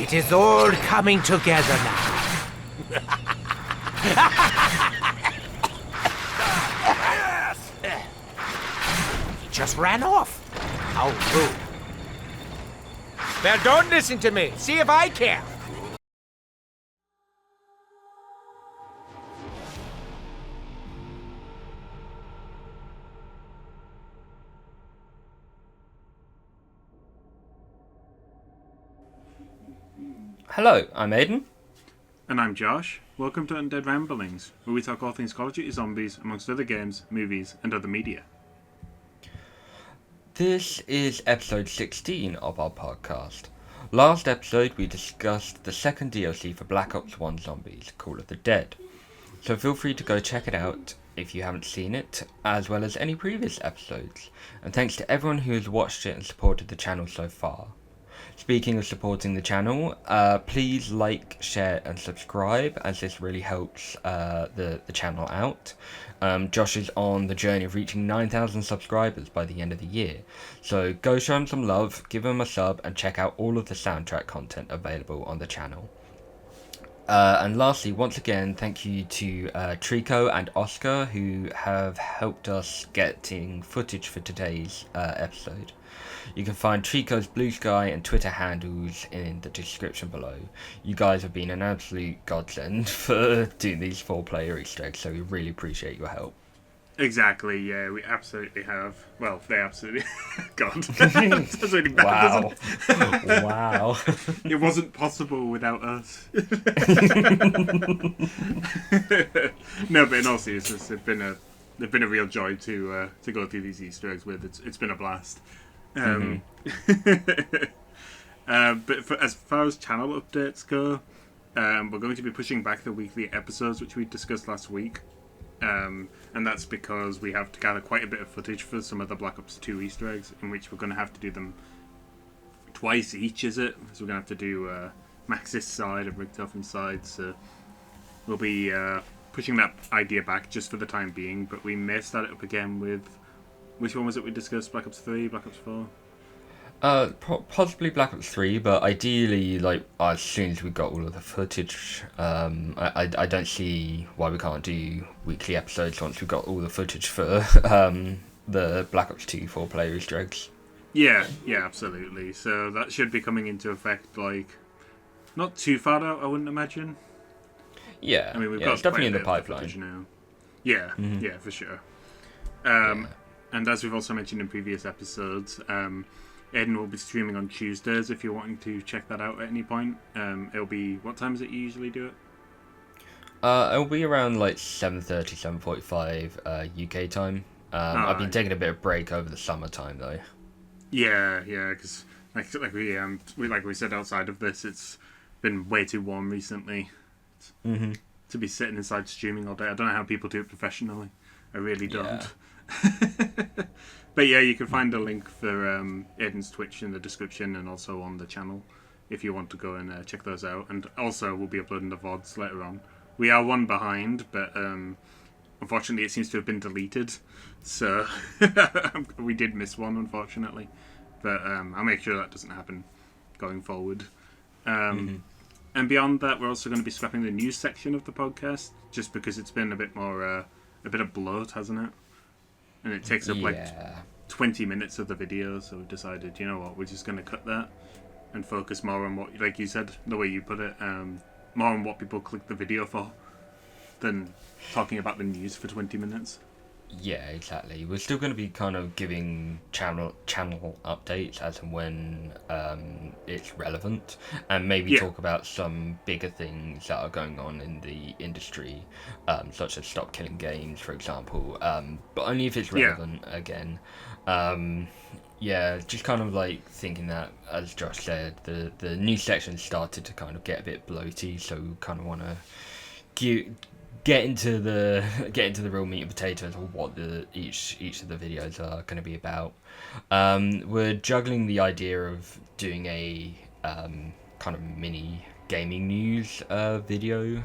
It is all coming together now. He just ran off. How rude. Well, don't listen to me. See if I care. Hello, I'm Ayden. And I'm Josh. Welcome to Undead Ramblings, where we talk all things Call of Duty Zombies, amongst other games, movies, and other media. This is episode 16 of our podcast. Last episode we discussed the second DLC for Black Ops 1 Zombies, Call of the Dead. So feel free to go check it out if you haven't seen it, as well as any previous episodes. And thanks to everyone who has watched it and supported the channel so far. Speaking of supporting the channel, please like, share and subscribe, as this really helps the channel out. Josh is on the journey of reaching 9,000 subscribers by the end of the year, so go show him some love, give him a sub and check out all of the soundtrack content available on the channel. And lastly, once again, thank you to Trico and Oscar, who have helped us getting footage for today's episode. You can find Trikovioz Bluesky and Twitter handles in the description below. You guys have been an absolute godsend for doing these 4-player Easter eggs, so we really appreciate your help. Exactly, yeah, we absolutely have. Well, they absolutely... God. That's really bad, Wow. Wow. It wasn't possible without us. No, but in all seriousness, they've been a real joy to go through these Easter eggs with. It's been a blast. But as far as channel updates go, we're going to be pushing back the weekly episodes, which we discussed last week. And that's because we have to gather quite a bit of footage for some of the Black Ops 2 Easter eggs, in which we're going to have to do them twice each, is it? So we're going to have to do Max's side and Richthofen's side, so we'll be pushing that idea back just for the time being, but we may start it up again with... Which one was it we discussed? Black Ops 3, Black Ops 4? Possibly Black Ops 3, but ideally, like, as soon as we got all of the footage, I don't see why we can't do weekly episodes once we've got all the footage for the Black Ops 2 4-player Easter eggs. Yeah, absolutely. So that should be coming into effect, like, not too far out, I wouldn't imagine. Yeah, I mean, we've got it's definitely in the quite a bit of pipeline. footage now. Yeah, yeah, for sure. And as we've also mentioned in previous episodes, Ayden will be streaming on Tuesdays if you're wanting to check that out at any point. It'll be... What time is it you usually do it? It'll be around like 7:30, 7:45 UK time. I've been taking a bit of break over the summertime though. Yeah, because like we said outside of this, it's been way too warm recently to be sitting inside streaming all day. I don't know how people do it professionally. I really don't. Yeah. But yeah, you can find a link for Ayden's Twitch in the description and also on the channel if you want to go and check those out. And also, we'll be uploading the VODs later on. We are one behind, but unfortunately it seems to have been deleted. So we did miss one, unfortunately. But I'll make sure that doesn't happen going forward. And beyond that, we're also going to be scrapping the news section of the podcast, just because it's been a bit more... a bit of bloat, hasn't it? And it takes up like 20 minutes of the video, so we decided, you know what, we're just going to cut that and focus more on what, like you said, the way you put it, more on what people click the video for than talking about the news for 20 minutes. Yeah, exactly. We're still going to be kind of giving channel updates as and when it's relevant, and maybe talk about some bigger things that are going on in the industry, such as Stop Killing Games, for example, but only if it's relevant again. Just kind of like thinking that, as Josh said, the news section started to kind of get a bit bloaty, so we kind of want to get into the real meat and potatoes of what each of the videos are going to be about. We're juggling the idea of doing a kind of mini gaming news video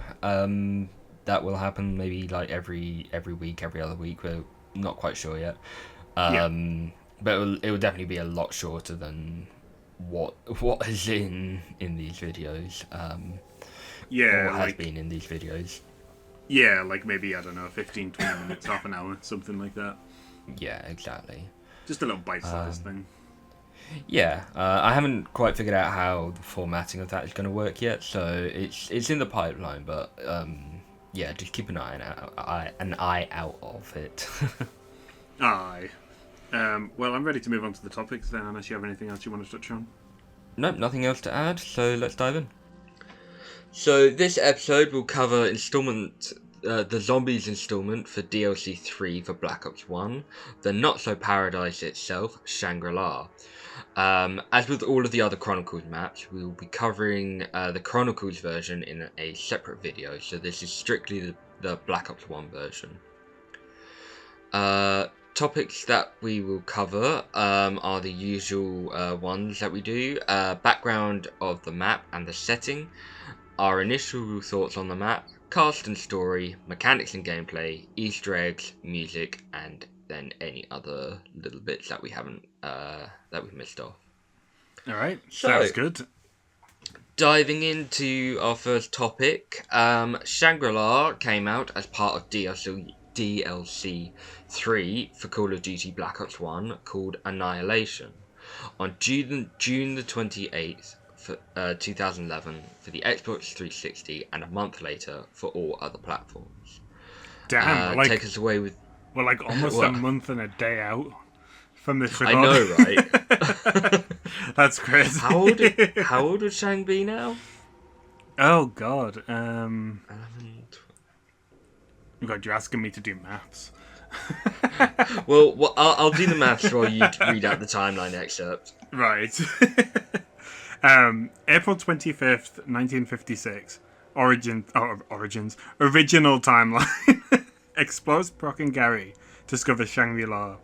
that will happen maybe like every week, every other week. We're not quite sure yet. But it will definitely be a lot shorter than what is in these videos, Yeah, or has like been in these videos. yeah, like maybe I don't know, 15, 20 minutes, half an hour, something like that. Yeah, exactly. Just a little bite-sized thing. Yeah, I haven't quite figured out how the formatting of that is going to work yet, so it's in the pipeline. But yeah, just keep an eye out of it. Aye. Well, I'm ready to move on to the topics then, unless you have anything else you want to touch on. Nope, nothing else to add. So let's dive in. So this episode will cover the Zombies installment for DLC 3 for Black Ops 1, the Not So Paradise itself, Shangri-La. As with all of the other Chronicles maps, we will be covering the Chronicles version in a separate video, so this is strictly the Black Ops 1 version. Topics that we will cover are the usual ones that we do: background of the map and the setting, our initial thoughts on the map, cast and story, mechanics and gameplay, Easter eggs, music, and then any other little bits that we haven't that we've missed off. All right, So, sounds good. Diving into our first topic, Shangri-La came out as part of DLC 3 for Call of Duty Black Ops 1 called Annihilation on June the 28th. For 2011 for the Xbox 360 and a month later for all other platforms. Damn, Take us away with... we're like almost a month and a day out from this I recording. know, right? That's crazy. How old would Shang be now? Oh god. 11, God, you're asking me to do maths. well, I'll do the maths while you read out the timeline excerpt. Right. April 25th, 1956. Original timeline. Explores Brock and Gary discover Shangri-La.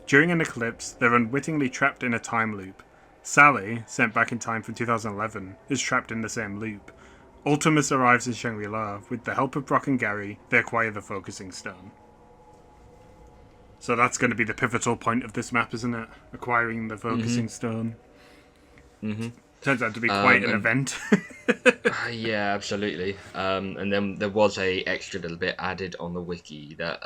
During an eclipse, they're unwittingly trapped in a time loop. Sally, sent back in time from 2011, is trapped in the same loop. Ultimus arrives in Shangri-La. With the help of Brock and Gary, they acquire the focusing stone. So that's going to be the pivotal point of this map, isn't it? Acquiring the focusing stone. Mm-hmm. Turns out to be quite an event. Yeah, absolutely. And then there was a extra little bit added on the wiki that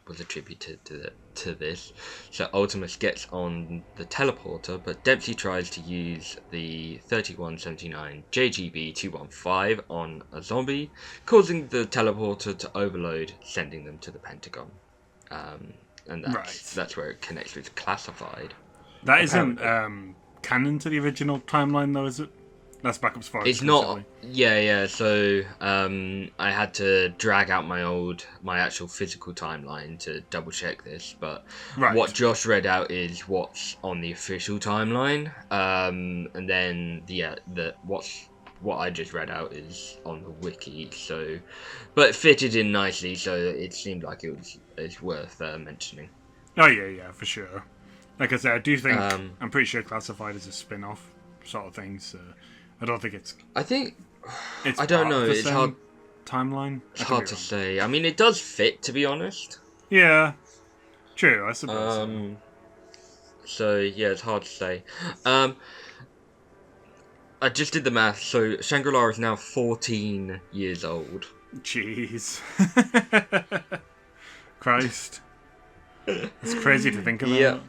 was attributed to this. So Ultimus gets on the teleporter, but Dempsey tries to use the 3179 JGb215 on a zombie, causing the teleporter to overload, sending them to the Pentagon. And that's where it connects with Classified. That isn't canon to the original timeline, though, is it? That's Black Ops 4. It's not. Yeah. So I had to drag out my actual physical timeline to double check this. But what Josh read out is what's on the official timeline, and then what I just read out is on the wiki. So, but it fitted in nicely, so it seemed like it's worth mentioning. Oh yeah, for sure. Like I said, I do think I'm pretty sure Classified is a spin-off sort of thing. So I don't think it's. I think. It's I don't know. It's hard. Timeline. It's hard to say. I mean, it does fit, to be honest. Yeah. True, I suppose. So yeah, it's hard to say. I just did the math. So Shangri-La is now 14 years old. Jeez. Christ. It's crazy to think about. Yeah.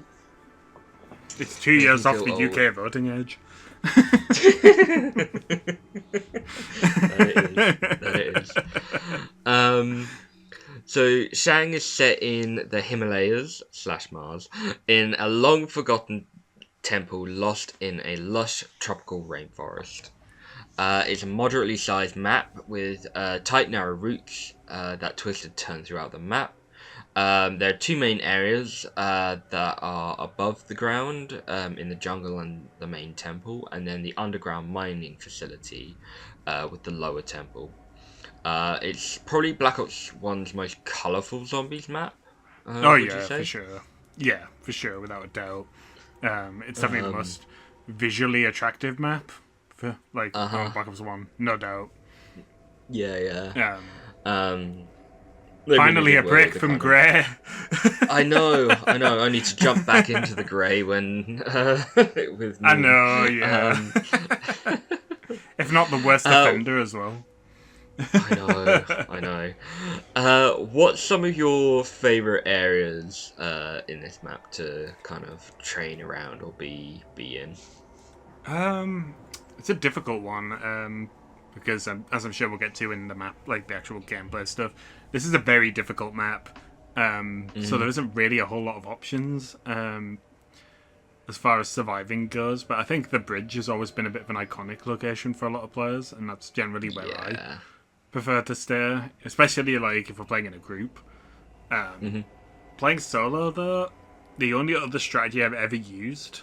It's 2 years off the UK voting age. That it is. So Shang is set in the Himalayas / Mars in a long forgotten temple lost in a lush tropical rainforest. It's a moderately sized map with tight narrow routes that twist and turn throughout the map. There are two main areas that are above the ground in the jungle and the main temple, and then the underground mining facility with the lower temple. It's probably Black Ops 1's most colourful zombies map. For sure. Yeah, for sure, without a doubt. It's definitely the most visually attractive map for Black Ops 1, no doubt. Yeah. Finally a break from grey. I know. Only to jump back into the grey when with me. I know, yeah. If not the worst offender as well. I know. What's some of your favourite areas in this map to kind of train around or be in? It's a difficult one, because as I'm sure we'll get to in the map, like the actual gameplay stuff, this is a very difficult map. So there isn't really a whole lot of options as far as surviving goes. But I think the bridge has always been a bit of an iconic location for a lot of players, and that's generally where I prefer to stay, especially like if we're playing in a group. Playing solo though, the only other strategy I've ever used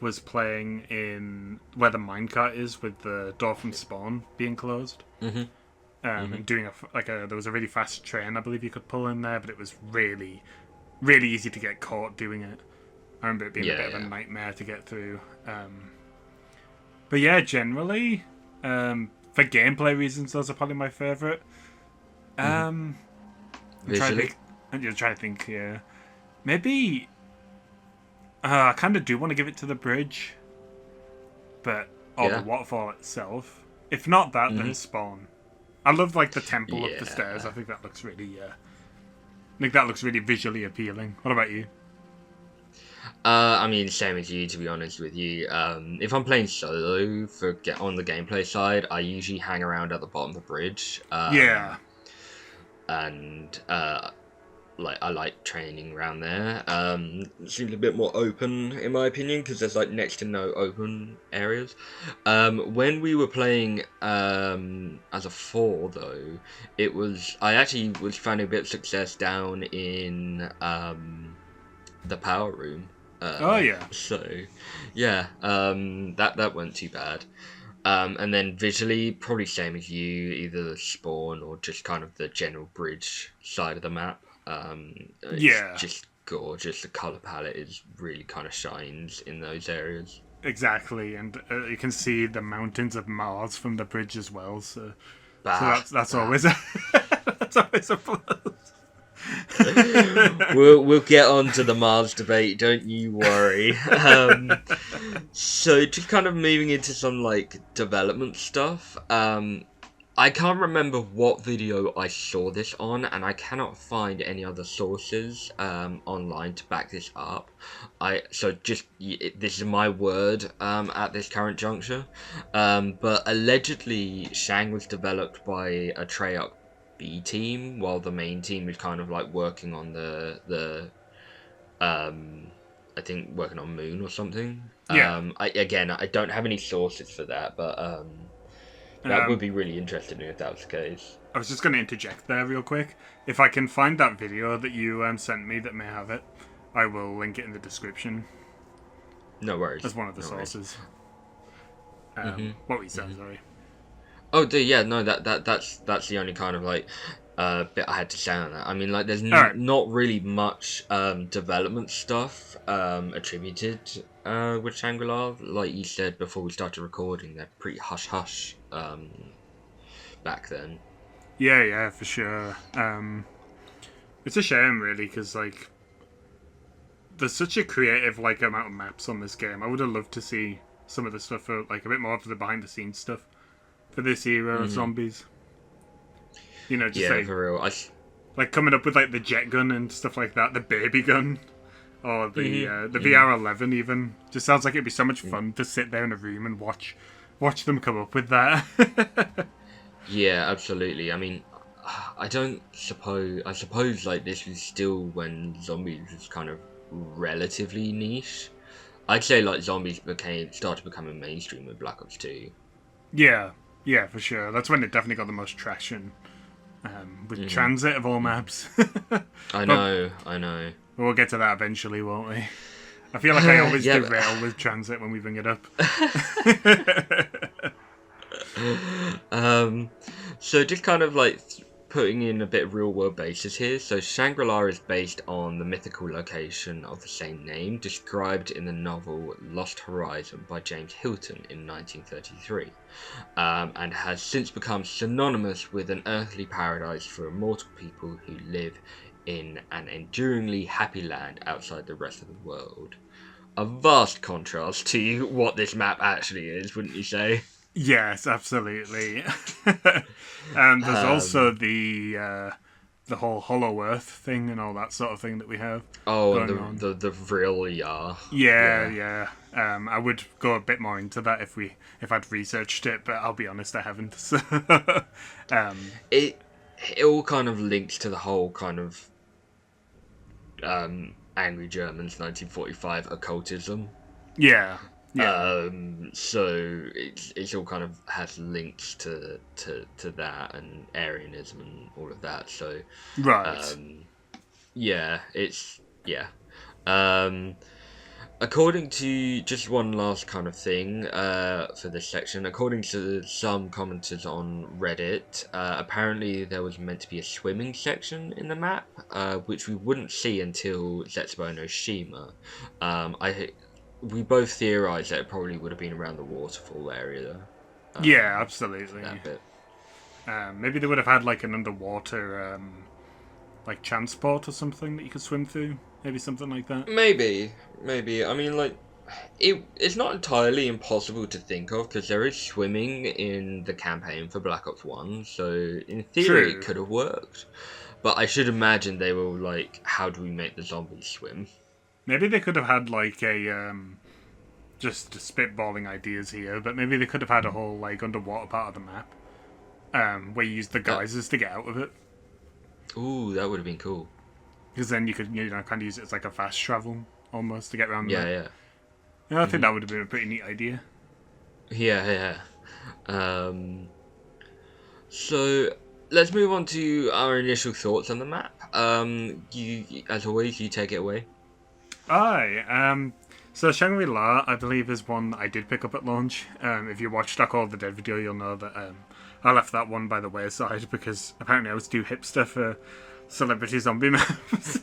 was playing in where the minecart is with the door from spawn being closed. And doing there was a really fast train I believe you could pull in there, but it was really, really easy to get caught doing it. I remember it being a bit of a nightmare to get through. But yeah, generally, for gameplay reasons, those are probably my favourite. I'm trying to think, yeah. Maybe... I kind of do want to give it to the bridge. Or the waterfall itself. If not that, then spawn. I love, like, the temple up the stairs. I think that looks really, really visually appealing. What about you? I mean, same as you, to be honest with you. If I'm playing solo on the gameplay side, I usually hang around at the bottom of the bridge. And I like training around there. It seems a bit more open, in my opinion, because there's like next to no open areas. When we were playing as a 4, though, I actually was finding a bit of success down in the power room. So, yeah, that wasn't too bad. And then visually, probably same as you, either the spawn or just kind of the general bridge side of the map. It's just gorgeous. The colour palette is really kind of shines in those areas. Exactly, and you can see the mountains of Mars from the bridge as well. So that's always that's always a plus. We'll get on to the Mars debate, don't you worry. So just kind of moving into some like development stuff. I can't remember what video I saw this on, and I cannot find any other sources online to back this up. This is my word at this current juncture. But allegedly, Shang was developed by a Treyarch B team, while the main team was kind of like working on the I think working on Moon or something. I don't have any sources for that, but that would be really interesting if that was the case. I was just going to interject there real quick. If I can find that video that you sent me that may have it, I will link it in the description. No worries. As one of the sources. What were you saying, sorry? Oh, yeah, no, that's the only kind of like bit I had to say on that. I mean, like, there's not really much development stuff attributed with Shangri-La. Like you said before we started recording, they're pretty hush-hush back then. Yeah, for sure. It's a shame, really, because, like, there's such a creative, like, amount of maps on this game. I would have loved to see some of the stuff, like, a bit more of the behind-the-scenes stuff for this era of zombies. You know, just like, for real. Like coming up with like the jet gun and stuff like that, the baby gun, or the VR11 even. Just sounds like it'd be so much fun to sit there in a room and watch them come up with that. Yeah, absolutely. I mean, I suppose like this was still when zombies was kind of relatively niche. I'd say like zombies started becoming mainstream with Black Ops 2. Yeah, for sure. That's when it definitely got the most traction. With transit of all maps. I know. But we'll get to that eventually, won't we? I feel like I always derail with transit when we bring it up. So just kind of like putting in a bit of real-world basis here. So Shangri-La is based on the mythical location of the same name, described in the novel Lost Horizon by James Hilton in 1933, and has since become synonymous with an earthly paradise for immortal people who live in an enduringly happy land outside the rest of the world. A vast contrast to what this map actually is, wouldn't you say? Yes, absolutely. There's also the whole Hollow Earth thing and all that sort of thing that we have. Oh, going on. the real Yeah. I would go a bit more into that if I'd researched it, but I'll be honest, I haven't. So, it all kind of links to the whole kind of Angry Germans 1945 occultism. yeah. So it's all kind of has links to that and Aryanism and all of that. So Right. According to just one last kind of thing for this section, according to some commenters on Reddit, apparently there was meant to be a swimming section in the map, which we wouldn't see until Zetsubo no Shima. We both theorised that it probably would have been around the waterfall area. Yeah, absolutely. That bit. Maybe they would have had like an underwater like transport or something that you could swim through. Maybe something like that. Maybe. I mean, like, it's not entirely impossible to think of, because there is swimming in the campaign for Black Ops 1, so in theory it could have worked. But I should imagine they were like, how do we make the zombies swim? Maybe they could have had like a just spitballing ideas here, but maybe they could have had a whole like underwater part of the map where you use the geysers to get out of it. Ooh, that would have been cool. Because then you could kind of use it as like a fast travel almost to get around the map. Yeah. I think that would have been a pretty neat idea. Yeah. So let's move on to our initial thoughts on the map. You, as always, you take it away. Aye. So Shangri-La, I believe, is one that I did pick up at launch. If you watched our Call of the Dead video, you'll know that I left that one by the wayside because apparently I was too hipster for celebrity zombie maps.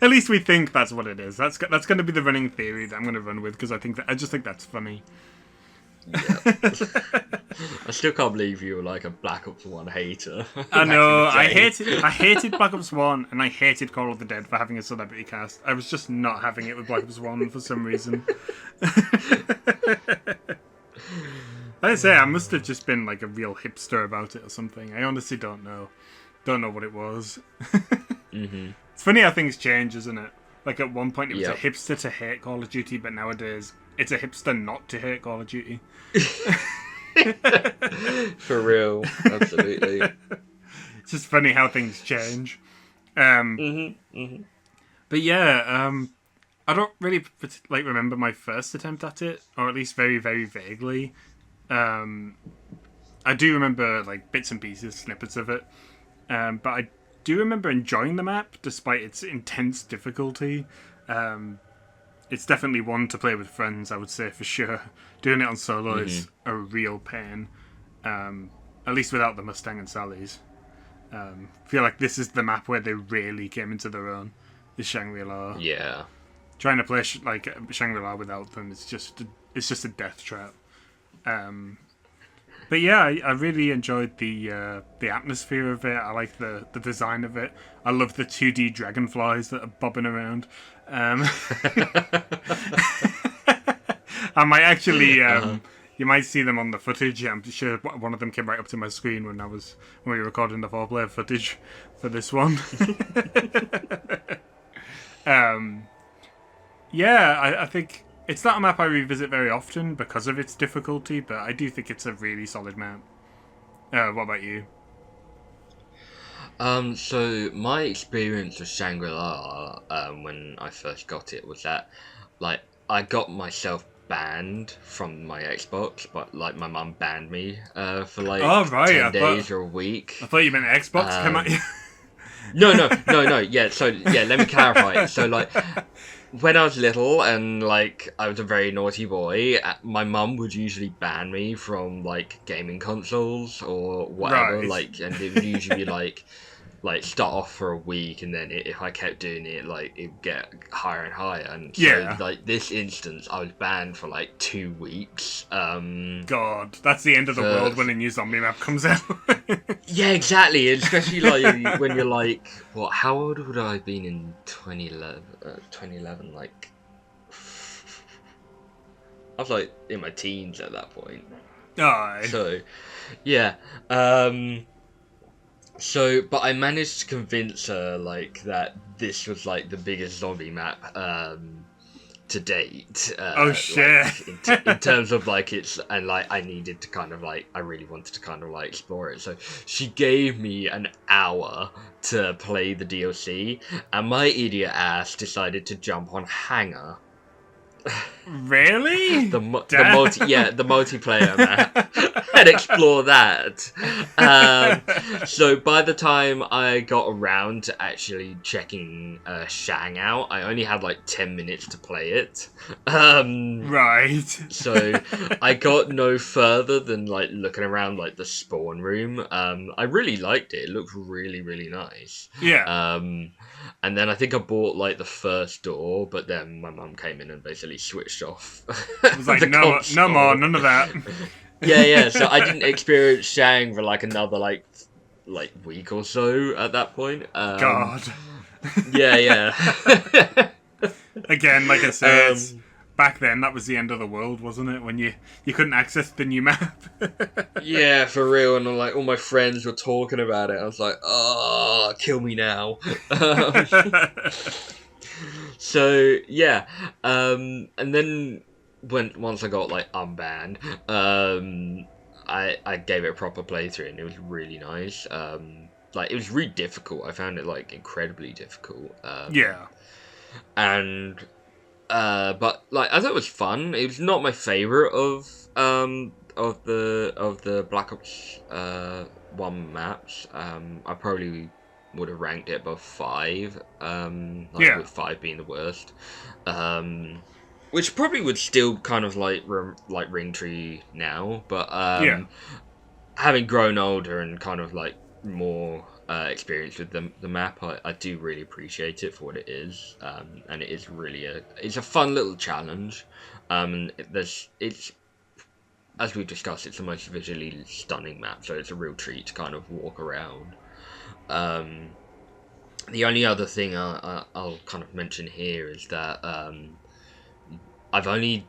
At least we think that's what it is. That's going to be the running theory that I'm going to run with because I just think that's funny. Yep. I still can't believe you were like a Black Ops 1 hater. I know. I hated Black Ops 1 and I hated Call of the Dead for having a celebrity cast. I was just not having it with Black Ops 1 for some reason. I say I must have just been like a real hipster about it or something. I honestly don't know. Don't know what it was. Mm-hmm. It's funny how things change, isn't it? Like at one point it was Yep. a hipster to hate Call of Duty, but nowadays it's a hipster not to hate Call of Duty. For real, absolutely. It's just funny how things change. But yeah, I don't really like remember my first attempt at it, or at least very, very vaguely. I do remember like bits and pieces, snippets of it, but I do remember enjoying the map despite its intense difficulty. It's definitely one to play with friends, I would say for sure. Doing it on solo is a real pain, at least without the Mustang and Sally's. Feel like this is the map where they really came into their own. Is Shangri-La. Yeah. Trying to play like Shangri-La without them is just a death trap. But yeah, I really enjoyed the atmosphere of it. I like the design of it. I love the 2D dragonflies that are bobbing around. I might actually, you might see them on the footage. I'm sure one of them came right up to my screen when we were recording the 4-player footage for this one. Yeah, I think it's not a map I revisit very often because of its difficulty, but I do think it's a really solid map. What about you? So my experience with Shangri-La, when I first got it was that, like, I got myself banned from my Xbox, but like my mum banned me for like 10 days or a week. I thought you meant Xbox. No. Yeah. So yeah, let me clarify. So like, when I was little and like I was a very naughty boy, my mum would usually ban me from like gaming consoles or whatever. Right. Like, and it would usually be like start off for a week, and then if I kept doing it, like it would get higher and higher. And so, Yeah. like this instance, I was banned for like 2 weeks. God, that's the end of the For- world when a new zombie map comes out. Yeah, exactly. Especially like when you're like, what? How old would I have been in 2011? 2011, like I was like in my teens at that point. Aye. So, yeah. So, but I managed to convince her like that this was like the biggest zombie map to date. Oh, shit. Like, in terms of like it's and like I needed to kind of like I really wanted to kind of like explore it. So she gave me an hour to play the DLC, and my idiot ass decided to jump on Hangar. Really? the Damn. multiplayer map and explore that. So by the time I got around to actually checking Shang out, I only had like 10 minutes to play it. Right. So I got no further than like looking around like the spawn room. I really liked it. It looked really, really nice. Yeah. And then I think I bought like the first door, but then my mum came in and basically switched off. It was like, no more, none of that. Yeah. So I didn't experience Shang for like another like week or so at that point. God. Yeah. Again, like I said, back then that was the end of the world, wasn't it? When you couldn't access the new map. Yeah, for real. And like all my friends were talking about it. I was like, oh, kill me now. So yeah, and then once I got like unbanned, I gave it a proper playthrough, and it was really nice. Like it was really difficult. I found it like incredibly difficult. Yeah. And but like I thought it was fun. It was not my favorite of the Black Ops 1 maps. I probably would have ranked it above 5. With 5 being the worst. Which probably would still kind of like ring true now, but having grown older and kind of like more experience with the map, I do really appreciate it for what it is, and it is really it's a fun little challenge. It's as we've discussed, it's the most visually stunning map, so it's a real treat to kind of walk around. The only other thing I'll kind of mention here is that I've only,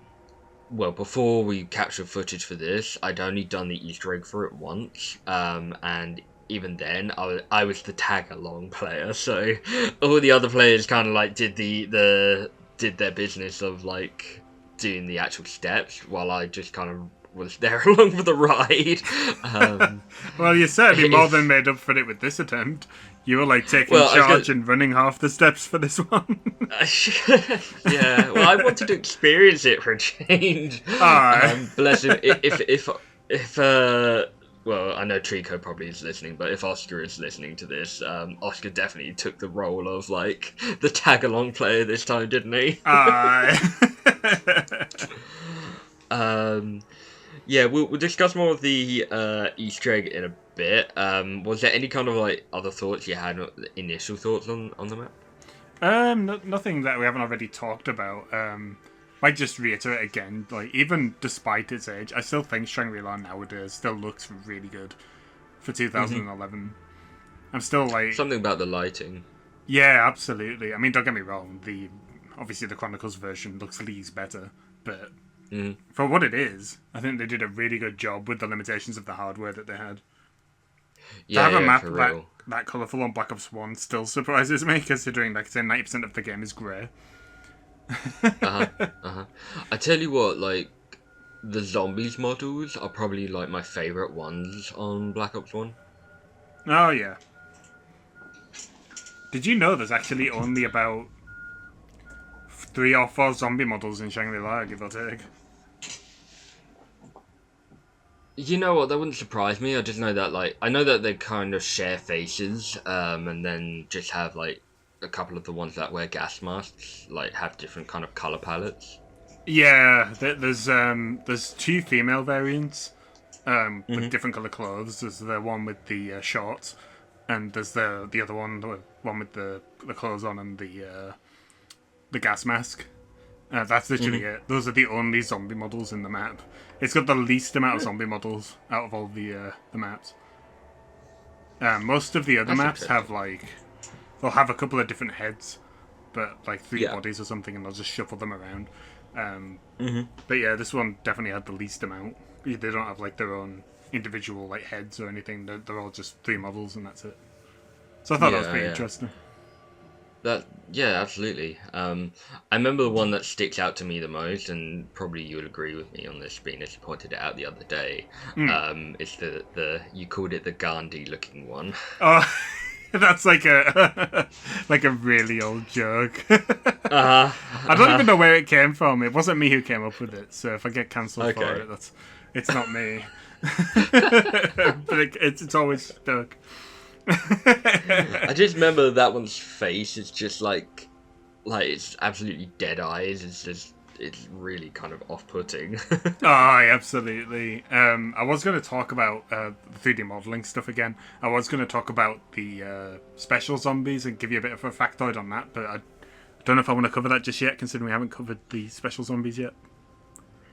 before we captured footage for this, I'd only done the Easter egg for it once, and even then, I was the tag-along player, so all the other players kind of like did their business of like doing the actual steps, while I just kind of was there along for the ride. Well, you certainly more than made up for it with this attempt. You were like taking charge and running half the steps for this one. Yeah, well, I wanted to experience it for a change. Bless him. If well, I know Trico probably is listening, but if Oscar is listening to this, Oscar definitely took the role of like the tag-along player this time, didn't he? Yeah, we'll discuss more of the Easter egg in a bit. Was there any kind of like other thoughts you had, initial thoughts on the map? Nothing that we haven't already talked about. Might just reiterate again, like even despite its age, I still think Shangri-La nowadays still looks really good for 2011. I'm still like something about the lighting. Yeah, absolutely. I mean, don't get me wrong. Obviously the Chronicles version looks leagues better, but for what it is, I think they did a really good job with the limitations of the hardware that they had. Yeah, to have a map that colourful on Black Ops 1 still surprises me, considering, like I say, 90% of the game is grey. I tell you what, like, the zombies models are probably, like, my favourite ones on Black Ops 1. Oh, yeah. Did you know there's actually only about 3 or 4 zombie models in Shangri-La, give or take? You know what, that wouldn't surprise me. I just know that, like, I know that they kind of share faces, and then just have, like, a couple of the ones that wear gas masks like have different kind of color palettes. Yeah, there's 2 female variants with different color clothes. There's the one with the shorts, and there's the other one, the one with the clothes on and the gas mask. That's literally it. Those are the only zombie models in the map. It's got the least amount of zombie models out of all the maps. Most of the other maps have they'll have a couple of different heads, but like 3 bodies or something, and they'll just shuffle them around. But yeah, this one definitely had the least amount. They don't have like their own individual like heads or anything. They're all just 3 models, and that's it. So I thought that was pretty interesting. Absolutely. I remember the one that sticks out to me the most, and probably you would agree with me on this, being as you pointed it out the other day. It's the you called it the Gandhi looking one. Oh, that's like a really old joke. I don't even know where it came from. It wasn't me who came up with it, so if I get cancelled for it, it's not me. But it's always stuck. I just remember that one's face is just like it's absolutely dead eyes. It's really kind of off-putting. Absolutely. I was going to talk about the 3D modeling stuff again. I was going to talk about the special zombies and give you a bit of a factoid on that, but I don't know if I want to cover that just yet, considering we haven't covered the special zombies yet.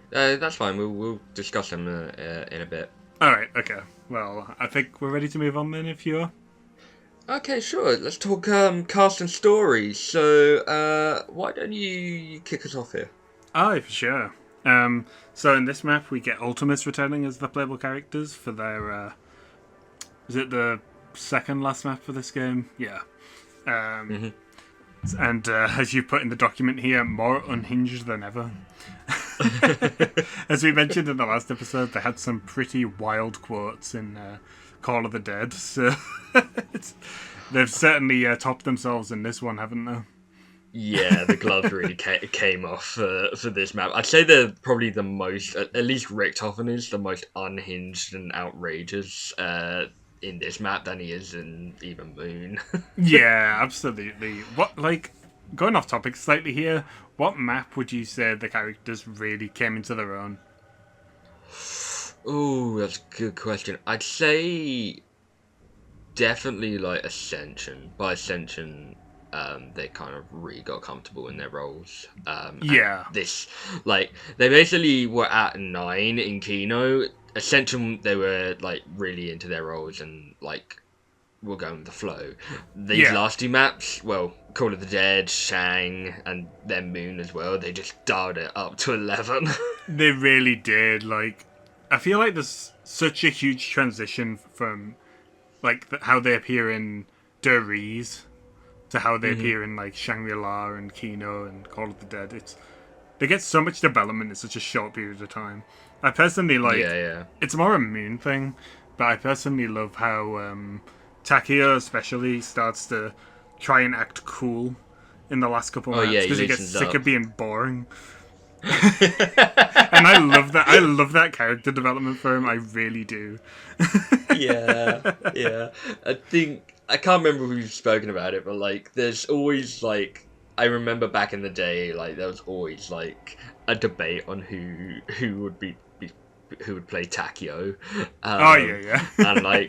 That's fine. We'll discuss them in a bit. Alright, okay. Well, I think we're ready to move on then, if you are. Okay, sure. Let's talk cast and stories. So, why don't you kick us off here? Aye, for sure. So in this map, we get Ultimates returning as the playable characters for their... is it the second last map for this game? Yeah. And as you put in the document here, more unhinged than ever. As we mentioned in the last episode, they had some pretty wild quotes in Call of the Dead, so they've certainly topped themselves in this one, haven't they? Yeah, the gloves really came off for this map. I'd say they're probably the most, at least Richtofen is the most unhinged and outrageous in this map than he is in even Moon. Yeah, absolutely. Going off topic slightly here, what map would you say the characters really came into their own? Oh, that's a good question. I'd say definitely Ascension. By Ascension, they kind of really got comfortable in their roles. They basically were at 9 in Kino. Ascension, they were really into their roles and were going with the flow. These last 2 maps, well, Call of the Dead, Shang, and then Moon as well, they just dialed it up to 11. They really did. I feel like there's such a huge transition from how they appear in Der Riese to how they appear in Shangri-La and Kino and Call of the Dead. They get so much development in such a short period of time. I personally it's more a Moon thing, but I personally love how Takeo especially starts to try and act cool in the last couple of maps because he gets sick of being boring. And I love that. I love that character development for him. I really do. yeah. I can't remember if we've spoken about it, but there's always I remember back in the day, there was always a debate on who would play Takeo. And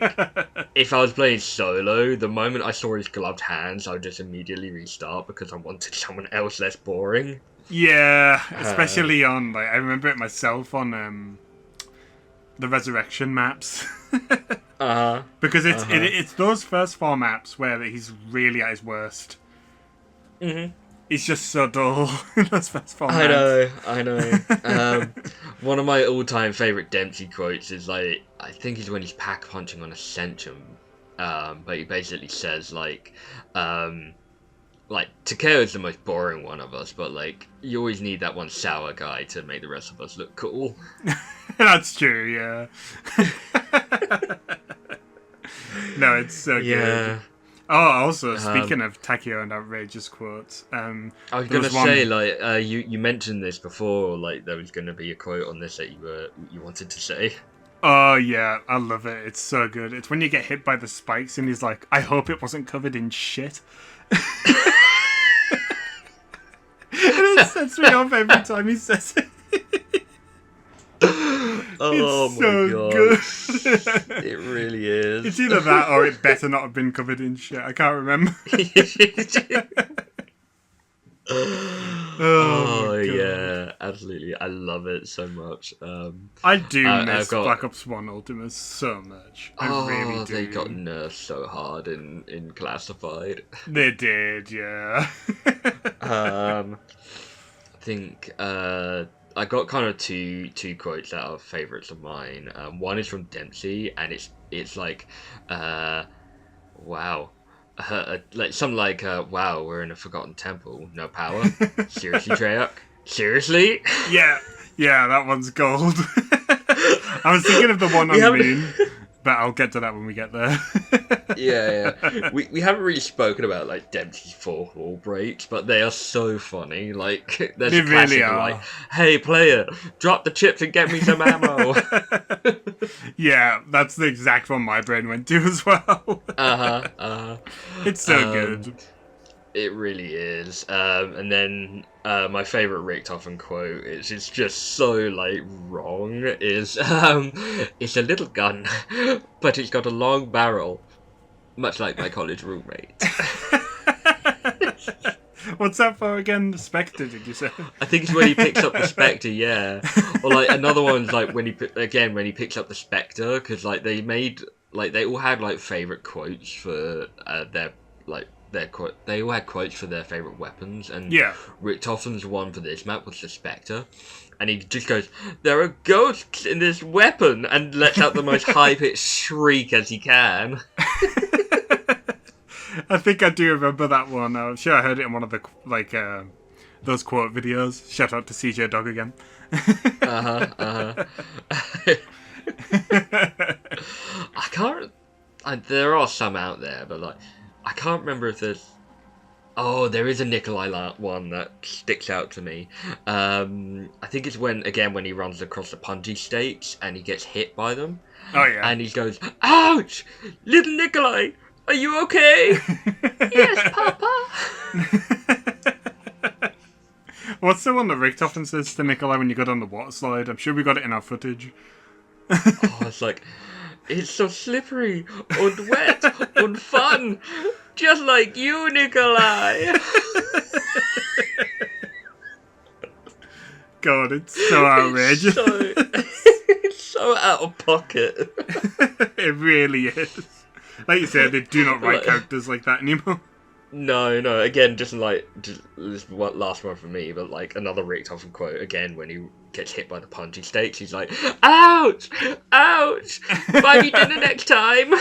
if I was playing solo, the moment I saw his gloved hands, I would just immediately restart because I wanted someone else less boring. Yeah, especially on I remember it myself on the Resurrection maps. Because it's those first 4 maps where he's really at his worst. He's just so dull in those first 4 maps. I know. One of my all-time favourite Dempsey quotes is I think it's when he's pack punching on Ascension, but he basically says Takeo is the most boring one of us, but you always need that one sour guy to make the rest of us look cool. That's true, yeah. No, it's so good. Oh, also, speaking of Takeo and outrageous quotes, I was going to say, you mentioned this before, there was going to be a quote on this that you wanted to say. Oh yeah, I love it. It's so good. It's when you get hit by the spikes and he's like, I hope it wasn't covered in shit. It sets me off every time he says it. Oh It's my so god. good. It really is. It's either that or it better not have been covered in shit. I can't remember. Oh my God. yeah, absolutely. I love it so much. I do I've miss got- Black Ops 1 Ultimas so much. I really do. They got nerfed so hard in Classified. They did, yeah. I think I got kind of two quotes that are favorites of mine. One is from Dempsey, and it's like, wow. Like something like, wow, we're in a forgotten temple, no power. Seriously, Treyarch? Seriously? Yeah, that one's gold. I was thinking of the one on the moon, but I'll get to that when we get there. Yeah. We haven't really spoken about like Dempsey's fourth wall breaks, but they are so funny. Like there's They a classic really of, are. like, hey player, drop the chips and get me some ammo. Yeah, that's the exact one my brain went to as well. It's so good. It really is. And then my favourite Richtofen quote is, it's just so like wrong, is it's a little gun, but it's got a long barrel, much like my college roommate. What's that for again? The Spectre, did you say? I think it's when he picks up the Spectre, yeah. Or like another one's like when he picks up the Spectre, because like they all had like favourite quotes for they all had quotes for their favourite weapons, and Yeah. Richtofen's one for this map was the Spectre, and he just goes, there are ghosts in this weapon, and lets out the most high-pitched shriek as he can. I think I do remember that one. I'm sure I heard it in one of the those quote videos. Shout out to CJ Dog again. I can't. There are some out there, but like I can't remember if there's. Oh, there is a Nikolai one that sticks out to me. I think it's when he runs across the punji stakes and he gets hit by them. Oh yeah. And he goes, "Ouch, little Nikolai, are you okay?" "Yes, Papa." What's the one that Richtofen says to Nikolai when you go down the water slide? I'm sure we got it in our footage. Oh, it's like, it's so slippery and wet and fun, just like you, Nikolai. God, it's so outrageous. It's so out of pocket. It really is. Like you said, they do not write characters like that anymore. No. Again, just this one last one for me, but like another Richtofen quote again when he gets hit by the punji stakes. He's like, "Ouch, ouch! Buy me dinner next time."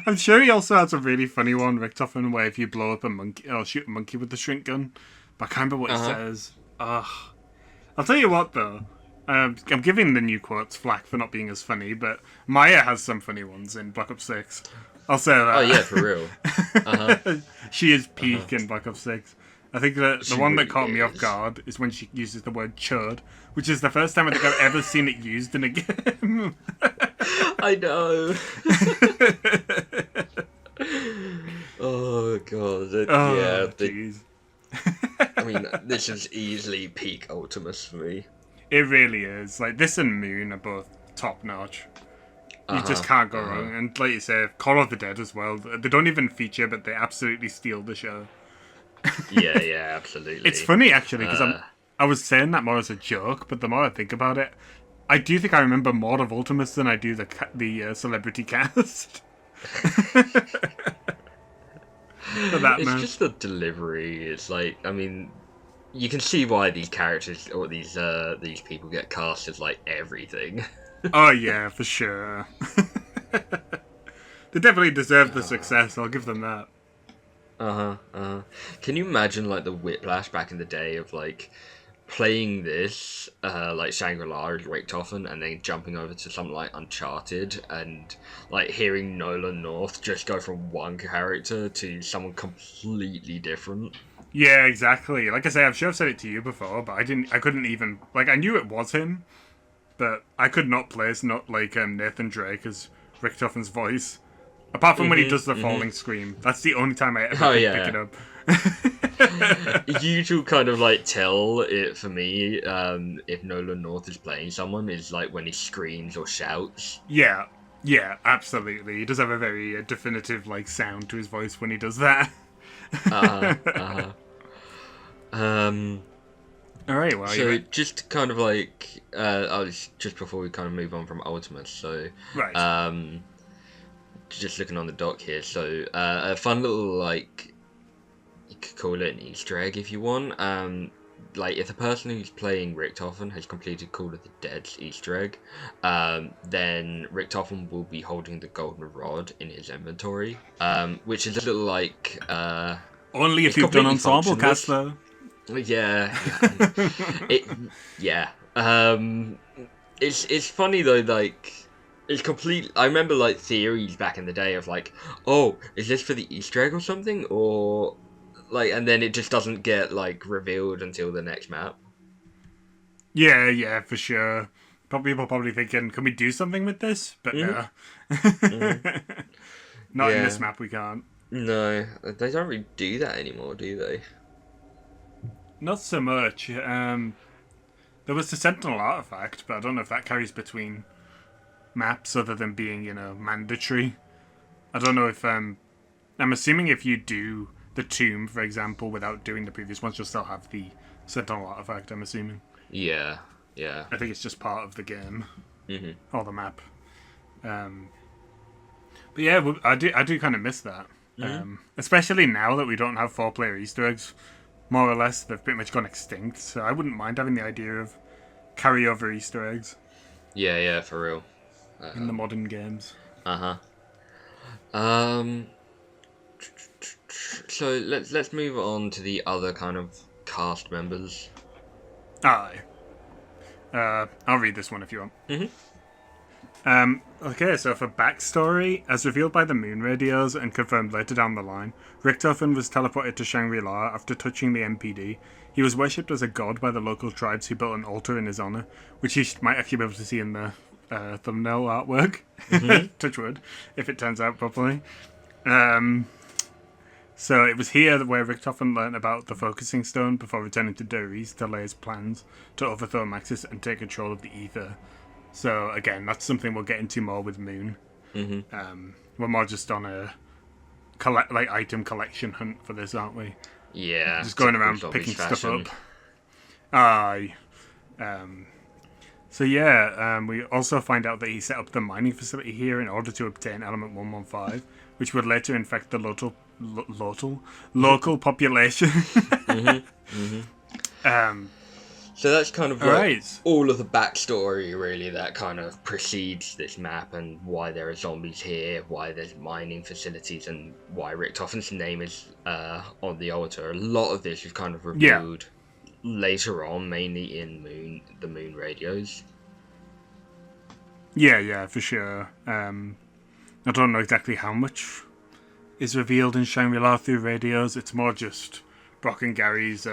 I'm sure he also has a really funny one, Richtofen, where if you blow up a monkey or shoot a monkey with the shrink gun. But I can't remember what he says. Ugh. I'll tell you what though. I'm giving the new quotes flack for not being as funny, but Maya has some funny ones in Black Ops 6. I'll say that. Oh yeah, for real. She is peak in Black Ops 6. I think that the one that really caught me off is. guard is when she uses the word chud, which is the first time I think I've ever seen it used in a game. I know. Oh god. Oh, jeez. I mean, this is easily peak Ultimus for me. It really is. Like, this and Moon are both top notch. You just can't go wrong. And like you say, Call of the Dead as well. They don't even feature, but they absolutely steal the show. Yeah, absolutely. It's funny, actually, because I was saying that more as a joke, but the more I think about it, I do think I remember more of Ultimus than I do the celebrity cast. For that, It's man. just the delivery. It's like, I mean, you can see why these characters or these people get cast as like everything. Oh yeah, for sure. They definitely deserve the success, I'll give them that. Can you imagine like the whiplash back in the day of like playing this like Shangri-La as Richtofen and then jumping over to something like Uncharted and like hearing Nolan North just go from one character to someone completely different? Yeah, exactly. Like I say, I'm sure I've said it to you before, but I couldn't even, like, I knew it was him, but I could not place not like Nathan Drake as Richtofen's voice. Apart from when he does the falling scream. That's the only time I ever could pick it up. Usual kind of like tell it for me if Nolan North is playing someone is like when he screams or shouts. Yeah, absolutely. He does have a very definitive like sound to his voice when he does that. All right, well, so just kind of like just before we kind of move on from Ultimate, so right. Just looking on the doc here, so a fun little like you could call it an Easter egg if you want. Like if the person who's playing Richthofen has completed Call of the Dead's Easter egg, then Richthofen will be holding the golden rod in his inventory, which is a little like only if you've done ensemble cast though. Yeah. It's funny though, like it's complete. I remember like theories back in the day of like, oh, is this for the Easter egg or something, or like, and then it just doesn't get like revealed until the next map. Yeah, for sure. People probably thinking, can we do something with this? But no. Not in this map, we can't. No, they don't really do that anymore, do they? Not so much. There was the Sentinel artifact, but I don't know if that carries between maps other than being, mandatory. I don't know if I'm assuming if you do the tomb, for example, without doing the previous ones, you'll still have the Sentinel artifact, I'm assuming. Yeah. I think it's just part of the game. Or the map. But yeah, I do kind of miss that. Especially now that we don't have 4-player Easter eggs. More or less, they've pretty much gone extinct, so I wouldn't mind having the idea of carryover Easter eggs. Yeah, for real. In the modern games. So let's move on to the other kind of cast members. Aye. I'll read this one if you want. Okay, so for backstory, as revealed by the Moon radios and confirmed later down the line, Richthofen was teleported to Shangri-La after touching the MPD. He was worshipped as a god by the local tribes who built an altar in his honour, which you might actually be able to see in the thumbnail artwork. Touch wood, if it turns out properly. So it was here where Richthofen learnt about the focusing stone before returning to Durries to lay his plans to overthrow Maxis and take control of the ether. So again, that's something we'll get into more with Moon. We're more just on a item collection hunt for this, aren't we? Yeah, just going around picking stuff up. Aye. So yeah, we also find out that he set up the mining facility here in order to obtain element 115, which would later infect the local population. So that's kind of like all of the backstory, really, that kind of precedes this map and why there are zombies here, why there's mining facilities, and why Richthofen's name is on the altar. A lot of this is kind of revealed later on, mainly in the Moon radios. Yeah, for sure. I don't know exactly how much is revealed in Shangri-La through radios. It's more just Brock and Gary's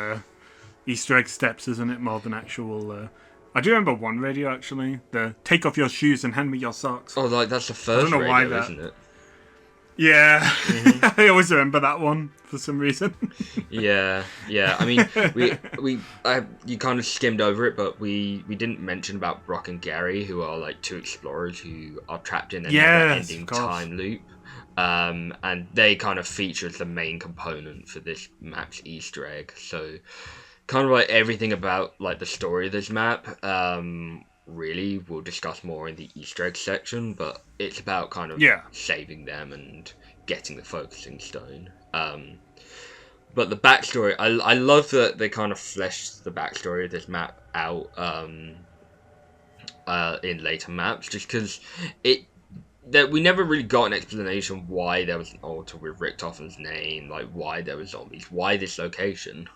Easter egg steps, isn't it? More than actual... I do remember one radio, actually. The take off your shoes and hand me your socks. Oh, like that's the first radio, isn't it? Yeah. I always remember that one for some reason. Yeah. I mean, you kind of skimmed over it, but we didn't mention about Brock and Gary, who are like two explorers who are trapped in a never-ending time loop. And they kind of feature as the main component for this map's Easter egg. So kind of like everything about like the story of this map, really we'll discuss more in the Easter egg section, but it's about kind of saving them and getting the focusing stone. But the backstory, I love that they kind of fleshed the backstory of this map out in later maps, just because that we never really got an explanation why there was an altar with Richthofen's name, like why there were zombies, why this location.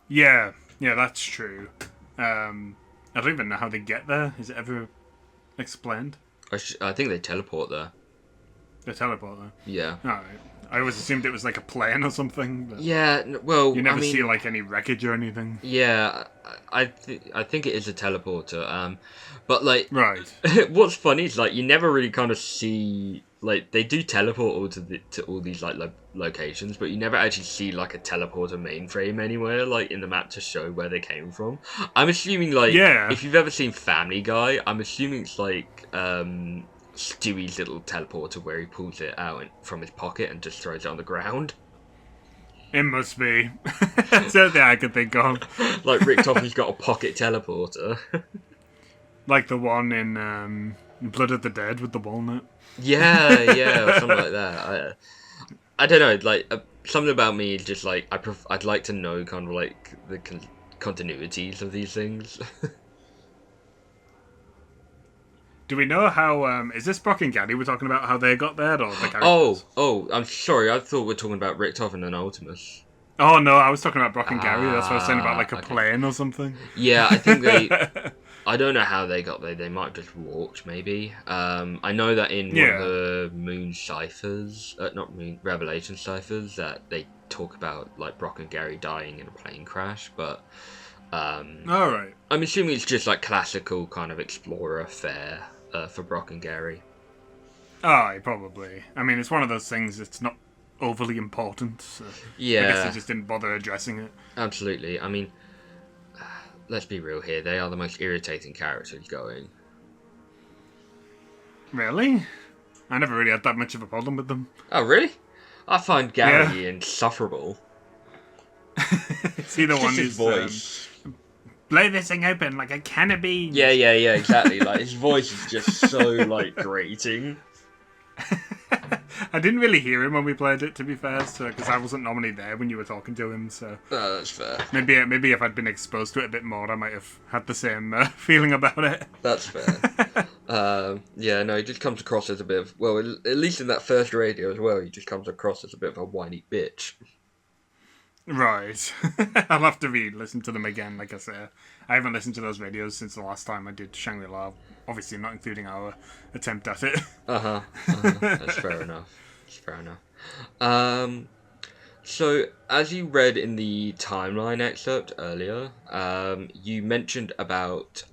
Yeah, that's true. I don't even know how they get there. Is it ever explained? I think they teleport there. They teleport there? Yeah. Alright. I always assumed it was like a plane or something. But yeah, well, you never see like any wreckage or anything. Yeah, I think it is a teleporter. But like, Right. what's funny is like you never really kind of see like they do teleport all to all these like locations, but you never actually see like a teleporter mainframe anywhere like in the map to show where they came from. I'm assuming like Yeah. if you've ever seen Family Guy, I'm assuming it's like Stewie's little teleporter where he pulls it out from his pocket and just throws it on the ground. It must be. That's the only thing I could think of. Like Rick Toffen's got a pocket teleporter. Like the one in Blood of the Dead with the walnut. Yeah, or something like that. I don't know. Like something about me is just like I'd like to know kind of like the continuities of these things. Do we know how? Is this Brock and Gaddy we're talking about? How they got there, or the characters? Oh, I'm sorry. I thought we were talking about Rick Toffen and Ultimus. Oh no, I was talking about Brock and Gary. That's what I was saying about like a okay. plane or something. Yeah, I think they. I don't know how they got there. They might have just walked, maybe. I know that in one of the Moon ciphers, not Moon Revelation ciphers, that they talk about like Brock and Gary dying in a plane crash. But all right, I'm assuming it's just like classical kind of explorer fare for Brock and Gary. Oh, probably. I mean, it's one of those things that's not overly important. So Yeah, I guess they just didn't bother addressing it. absolutely. I mean, let's be real here. They are the most irritating characters going. Really? I never really had that much of a problem with them. Oh, really? I find Gary insufferable. Is he the one Just his who's voice. blow this thing open like a can of beans? Yeah, exactly. Like his voice is just so like grating. I didn't really hear him when we played it, to be fair, because I wasn't normally there when you were talking to him. So That's fair. maybe if I'd been exposed to it a bit more, I might have had the same feeling about it. That's fair. Yeah, no, he just comes across as a bit of, well, at least in that first radio as well, he just comes across as a bit of a whiny bitch. Right. I'll have to listen to them again, like I said. I haven't listened to those videos since the last time I did Shangri-La, obviously not including our attempt at it. That's fair enough. So, as you read in the timeline excerpt earlier, you mentioned about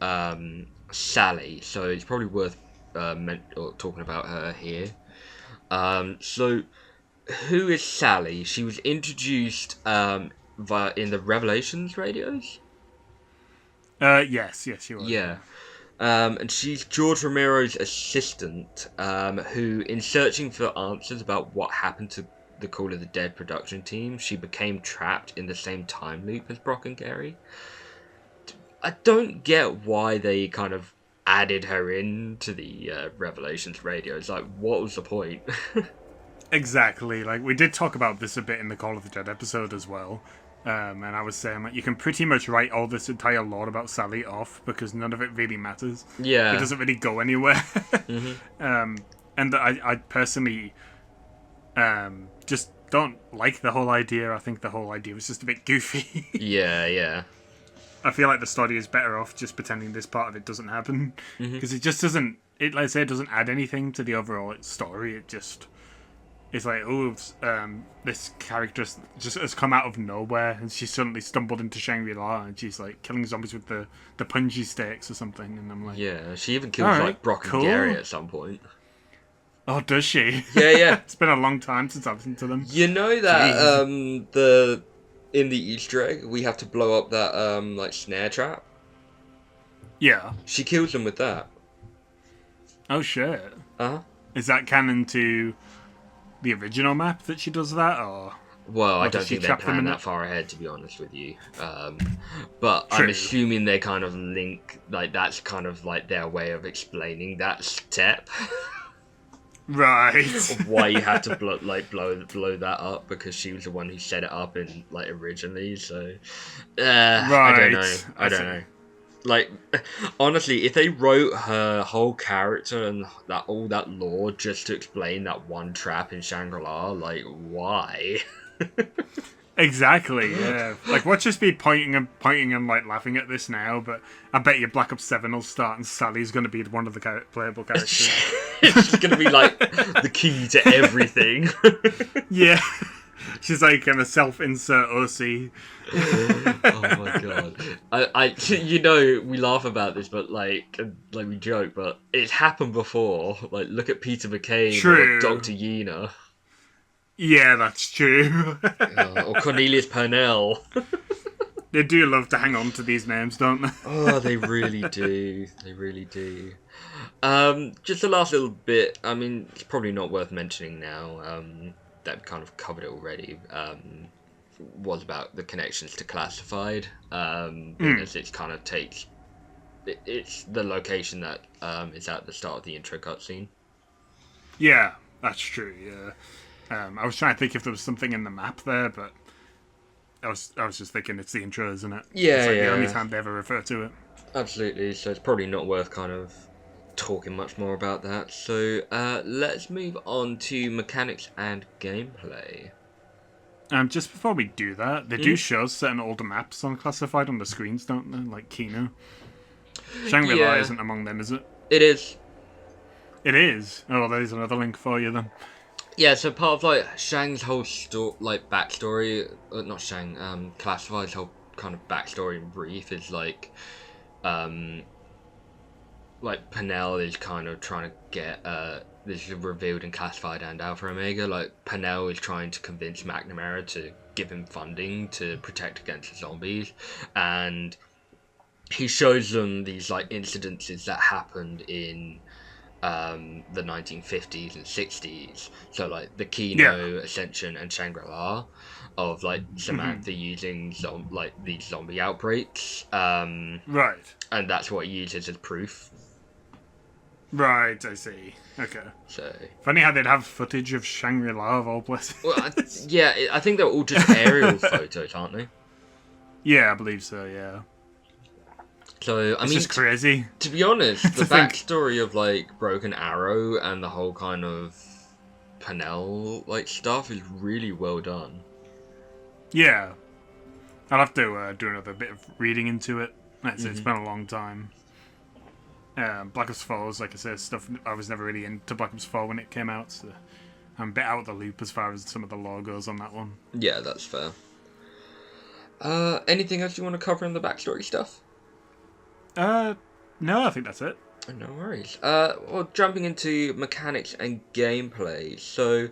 Sally, so it's probably worth talking about her here. So, who is Sally? She was introduced in the Revelations radios? Yes, she was. Yeah. And she's George Romero's assistant, who, in searching for answers about what happened to the Call of the Dead production team, she became trapped in the same time loop as Brock and Gary. I don't get why they kind of added her into the Revelations radios. Like, what was the point? Exactly. Like, we did talk about this a bit in the Call of the Dead episode as well. And I was saying, like, you can pretty much write all this entire lore about Sally off because none of it really matters. Yeah. It doesn't really go anywhere. Mm-hmm. And I personally just don't like the whole idea. I think the whole idea was just a bit goofy. Yeah. I feel like the story is better off just pretending this part of it doesn't happen. Because it just doesn't, like I say, it doesn't add anything to the overall story. It just... It's like, this character just has come out of nowhere, and she suddenly stumbled into Shangri-La, and she's like killing zombies with the punji stakes or something. And I'm like, Yeah, she even kills like Brock and Gary at some point. oh, does she? Yeah. It's been a long time since I've listened to them. You know that in the Easter egg we have to blow up that like snare trap. Yeah. She kills them with that. Oh shit. Is that canon to the original map that she does that, or? Well, I Or does don't she think they trap them plan in that far ahead, to be honest with you. But I'm True. assuming they kind of link, like that's kind of like their way of explaining that step. Right. Why you had to blow that up, because she was the one who set it up in like originally. So I don't know. I don't know. Like, honestly, if they wrote her whole character and all that lore just to explain that one trap in Shangri-La, like, why? Exactly, yeah. Like, watch us be pointing and like laughing at this now, but I bet you Black Ops 7 will start and Sally's going to be one of the playable characters. It's going to be like the key to everything. Yeah. She's like a self-insert OC. Oh my god! I, you know, we laugh about this, but like we joke, but it's happened before. Like, look at Peter McCain True. or Dr. Yena. Yeah, that's true. Or Cornelius Purnell. They do love to hang on to these names, don't they? Oh, they really do. They really do. Just the last little bit. I mean, it's probably not worth mentioning now. That kind of covered it already. Was about the connections to Classified. Because it kind of takes. It's the location that is at the start of the intro cutscene. Yeah, that's true. Yeah. I was trying to think if there was something in the map there, but I was just thinking it's the intro, isn't it? Yeah, it's like yeah. the only time they ever refer to it. Absolutely. So it's probably not worth kind of talking much more about that. So let's move on to mechanics and gameplay. Just before we do that, they do show certain older maps on Classified on the screens, don't they? Like Kino. Shangri-La isn't among them, is it? It is. It is. Oh, there's another link for you then. Yeah, so part of like Shang's whole backstory, not Shang, Classified's whole kind of backstory and brief is like Purnell is kind of trying to get this is revealed in Classified and Alpha Omega. Like Purnell is trying to convince McNamara to give him funding to protect against the zombies, and he shows them these like incidences that happened in the 1950s and 60s, so like the Kino, Ascension, and Shangri-La, of like Samantha using these zombie outbreaks, right, and that's what he uses as proof. Right, I see. Okay. So funny how they'd have footage of Shangri-La of all places. Well, I think they're all just aerial photos, aren't they? Yeah, I believe so. Yeah. So it's just crazy. To be honest, the backstory of like Broken Arrow and the whole kind of Purnell like stuff is really well done. Yeah, I'll have to do another bit of reading into it. It's been a long time. Black Ops 4 is, like I said, stuff I was never really into Black Ops 4 when it came out, so I'm a bit out of the loop as far as some of the lore goes on that one. Yeah, that's fair. Anything else you want to cover in the backstory stuff? No, I think that's it. No worries. Well, jumping into mechanics and gameplay. So,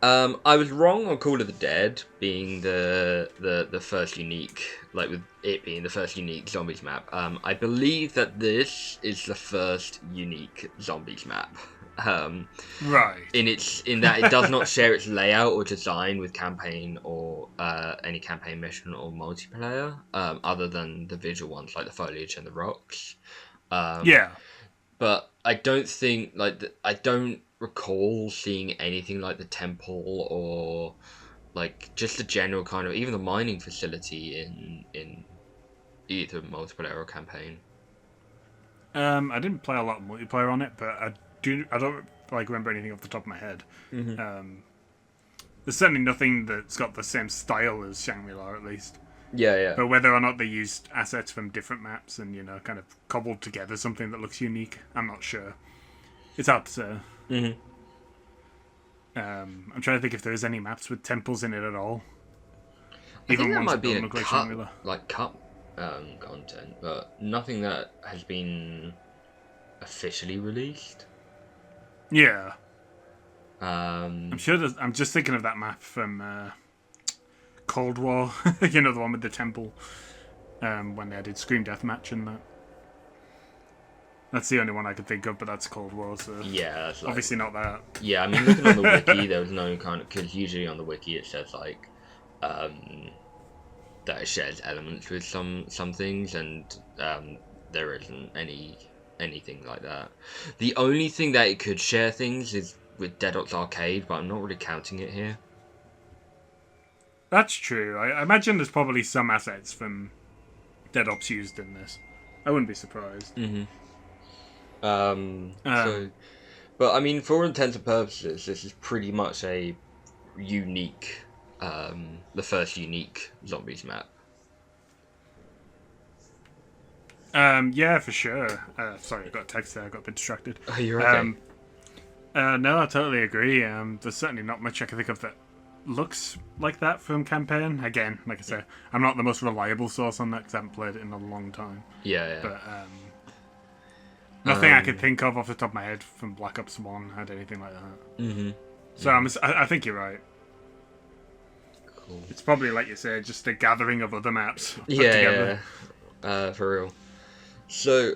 I was wrong on Call of the Dead being the first unique, like with it being the first unique zombies map. I believe that this is the first unique zombies map. Right. In that it does not share its layout or design with campaign or any campaign mission or multiplayer, other than the visual ones like the foliage and the rocks. Yeah. But I don't think I don't recall seeing anything like the temple or like just the general kind of even the mining facility in either multiplayer or campaign. I didn't play a lot of multiplayer on it, but I don't like remember anything off the top of my head. There's certainly nothing that's got the same style as Shangri-La, at least. Yeah. But whether or not they used assets from different maps and, kind of cobbled together something that looks unique, I'm not sure. It's hard to say. I'm trying to think if there is any maps with temples in it at all. I think that might be a cut content, but nothing that has been officially released. Yeah. I'm sure I'm just thinking of that map from Cold War, the one with the temple, when they did Scream Deathmatch and that. That's the only one I could think of, but that's Cold War, so yeah, that's obviously not that. Yeah, I mean, looking on the wiki, there was no kind of, because usually on the wiki it says like that it shares elements with some things, and there isn't anything like that. The only thing that it could share things is with Dead Ops Arcade, but I'm not really counting it here. That's true. I imagine there's probably some assets from Dead Ops used in this. I wouldn't be surprised. But I mean, for all intents and purposes, this is pretty much a unique, the first unique zombies map. Yeah, for sure. Sorry, I got a text there. I got a bit distracted. Oh, you're okay. No, I totally agree. There's certainly not much I can think of that looks like that from campaign. Again, like I say, I'm not the most reliable source on that because I haven't played it in a long time. Yeah. But nothing I could think of off the top of my head from Black Ops 1 had anything like that. Mm-hmm. So I think you're right. Cool. It's probably, like you said, just a gathering of other maps put together. Yeah. For real. So,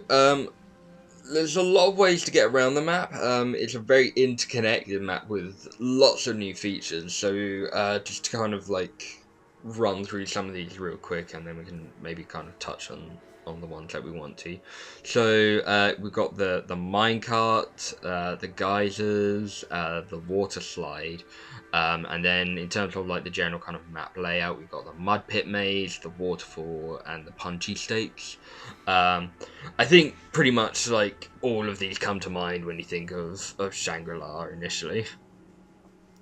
there's a lot of ways to get around the map. It's a very interconnected map with lots of new features. So, just to kind of like run through some of these real quick, and then we can maybe kind of touch on the ones that we want to. So, we've got the minecart, the geysers, the water slide, and then in terms of like the general kind of map layout, we've got the mud pit maze, the waterfall, and the punchy stakes. I think pretty much like all of these come to mind when you think of Shangri-La initially.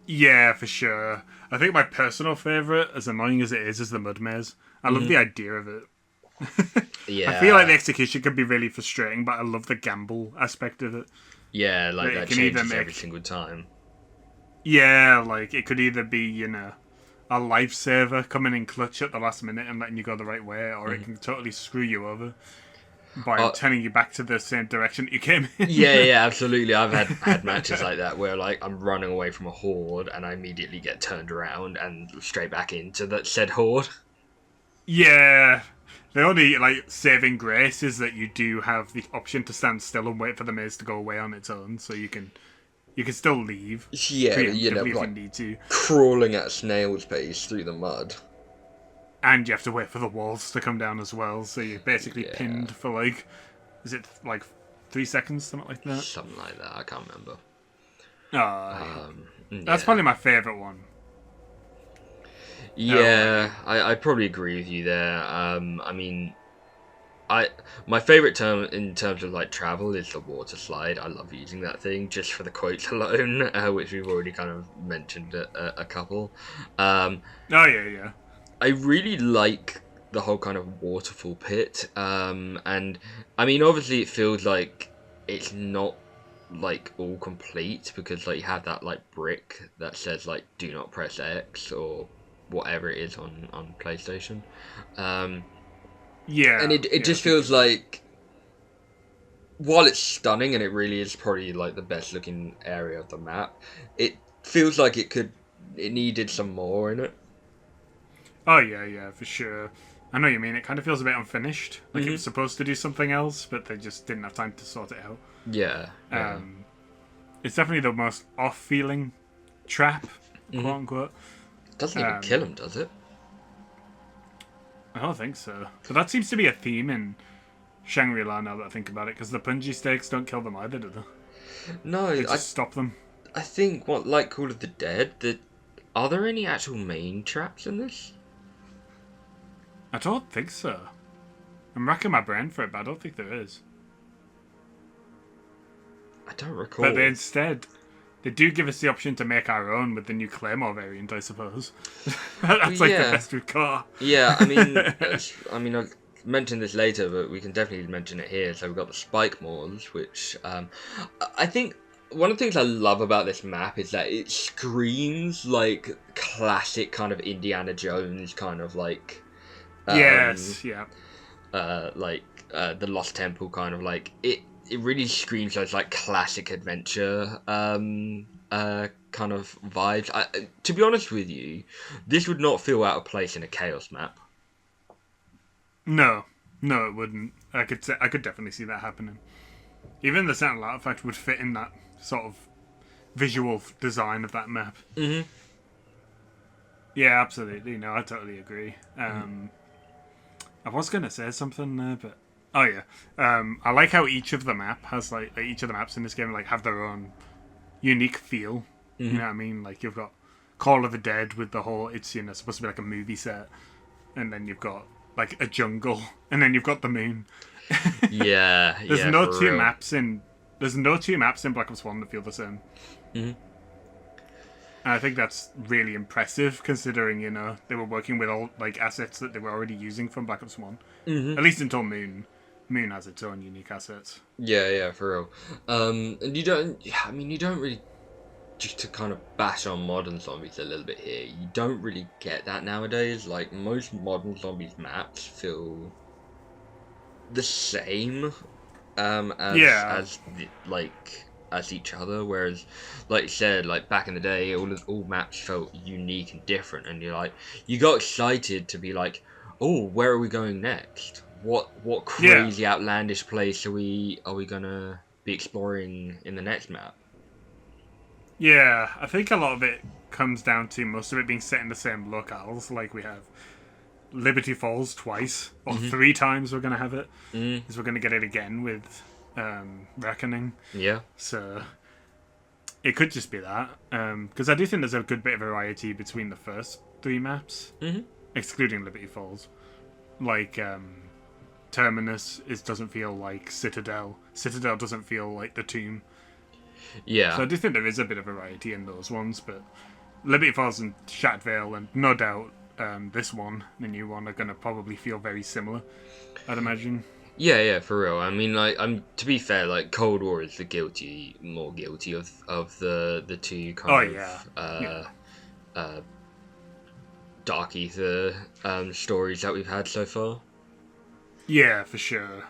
Yeah, for sure. I think my personal favourite, as annoying as it is the mud maze. I love the idea of it. Yeah. I feel like the execution can be really frustrating, but I love the gamble aspect of it. Yeah, like that can changes either every single time. Yeah, like it could either be, a lifesaver coming in clutch at the last minute and letting you go the right way, or it can totally screw you over by turning you back to the same direction that you came in. Yeah, absolutely. I've had matches like that where like I'm running away from a horde and I immediately get turned around and straight back into that said horde. Yeah. The only saving grace is that you do have the option to stand still and wait for the maze to go away on its own, so you can still leave. Yeah, if you need to. Crawling at snail's pace through the mud. And you have to wait for the walls to come down as well, so you're basically pinned for is it 3 seconds, something like that? Something like that, I can't remember. That's probably my favourite one. Yeah, I'd probably agree with you there. I mean, my favourite term in terms of like travel is the water slide. I love using that thing just for the quotes alone, which we've already kind of mentioned a couple. Yeah. I really like the whole kind of waterfall pit, and I mean, obviously, it feels like it's not like all complete because like you have that like brick that says like "Do not press X" or whatever it is on PlayStation. Yeah, and it just feels like, while it's stunning and it really is probably like the best looking area of the map, it feels like it needed some more in it. Oh yeah, for sure. I know what you mean. It kind of feels a bit unfinished. Like it was supposed to do something else, but they just didn't have time to sort it out. Yeah. It's definitely the most off-feeling trap, quote unquote. Doesn't even kill him, does it? I don't think so. But that seems to be a theme in Shangri-La now that I think about it, because the punji stakes don't kill them either, do they? No, They just stop them. I think, like Call of the Dead, are there any actual main traps in this? I don't think so. I'm racking my brain for it, but I don't think there is. I don't recall. But they do give us the option to make our own with the new Claymore variant, I suppose. That's the best we've got. Yeah, I mean, I'll mention this later, but we can definitely mention it here. So we've got the spike moors, which I think one of the things I love about this map is that it screams like classic kind of Indiana Jones kind of like. Yes, yeah. The Lost Temple kind of like it really screams those like classic adventure kind of vibes. To be honest with you, this would not feel out of place in a Chaos map. No, it wouldn't. I could definitely see that happening. Even the Sentinel artifact would fit in that sort of visual design of that map. Mm-hmm. Yeah, absolutely. No, I totally agree. I was going to say something there, but... Oh, yeah. I like how each of the map has, each of the maps in this game, have their own unique feel. Mm-hmm. You know what I mean? Like, you've got Call of the Dead with the whole... It's, supposed to be like a movie set. And then you've got, a jungle. And then you've got the moon. Yeah, There's no two maps in Black Ops 1 that feel the same. Mm-hmm. And I think that's really impressive, considering, they were working with all, assets that they were already using from Black Ops 1. Mm-hmm. At least until Moon. Moon has its own unique assets. Yeah, for real. And you don't really just to kind of bash on modern zombies a little bit here, you don't really get that nowadays. Like, most modern zombies maps feel the same as each other, whereas, like you said, like back in the day, all maps felt unique and different, and you got excited to be like, oh, where are we going next? What crazy outlandish place are we gonna be exploring in the next map? Yeah, I think a lot of it comes down to most of it being set in the same locales. Like, we have Liberty Falls twice, or 3 times we're going to have it. Because we're going to get it again with Reckoning. Yeah. So, it could just be that. Because I do think there's a good bit of variety between the first 3 maps, excluding Liberty Falls. Like, Terminus doesn't feel like Citadel. Citadel doesn't feel like the Tomb. Yeah. So I do think there is a bit of variety in those ones, but Liberty Falls and Shattered Vale, and no doubt this one, the new one, are going to probably feel very similar, I'd imagine. Yeah, for real. I mean, like, to be fair, like, Cold War is more guilty of the two kind of Dark Ether stories that we've had so far. Yeah, for sure.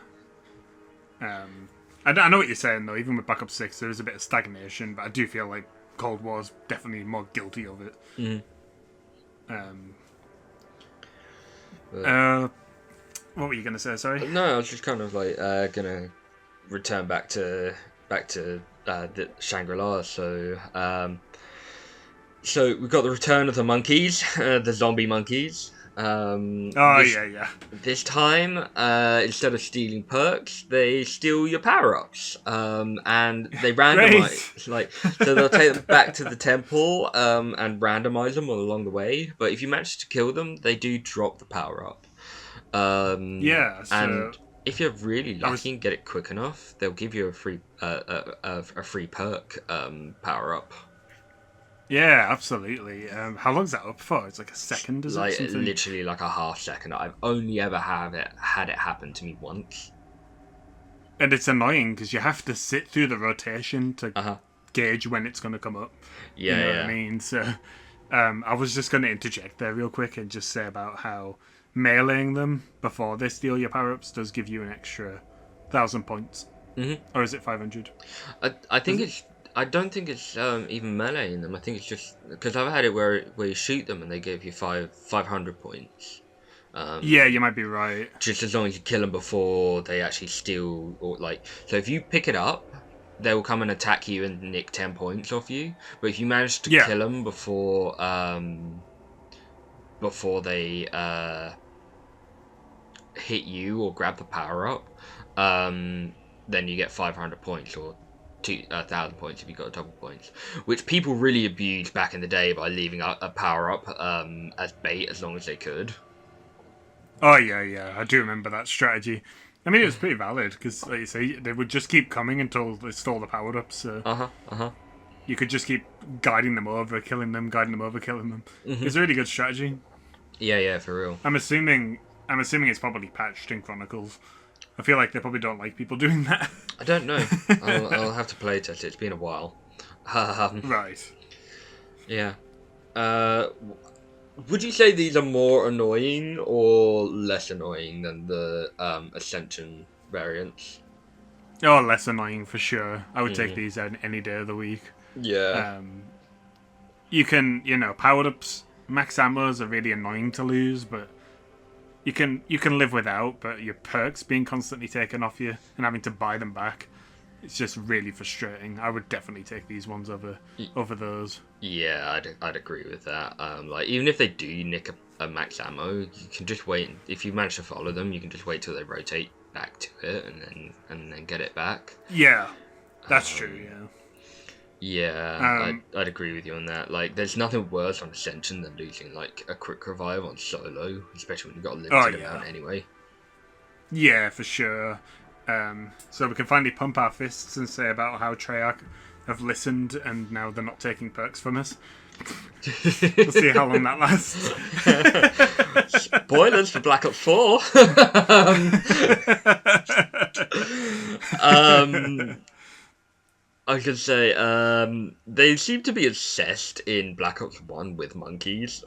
I know what you're saying, though. Even with Backup 6, there is a bit of stagnation, but I do feel like Cold War's definitely more guilty of it. What were you going to say, sorry? No, I was just kind of like going to return back to the Shangri-La. So we've got the return of the monkeys, the zombie monkeys. This time, instead of stealing perks, they steal your power-ups, and they randomize. So they'll take them back to the temple, and randomize them all along the way. But if you manage to kill them, they do drop the power-up. And if you're really lucky and get it quick enough, they'll give you a free perk power-up. Yeah, absolutely. How long's that up for? It's like a second, is it? Something? Literally like a half second. I've only ever had it happen to me once. And it's annoying because you have to sit through the rotation to gauge when it's going to come up. Yeah, you know what I mean? So, I was just going to interject there real quick and just say about how meleeing them before they steal your power-ups does give you an extra 1,000 points. Or is it 500? I don't think it's even meleeing them. I think it's just because I've had it where you shoot them and they give you 500 points. Yeah, you might be right. Just as long as you kill them before they actually steal, so if you pick it up, they will come and attack you and nick 10 points off you. But if you manage to kill them before they hit you or grab the power up, then you get 500 points or 1,000 points if you got double points, which people really abused back in the day by leaving a power up as bait as long as they could. Oh yeah, I do remember that strategy. I mean, it was pretty valid because, like you say, they would just keep coming until they stole the power ups. So you could just keep guiding them over, killing them, guiding them over, killing them. It's a really good strategy. Yeah, for real. I'm assuming it's probably patched in Chronicles. I feel like they probably don't like people doing that. I don't know. I'll have to play test it. It's been a while. Right. Yeah. Would you say these are more annoying or less annoying than the Ascension variants? Oh, less annoying for sure. I would take these out any day of the week. Yeah. You can, powered ups, max ammos are really annoying to lose, but you can live without. But your perks being constantly taken off you and having to buy them back, it's just really frustrating. I would definitely take these ones over those. Yeah, I'd agree with that. Even if they do nick a max ammo, you can just wait. If you manage to follow them, you can just wait till they rotate back to it and then get it back. Yeah, that's true. Yeah. Yeah, I'd agree with you on that. Like, there's nothing worse on Ascension than losing like a quick revive on solo, especially when you've got a limited amount anyway. Yeah, for sure. So we can finally pump our fists and say about how Treyarch have listened and now they're not taking perks from us. We'll see how long that lasts. Spoilers for Black Ops 4. I was gonna say, they seem to be obsessed in Black Ops 1 with monkeys.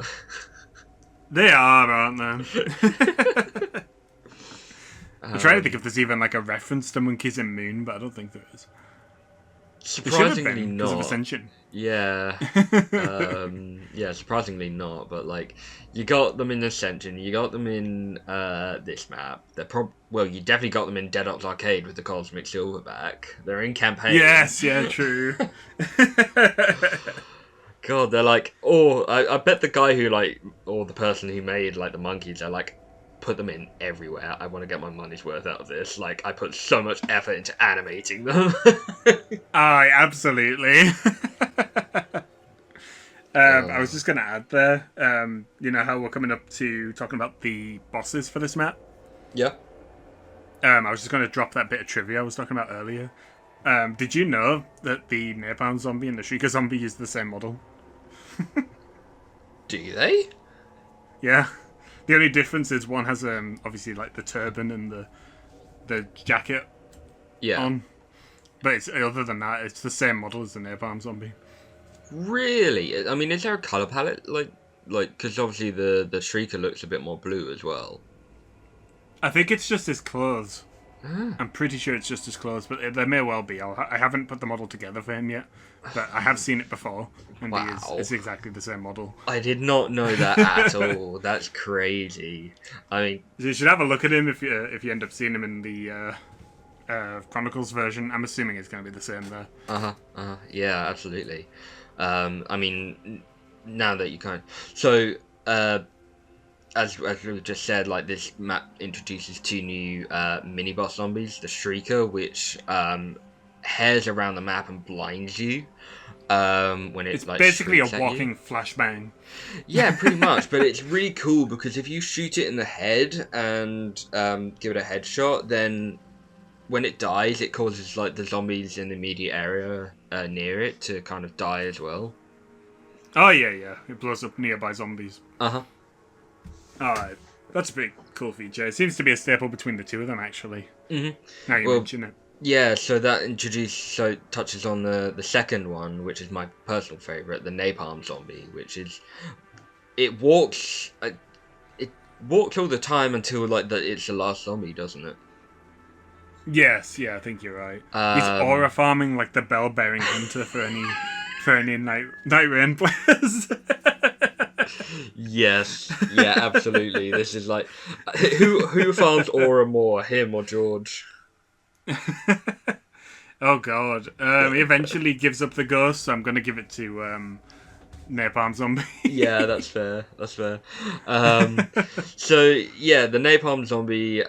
They are, aren't they? I'm trying to think if there's even like a reference to monkeys in Moon, but I don't think there is. Surprisingly because of not. Ascension. Yeah. Yeah, surprisingly not, but like, you got them in Ascension, you got them in this map. Well, you definitely got them in Dead Ops Arcade with the Cosmic Silverback. They're in campaign. Yes, yeah, true. God, they're like, oh, I bet the guy who like, or the person who made like the monkeys, they're like, put them in everywhere. I want to get my money's worth out of this. Like, I put so much effort into animating them. Aye, absolutely. I was just going to add there, you know how we're coming up to talking about the bosses for this map? Yeah. I was just going to drop that bit of trivia I was talking about earlier. Did you know that the Napalm Zombie and the Shrieker Zombie use the same model? Do they? Yeah. The only difference is one has obviously like the turban and the jacket on. But it's, other than that, it's the same model as the Napalm Zombie. Really? I mean, is there a colour palette? Like, because obviously the Shrieker looks a bit more blue as well. I think it's just his clothes. I'm pretty sure it's just his clothes, but there may well be. I haven't put the model together for him yet, but I have seen it before, and Wow. it's exactly the same model. I did not know that at all. That's crazy. I mean, So you should have a look at him if you end up seeing him in the Chronicles version. I'm assuming it's going to be the same there. Yeah, absolutely. I mean, now that you kind of... So, as we just said, like, this map introduces two new mini-boss zombies. The Shrieker, which hairs around the map and blinds you when it's like basically a shrieks at walking you. flashbang. Yeah, pretty much. But it's really cool because if you shoot it in the head and give it a headshot, then when it dies, it causes like the zombies in the immediate area near it to kind of die as well. Oh yeah, it blows up nearby zombies. Alright, that's a pretty cool feature. It seems to be a staple between the two of them, actually. Now you mention it. Yeah, so that touches on the second one, which is my personal favourite, the Napalm Zombie, which is... It walks all the time until like it's the last zombie, doesn't it? Yes, yeah, I think you're right. He's aura farming like the bell-bearing hunter for any night rain players. Yes, yeah, absolutely. This is like, who farms aura more, him or George? Oh god, he eventually gives up the ghost, so I'm gonna give it to Napalm Zombie. Yeah, that's fair. So yeah, the Napalm Zombie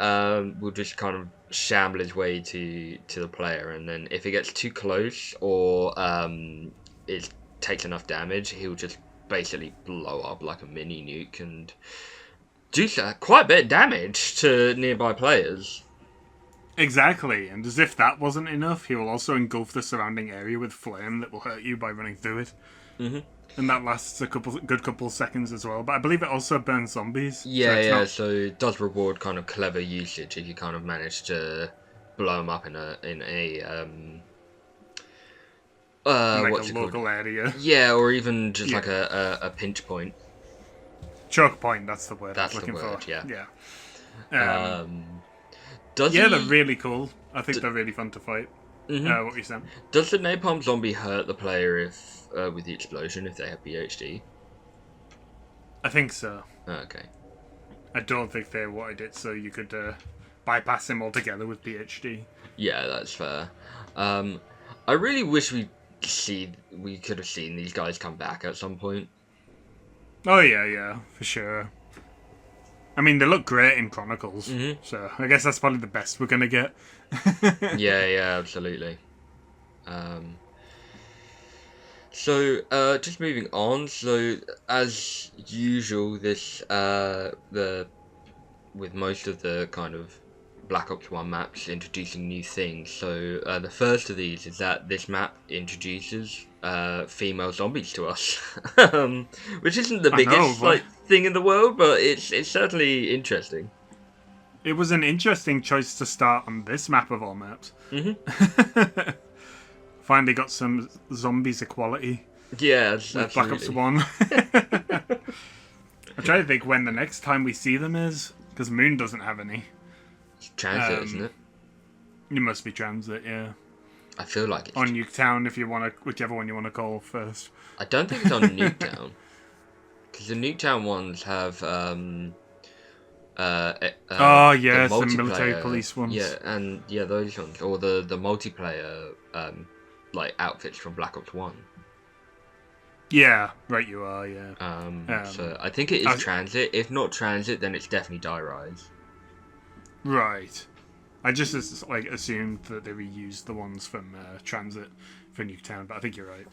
will just kind of shamble his way to the player, and then if it gets too close or it takes enough damage, he'll just basically blow up like a mini nuke and do quite a bit of damage to nearby players. Exactly, and as if that wasn't enough, he will also engulf the surrounding area with flame that will hurt you by running through it. And that lasts a good couple seconds as well, but I believe it also burns zombies. So it does reward kind of clever usage if you kind of manage to blow them up in a like what's a it local called? area. Yeah, or even just like a pinch point. Choke point, that's the word That's I was looking the word, for. yeah. They're really cool. I think they're really fun to fight. What were you saying? Does the Napalm Zombie hurt the player if with the explosion if they have BHD? I think so. Okay. I don't think they wanted it so you could bypass him altogether with PhD. Yeah, that's fair. I really wish we could have seen these guys come back at some point. Oh yeah, for sure. I mean, they look great in Chronicles, so I guess that's probably the best we're gonna get. Yeah, absolutely. So, just moving on. So, as usual, this with most of the kind of Black Ops 1 maps introducing new things. So, the first of these is that this map introduces female zombies to us, which isn't the biggest thing in the world, but it's certainly interesting. It was an interesting choice to start on this map of all maps. finally got some zombies equality. Yeah, with Black Ops 1. I'm trying to think when the next time we see them is, because Moon doesn't have any. It's Transit, isn't it? It must be Transit, yeah. I feel like it's... On Nuketown, if you want to, whichever one you want to call first. I don't think it's on Nuketown. Because the Nuketown ones have... the multiplayer, military police ones. Yeah, and those ones. Or the multiplayer, like, outfits from Black Ops 1. Yeah, right you are, yeah. So I think it is Transit. If not Transit, then it's definitely Die Rise. Right. I just assumed that they reused the ones from Transit for Nuketown, but I think you're right.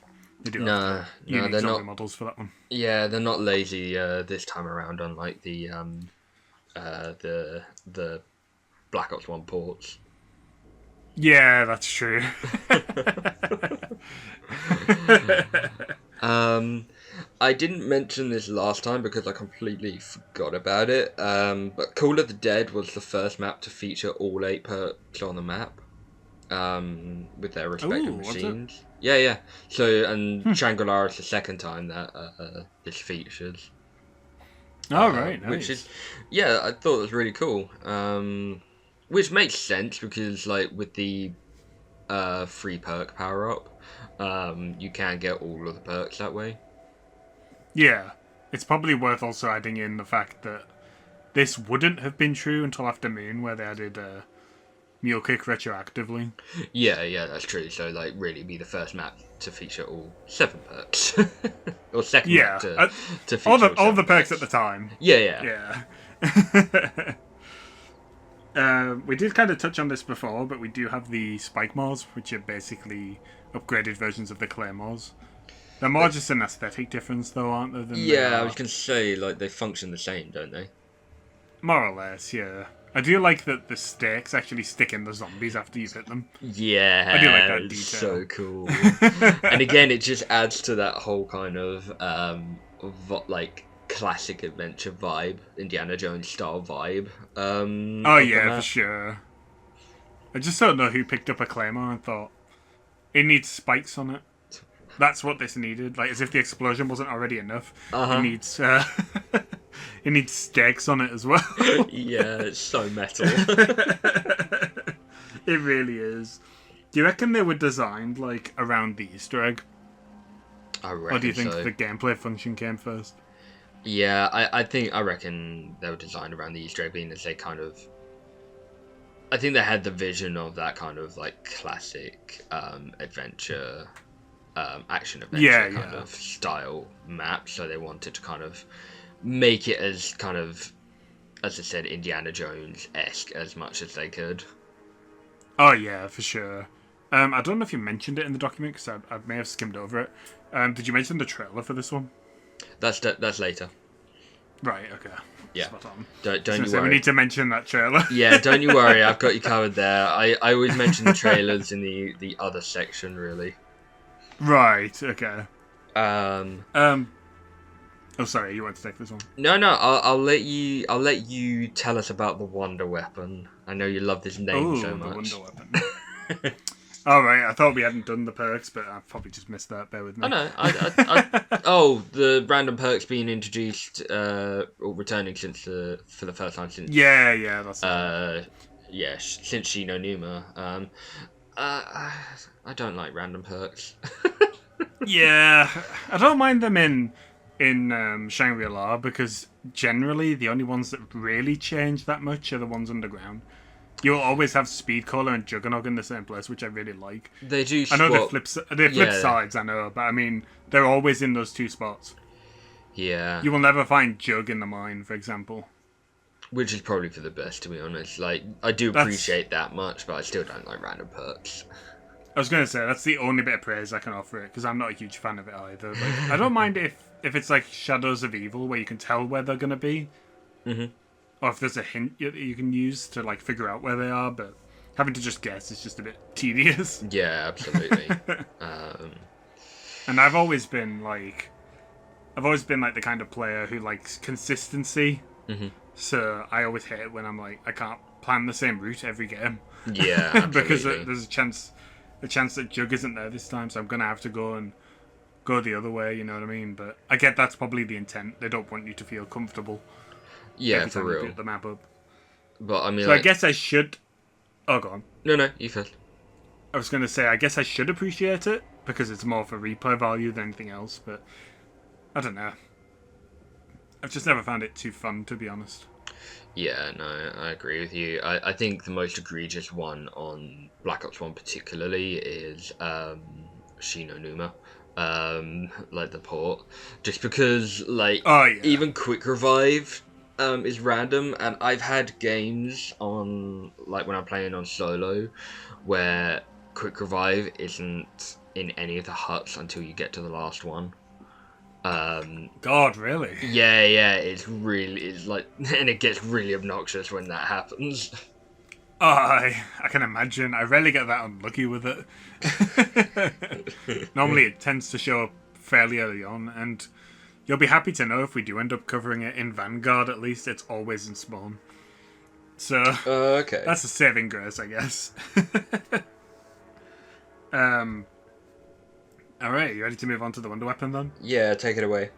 They do have unique they're zombie not models for that one. Yeah, they're not lazy this time around, unlike the Black Ops 1 ports. Yeah, that's true. I didn't mention this last time because I completely forgot about it. But Call of the Dead was the first map to feature all 8 perks on the map, with their respective machines. Yeah. So, and Shangri-La is the second time that this features. Oh, right, nice. Which is, I thought it was really cool. Which makes sense because, like, with the free perk power up, you can get all of the perks that way. Yeah, it's probably worth also adding in the fact that this wouldn't have been true until after Moon, where they added Mule Kick retroactively. Yeah, that's true. So, like, really be the first map to feature all 7 perks. Or second map to feature all the perks at the time. Yeah. We did kind of touch on this before, but we do have the Spike Maws, which are basically upgraded versions of the Claymores. They're more just an aesthetic difference, though, aren't they? I was going to say, like, they function the same, don't they? More or less, yeah. I do like that the stakes actually stick in the zombies after you've hit them. Yeah, I do like that detail. So cool. And again, it just adds to that whole kind of, like, classic adventure vibe, Indiana Jones style vibe. For sure. I just don't know who picked up a Claymore and thought, it needs spikes on it. That's what this needed. Like, as if the explosion wasn't already enough. It needs it needs stakes on it as well. Yeah, it's so metal. It really is. Do you reckon they were designed, like, around the Easter egg? I reckon so. Or do you think the gameplay function came first? Yeah, I reckon they were designed around the Easter egg, being as they kind of... I think they had the vision of that kind of, like, classic adventure... action adventure kind of style map, so they wanted to kind of make it as kind of, as I said, Indiana Jones-esque as much as they could. Oh yeah, for sure. I don't know if you mentioned it in the document because I may have skimmed over it. Did you mention the trailer for this one? That's later. Right. Okay. Yeah. Spot on. Don't you worry. We need to mention that trailer. Yeah. Don't you worry. I've got you covered there. I always mention the trailers in the other section, really. Right. Okay. Oh, sorry. You want to take this one? No. I'll let you tell us about the Wonder Weapon. I know you love this name so much. The Wonder Weapon. All right. I thought we hadn't done the perks, but I've probably just missed that. Bear with me. Oh no. The random perks being introduced or returning for the first time since. Yeah. That's. Since Shino Numa. I don't like random perks. Yeah, I don't mind them in Shangri-La because generally the only ones that really change that much are the ones underground. You'll always have Speedcaller and Juggernog in the same place, which I really like. They do. I know they flip sides. I know, but I mean they're always in those 2 spots. Yeah. You will never find Jug in the mine, for example. Which is probably for the best, to be honest. Like, I do appreciate that much, but I still don't like random perks. I was going to say, that's the only bit of praise I can offer it, because I'm not a huge fan of it either. Like, I don't mind if it's like Shadows of Evil, where you can tell where they're going to be. Mm-hmm. Or if there's a hint you can use to, like, figure out where they are, but having to just guess is just a bit tedious. Yeah, absolutely. And I've always been the kind of player who likes consistency. Mm-hmm. So I always hate it when I'm like, I can't plan the same route every game. Yeah, because there's a chance a chance that Jug isn't there this time, so I'm gonna have to go the other way. You know what I mean? But I get that's probably the intent. They don't want you to feel comfortable. Yeah, every for time you real. boot the map up. But I mean, So like, I guess I should. Oh, go on. no, you first. I was gonna say I guess I should appreciate it because it's more for replay value than anything else. But I don't know. I've just never found it too fun, to be honest. Yeah, no, I agree with you. I think the most egregious one on Black Ops 1 particularly is Shino Numa. Like the port. Just because, like, even Quick Revive is random, and I've had games on, like, when I'm playing on solo, where Quick Revive isn't in any of the huts until you get to the last one. God, really? Yeah, it's like, and it gets really obnoxious when that happens. Oh, I can imagine. I rarely get that unlucky with it. Normally it tends to show up fairly early on, and you'll be happy to know if we do end up covering it in Vanguard, at least it's always in spawn. So, okay. That's a saving grace, I guess. Alright, you ready to move on to the Wonder Weapon then? Yeah, take it away.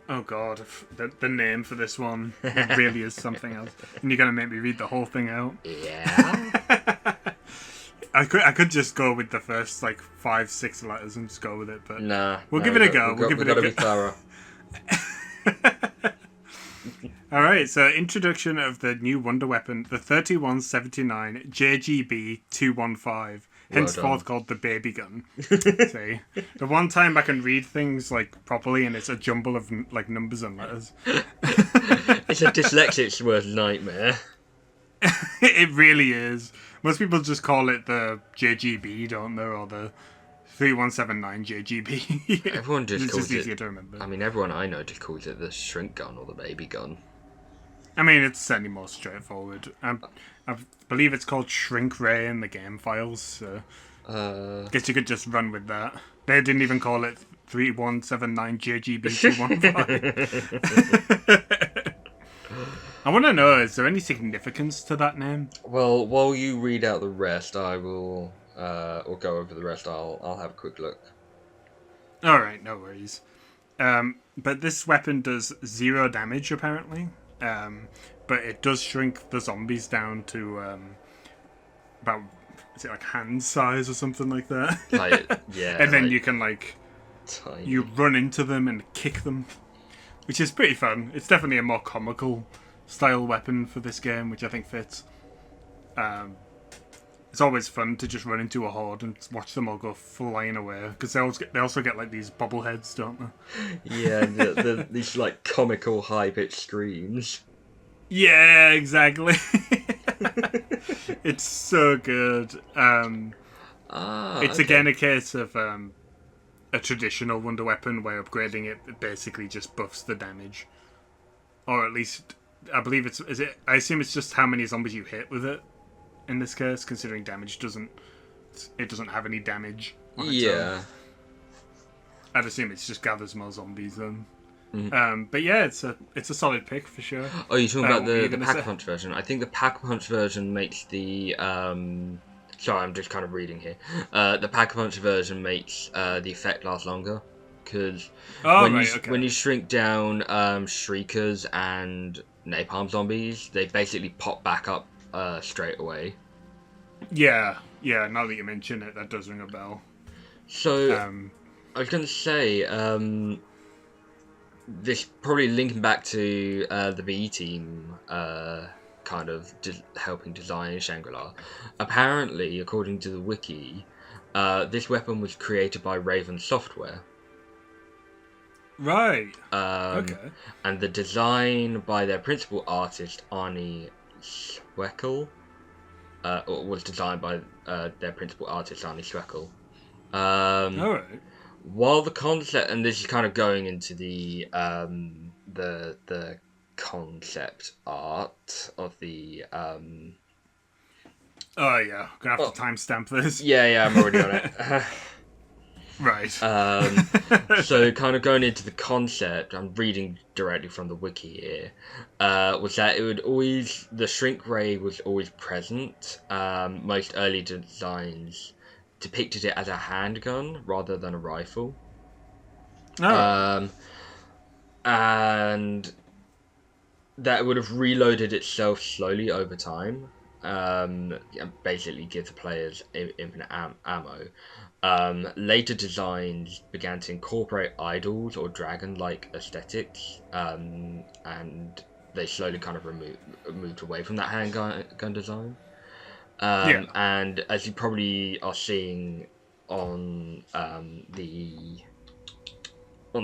Oh god, the name for this one really is something else. And you're going to make me read the whole thing out? Yeah. I could just go with the first, 5-6 letters and just go with it, but... Nah. We'll give it a go. We'll give it a go. We've got to be thorough. Alright, so introduction of the new Wonder Weapon, the 3179 JGb215. Henceforth called the baby gun. See, the one time I can read things properly, and it's a jumble of numbers and letters. It's a dyslexic's worst nightmare. It really is. Most people just call it the JGB, don't they, or the 3179 JGB. Everyone just calls it. It's just easier to remember. I mean, everyone I know just calls it the shrink gun or the baby gun. I mean, it's certainly more straightforward. I believe it's called Shrink Ray in the game files, so guess you could just run with that. They didn't even call it 3179 JGb215. I want to know, is there any significance to that name? Well, while you read out the rest, I will, or go over the rest, I'll have a quick look. Alright, no worries. But this weapon does 0 damage, apparently. But it does shrink the zombies down to about, is it hand size or something like that? Yeah. And then you can tiny. You run into them and kick them, which is pretty fun. It's definitely a more comical style weapon for this game, which I think fits. It's always fun to just run into a horde and watch them all go flying away, because they also get these bobbleheads, don't they? Yeah, these comical high-pitched screams. Yeah, exactly. It's so good. It's again a case of a traditional Wonder Weapon where upgrading it basically just buffs the damage, or at least I believe I assume it's just how many zombies you hit with it. In this case, considering damage doesn't have any damage on its own. I'd assume it just gathers more zombies then. But yeah, it's a solid pick for sure. Oh, you're talking about the Pack-a-Punch version? I think the Pack-a-Punch version makes the sorry, I'm just kind of reading here. The Pack-a-Punch version makes the effect last longer, because when you shrink down Shriekers and Napalm zombies, they basically pop back up straight away. Yeah. Now that you mention it, that does ring a bell. So I was going to say, this probably linking back to the B team kind of helping design Shangri-La. Apparently, according to the Wiki, this weapon was created by Raven Software. Right. Okay. And the design by their principal artist, Arnie Schweckel, was designed by their principal artist, Arnie Schweckel. Alright. While the concept, and this is kind of going into the concept art of the oh yeah, gonna have to timestamp this. Yeah, I'm already on it. Right. So kind of going into the concept, I'm reading directly from the wiki here, was that the shrink ray was always present. Most early designs depicted it as a handgun rather than a rifle. Oh. And that would have reloaded itself slowly over time. And basically give the players infinite ammo. Later designs began to incorporate idols or dragon-like aesthetics, and they slowly kind of moved away from that handgun design. And as you probably are seeing on the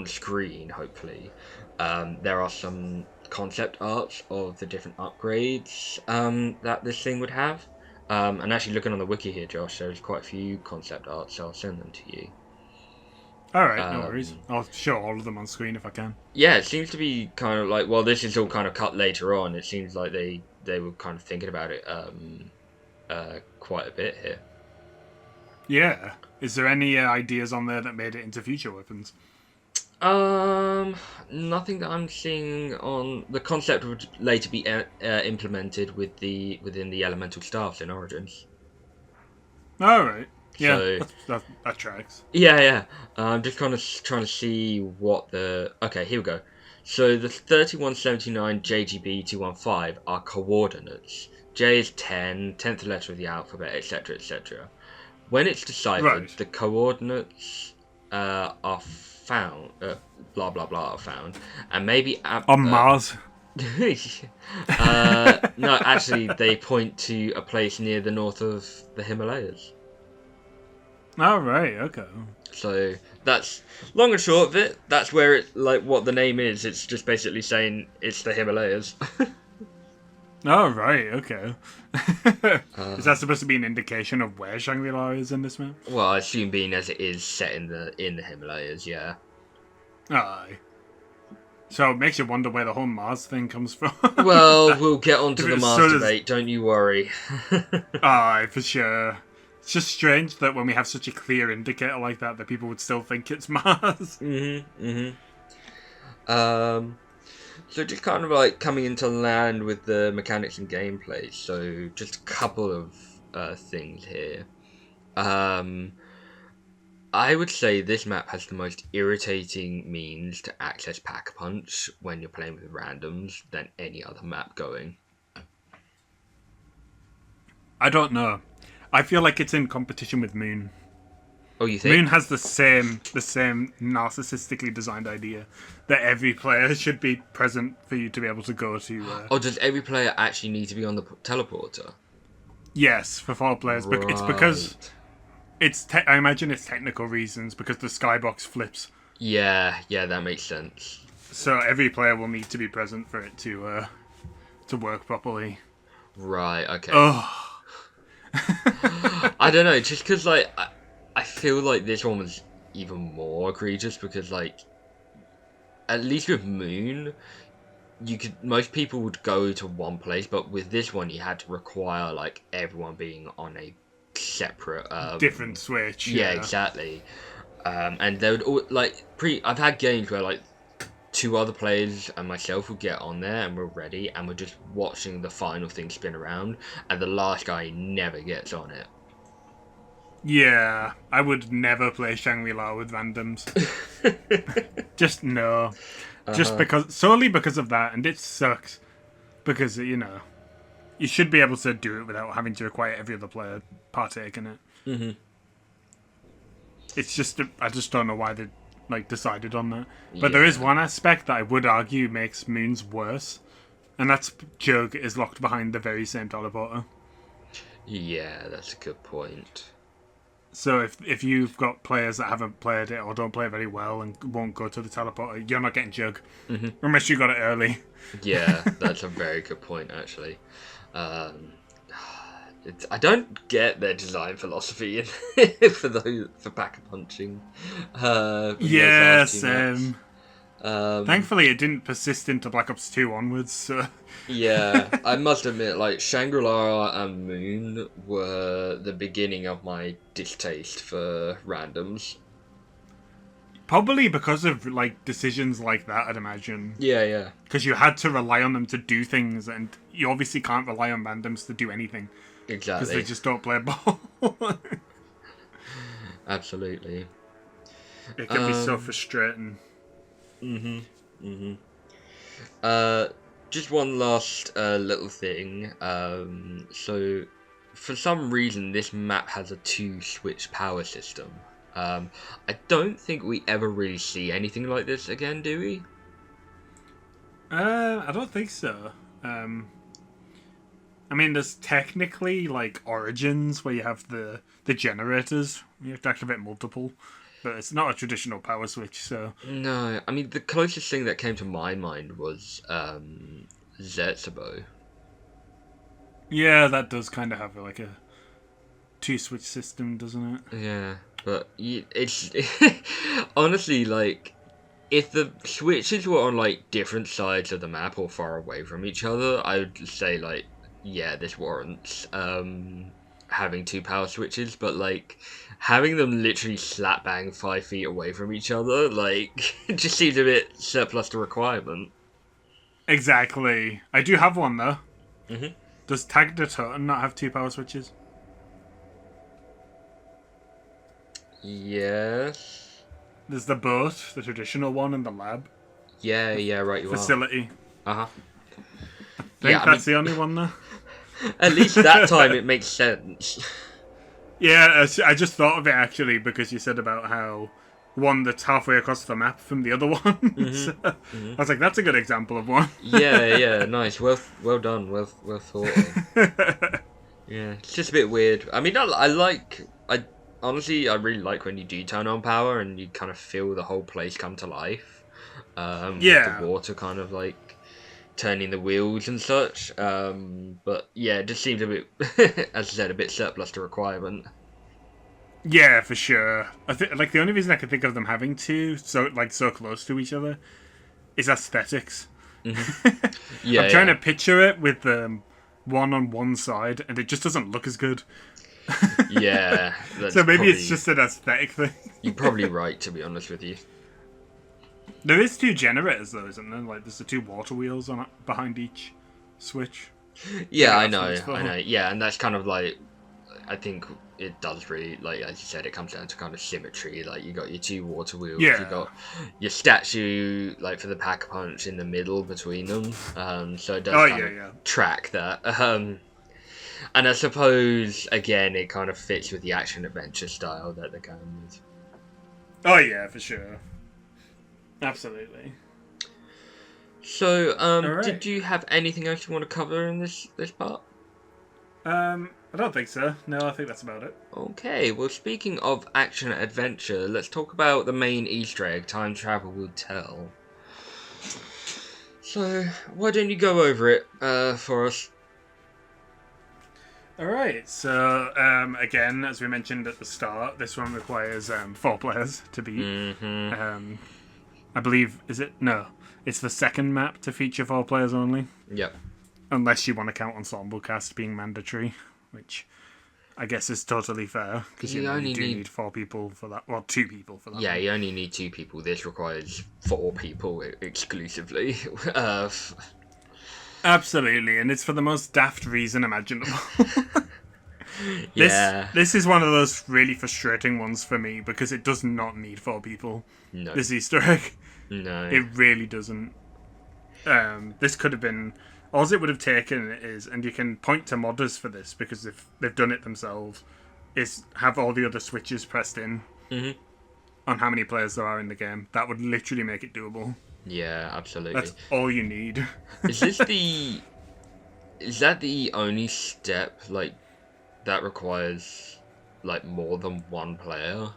screen, hopefully, there are some concept arts of the different upgrades that this thing would have. And actually looking on the wiki here, Josh, there's quite a few concept arts, so I'll send them to you. Alright, no worries. I'll show all of them on screen if I can. Yeah, it seems to be kind of like, well, this is all kind of cut later on. It seems like they were kind of thinking about it quite a bit here. Yeah. Is there any ideas on there that made it into future weapons? Nothing that I'm seeing on the concept would later be implemented within the elemental staffs in Origins. All right. Yeah, So, that tracks. Yeah. I'm just kind of trying to see what the... Okay, here we go. So the 3179 JGb215 are coordinates. J is 10, 10th letter of the alphabet, etc., etc. When it's deciphered, the coordinates are found, blah blah blah, are found, and maybe on Mars. No, actually, they point to a place near the north of the Himalayas. Oh right, okay. So that's long and short of it. That's where it, like, what the name is. It's just basically saying it's the Himalayas. Oh right, okay. Is that supposed to be an indication of where Shangri-La is in this map? Well, I assume being as it is set in the Himalayas, yeah. Aye. So it makes you wonder where the whole Mars thing comes from. Well, we'll get onto the Mars debate, don't you worry. Aye, for sure. It's just strange that when we have such a clear indicator like that people would still think it's Mars. So just kind of like coming into land with the mechanics and gameplay. So just a couple of things here. I would say this map has the most irritating means to access Pack-a-Punch when you're playing with randoms than any other map going. I don't know. I feel like it's in competition with Moon. Oh, you think? Moon has the same narcissistically designed idea that every player should be present for you to be able to go to. Oh, does every player actually need to be on the teleporter? Yes, for 4 players. But it's because I imagine it's technical reasons because the skybox flips. Yeah, that makes sense. So every player will need to be present for it to work properly. Right. Okay. Oh. I don't know, just because like I feel like this one was even more egregious because, like, at least with Moon, most people would go to one place, but with this one you had to require like everyone being on a separate different switch. Yeah, exactly. And they would I've had games where like 2 other players and myself would get on there and we're ready and we're just watching the final thing spin around, and the last guy never gets on it. Yeah, I would never play Shangri-La with randoms. Just no. Just solely because of that, and it sucks. Because, you should be able to do it without having to require every other player partake in it. It's just, I just don't know why they decided on that. But there is one aspect that I would argue makes Moons worse, and that's Jug is locked behind the very same teleporter. Yeah, that's a good point. So if you've got players that haven't played it or don't play very well and won't go to the teleporter, you're not getting Jug. Unless you got it early. Yeah, that's a very good point, actually. I don't get their design philosophy for Pack-a-Punching. Yeah, same. Thankfully, it didn't persist into Black Ops 2 onwards. So. Yeah, I must admit, like, Shangri-La and Moon were the beginning of my distaste for randoms. Probably because of decisions like that, I'd imagine. Yeah. Because you had to rely on them to do things, and you obviously can't rely on randoms to do anything. Exactly. Because they just don't play ball. absolutely. It can be so frustrating. Just one last little thing. So, for some reason, this map has a 2-switch power system. I don't think we ever really see anything like this again, do we? I don't think so. I mean, there's technically like Origins where you have the generators. You have to activate multiple, but it's not a traditional power switch. So No, I mean the closest thing that came to my mind was Zertzebo. yeah, that does kind of have like a 2-switch system, doesn't it? Yeah, but it's honestly like if the switches were on like different sides of the map or far away from each other, I would say like yeah, this warrants having 2 power switches, but like having them literally slap bang 5 feet away from each other, like it just seems a bit surplus to requirement. Exactly. I do have one though. Mhm. Does Tag the Totem not have 2 power switches? Yes. There's the boat, the traditional one, and the lab Yeah, right, you facility. are. I think Yeah, that's the only one though. at least that time it makes sense. Yeah, I just thought of it actually because you said about how one that's halfway across the map from the other one. So, I was like, that's a good example of one. Yeah, nice. Well done. Well thought of. Yeah, it's just a bit weird. I mean, I honestly, I really like when you do turn on power and you kind of feel the whole place come to life. Yeah. With the water kind of like turning the wheels and such. But yeah, it just seems a bit, as I said, a bit surplus to requirement. Yeah, for sure. I think like the only reason I can think of them having two so close to each other is aesthetics. Yeah, I'm trying to picture it with one on one side, and it just doesn't look as good. Yeah. That's So maybe probably, it's just an aesthetic thing. You're probably right, to be honest with you. There is 2 generators though, isn't there? Like there's the 2 water wheels on behind each switch. Yeah, I that's know, what it's for. I know. Yeah, and that's kind of like, I think it does really, like, as you said, it comes down to kind of symmetry. Like, you got your 2 water wheels, Yeah. you got your statue, like, for the pack-a-punch in the middle between them. So it does kind of track that. And I suppose, again, it kind of fits with the action-adventure style that they're going with. Oh yeah, for sure. Absolutely. So, Alright. did you have anything else you want to cover in this part? I don't think so. No, I think that's about it. Okay, well, speaking of action adventure, let's talk about the main Easter egg, Time Travel Will Tell. So, why don't you go over it for us? Alright, so again, as we mentioned at the start, this one requires 4 players to beat. I believe, is it? No. It's the second map to feature 4 players only. Yep. Unless you want to count Ensemble Cast being mandatory, which I guess is totally fair, because you only need 4 people for that. Well, 2 people for that. Yeah, you only need 2 people. This requires 4 people exclusively. Absolutely, and it's for the most daft reason imaginable. Yeah. This is one of those really frustrating ones for me, because it does not need 4 people. No. This Easter egg. No. It really doesn't. This could have been... All it would have taken is, and you can point to modders for this, because if they've done it themselves, is have all the other switches pressed in on how many players there are in the game. That would literally make it doable. Yeah, absolutely. That's all you need. Is that the only step, like, that requires, like, more than 1 player,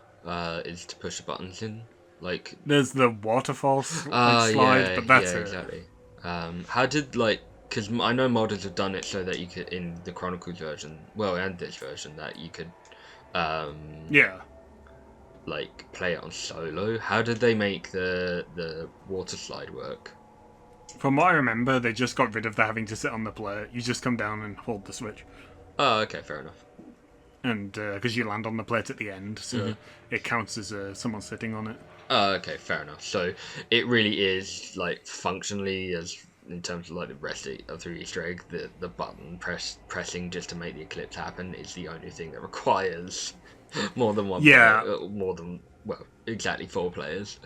is to push the buttons in? Like... There's the waterfall slide, but that's it. Exactly. How did, like... Because I know modders have done it so that you could, in the Chronicles version, well, and this version, that you could, like, play it on solo. How did they make the water slide work? From what I remember, they just got rid of the having to sit on the plate. You just come down and hold the switch. Oh, okay, fair enough. And because you land on the plate at the end, so it counts as someone sitting on it. Oh, okay, fair enough. So it really is, like, functionally, as in terms of like the rest of the Easter egg, the button pressing just to make the eclipse happen is the only thing that requires More than one Yeah. player. More than, well, exactly 4 players.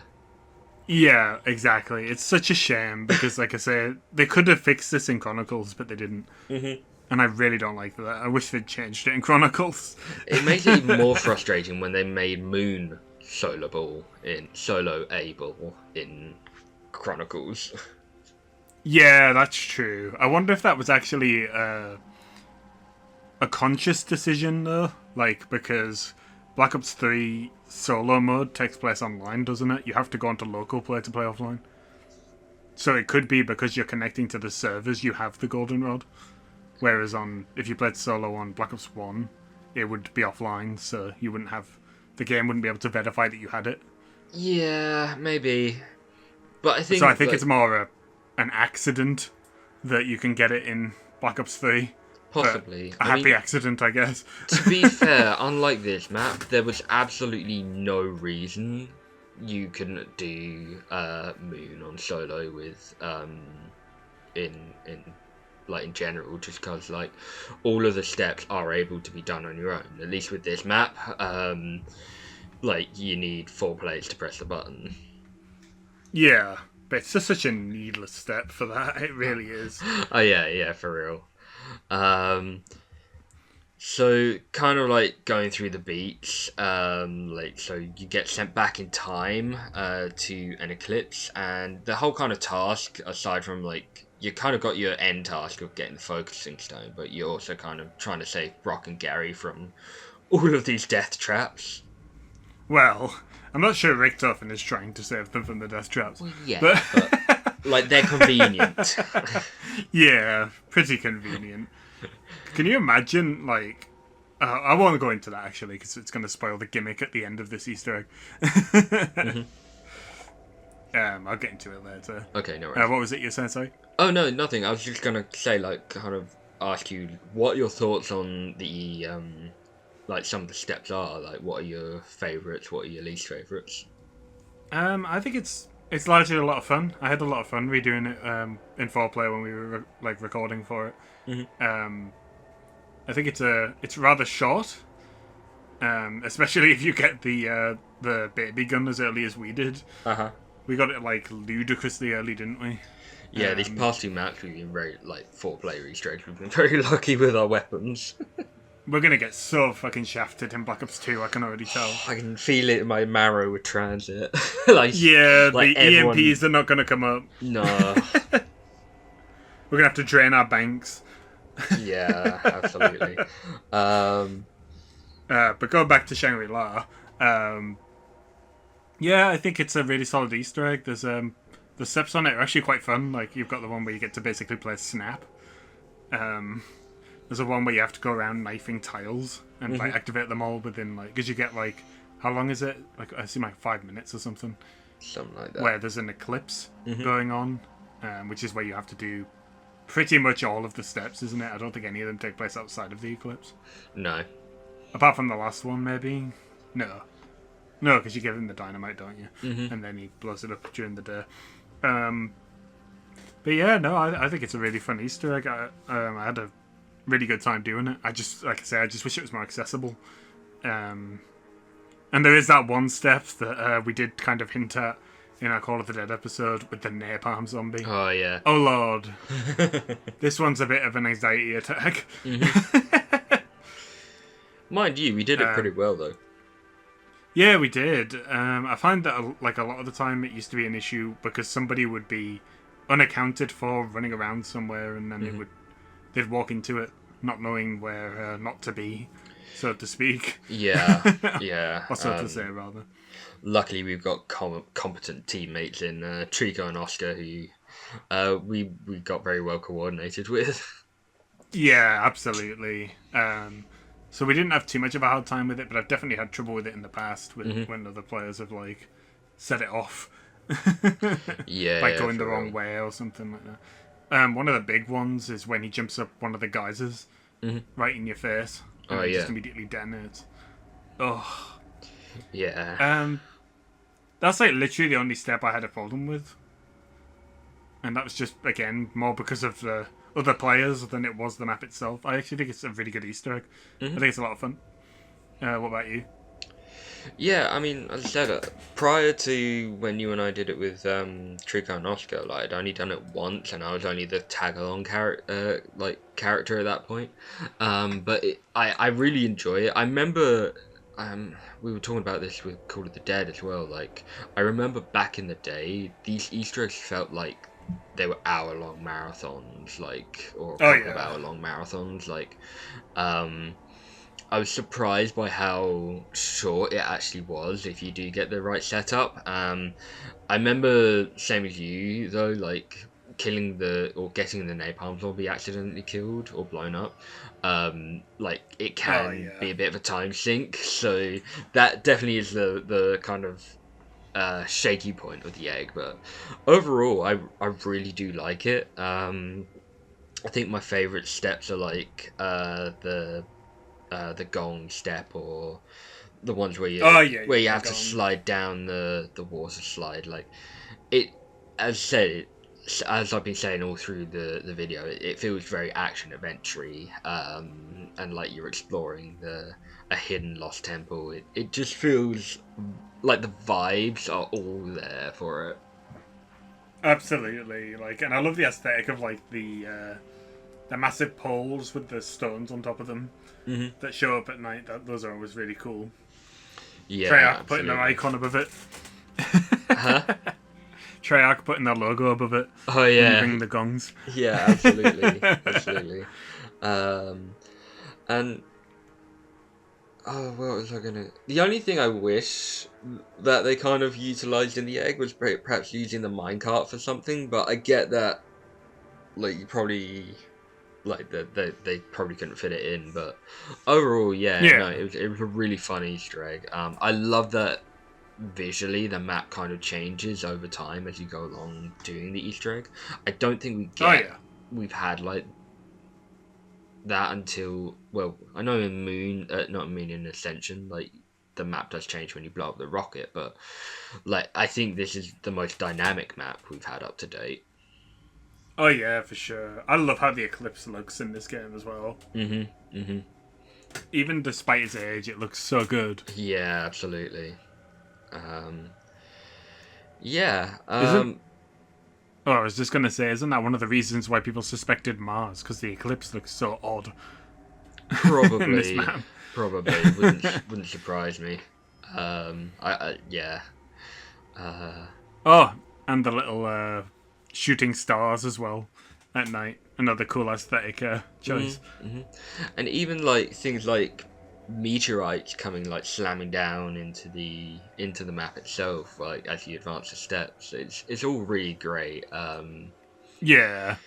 Yeah, exactly. It's such a shame because, like I say, they could have fixed this in Chronicles, but they didn't. Mm-hmm. And I really don't like that. I wish they'd changed it in Chronicles. It makes it even more frustrating when they made Moon soloable in Chronicles. Yeah, that's true. I wonder if that was actually a conscious decision, though. Like, because Black Ops 3 solo mode takes place online, doesn't it? You have to go onto local play to play offline. So it could be because you're connecting to the servers, you have the Golden Rod. Whereas if you played solo on Black Ops 1, it would be offline, so you wouldn't have... The game wouldn't be able to verify that you had it. Yeah, maybe. But I think... So I think it's more an accident that you can get it in Black Ops 3. Possibly. A happy accident, I guess. To be fair, unlike this map, there was absolutely no reason you couldn't do Moon on solo with in general, just because like all of the steps are able to be done on your own. At least with this map, like you need 4 players to press the button. Yeah, but it's just such a needless step for that. It really is. Oh yeah, for real. So kind of like going through the beats, like so you get sent back in time to an eclipse, and the whole kind of task, aside from like you kind of got your end task of getting the focusing stone, but you're also kind of trying to save Brock and Gary from all of these death traps. Well, I'm not sure Richtofen is trying to save them from the death traps. Well, yeah, but like they're convenient. Yeah, pretty convenient. Can you imagine, like... I won't go into that, actually, because it's going to spoil the gimmick at the end of this Easter egg. I'll get into it later. Okay, no worries. What was it you said, sorry? Oh, no, nothing. I was just going to say, like, kind of ask you what your thoughts on the, like, some of the steps are. Like, what are your favourites? What are your least favourites? I think it's largely a lot of fun. I had a lot of fun redoing it in 4-player when we were, like, recording for it. Mm-hmm. I think it's rather short, especially if you get the baby gun as early as we did. We got it like ludicrously early, didn't we? Yeah, these past 2 maps we've been very 4-player Easter eggs. We've been very lucky with our weapons. We're gonna get so fucking shafted in Black Ops 2. I can already tell. I can feel it in my marrow with transit. Yeah, like the everyone... EMPs are not gonna come up. No. We're gonna have to drain our banks. Yeah, absolutely. But going back to Shangri-La, yeah, I think it's a really solid Easter egg. There's the steps on it are actually quite fun. Like you've got the one where you get to basically play Snap. There's a one where you have to go around knifing tiles and like activate them all within like because you get like how long is it? Like I seem like 5 minutes or something. Something like that. Where there's an eclipse going on, which is where you have to do pretty much all of the steps, isn't it? I don't think any of them take place outside of the eclipse. No. Apart from the last one, maybe? No, because you give him the dynamite, don't you? And then he blows it up during the day. But yeah, no, I think it's a really fun Easter egg. I had a really good time doing it. I just, like I say, I just wish it was more accessible. And there is that one step that we did kind of hint at in our Call of the Dead episode with the napalm zombie. Oh, yeah. Oh, Lord. This one's a bit of an anxiety attack. Mind you, we did it pretty well, though. Yeah, we did. I find that like a lot of the time it used to be an issue because somebody would be unaccounted for running around somewhere and then they'd walk into it not knowing where not to be, so to speak. Yeah, yeah. Or so to say, rather. Luckily, we've got competent teammates in Trico and Oscar who we got very well coordinated with. Yeah, absolutely. So we didn't have too much of a hard time with it, but I've definitely had trouble with it in the past when other players have like set it off. Like going the wrong way or something like that. One of the big ones is when he jumps up one of the geysers right in your face and just immediately detonates. Oh. Yeah. That's like literally the only step I had a problem with. And that was just, again, more because of the other players than it was the map itself. I actually think it's a really good Easter egg. I think it's a lot of fun. What about you? Yeah, I mean, as I said, prior to when you and I did it with Trico and Oscar, like I'd only done it once, and I was only the tag-along character at that point. I really enjoy it. I remember we were talking about this with Call of the Dead as well. Like, I remember back in the day, these Easter eggs felt like they were hour-long marathons, like, or a couple of hour-long marathons, like. I was surprised by how short it actually was if you do get the right setup. I remember, same as you though, like killing or getting the napalm zombie accidentally killed or blown up. Like it can be a bit of a time sink, so that definitely is the kind of shaky point of the egg. But overall, I really do like it. I think my favourite steps are like the gong step, or the ones where you have to slide down the water slide. Like it, as I said, as I've been saying all through the video, it feels very action adventure-y, and like you're exploring a hidden lost temple. It just feels like the vibes are all there for it. Absolutely, like, and I love the aesthetic of like the massive poles with the stones on top of them that show up at night. Those are always really cool. Yeah, Treyarch putting their icon above it. Huh? Treyarch putting their logo above it. Oh yeah, ring the gongs. Yeah, absolutely, absolutely. And oh, what was I gonna? The only thing I wish that they kind of utilized in the egg was perhaps using the minecart for something. But I get that, like you probably. Like they probably couldn't fit it in, but overall, no, it was a really fun Easter egg. I love that visually the map kind of changes over time as you go along doing the Easter egg. I don't think we've had like that until, well, I know in in Ascension, like the map does change when you blow up the rocket, but like I think this is the most dynamic map we've had up to date. Oh yeah, for sure. I love how the Eclipse looks in this game as well. Even despite its age, it looks so good. Yeah, absolutely. I was just gonna say, isn't that one of the reasons why people suspected Mars? Because the Eclipse looks so odd. Probably. In this map. Probably wouldn't surprise me. And the little shooting stars as well at night. Another cool aesthetic choice. And even like things like meteorites coming, like slamming down into the map itself, like as you advance the steps. It's all really great. Yeah.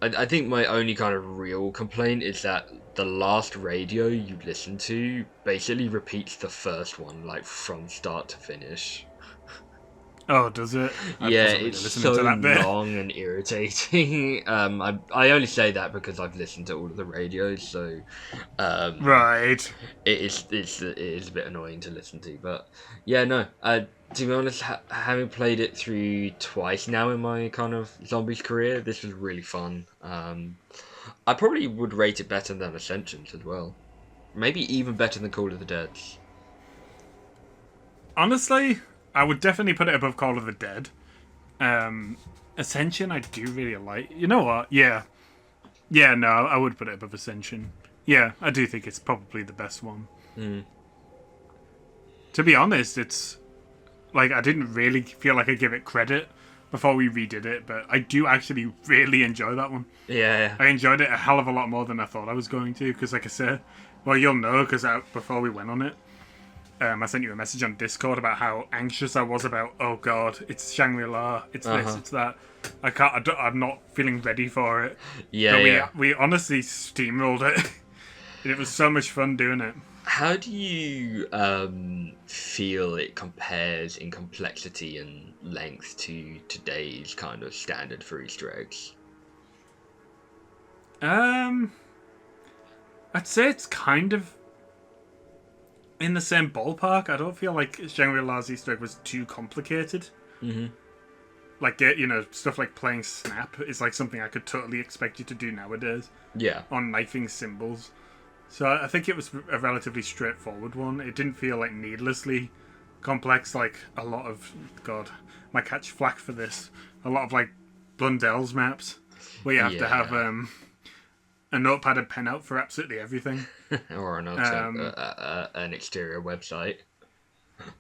I think my only kind of real complaint is that the last radio you listen to basically repeats the first one, like from start to finish. Oh, does it? It's so long and irritating. I only say that because I've listened to all of the radios, so right. It is a bit annoying to listen to, but yeah, no. To be honest, having played it through twice now in my kind of zombies career, this was really fun. I probably would rate it better than Ascensions as well. Maybe even better than Call of the Dead. Honestly, I would definitely put it above Call of the Dead. Ascension, I do really like. You know what? Yeah, no, I would put it above Ascension. Yeah, I do think it's probably the best one. To be honest, it's like I didn't really feel like I give it credit before we redid it, but I do actually really enjoy that one. Yeah. I enjoyed it a hell of a lot more than I thought I was going to, because like I said, well, you'll know, because before we went on it, I sent you a message on Discord about how anxious I was about, oh god, it's Shangri-La, it's this, it's that. I'm not feeling ready for it. Yeah, we honestly steamrolled it. It was so much fun doing it. How do you feel it compares in complexity and length to today's kind of standard for Easter eggs? I'd say it's kind of in the same ballpark. I don't feel like Shangri-La's Easter egg was too complicated. Like, stuff like playing Snap is like something I could totally expect you to do nowadays. Yeah. On knifing symbols. So I think it was a relatively straightforward one. It didn't feel like needlessly complex, like a lot of might catch flack for this. A lot of like Blundell's maps, where you have to have a notepad and pen out for absolutely everything, or an exterior website.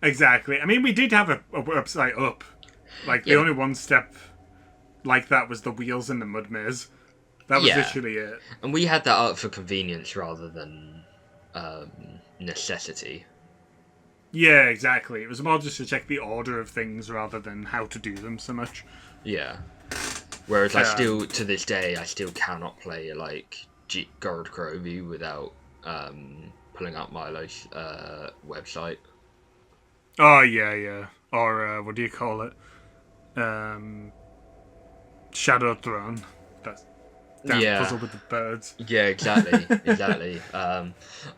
Exactly. I mean, we did have a website up. Like the only one step like that was the wheels in the mud maze. That was literally it. And we had that up for convenience rather than necessity. Yeah, exactly. It was more just to check the order of things rather than how to do them so much. Yeah. Whereas I still, to this day, I still cannot play like Gold Grovey without pulling up Milo's website. Oh, yeah. Or, what do you call it? Shadow Throne. That's puzzle with the birds. Yeah, exactly.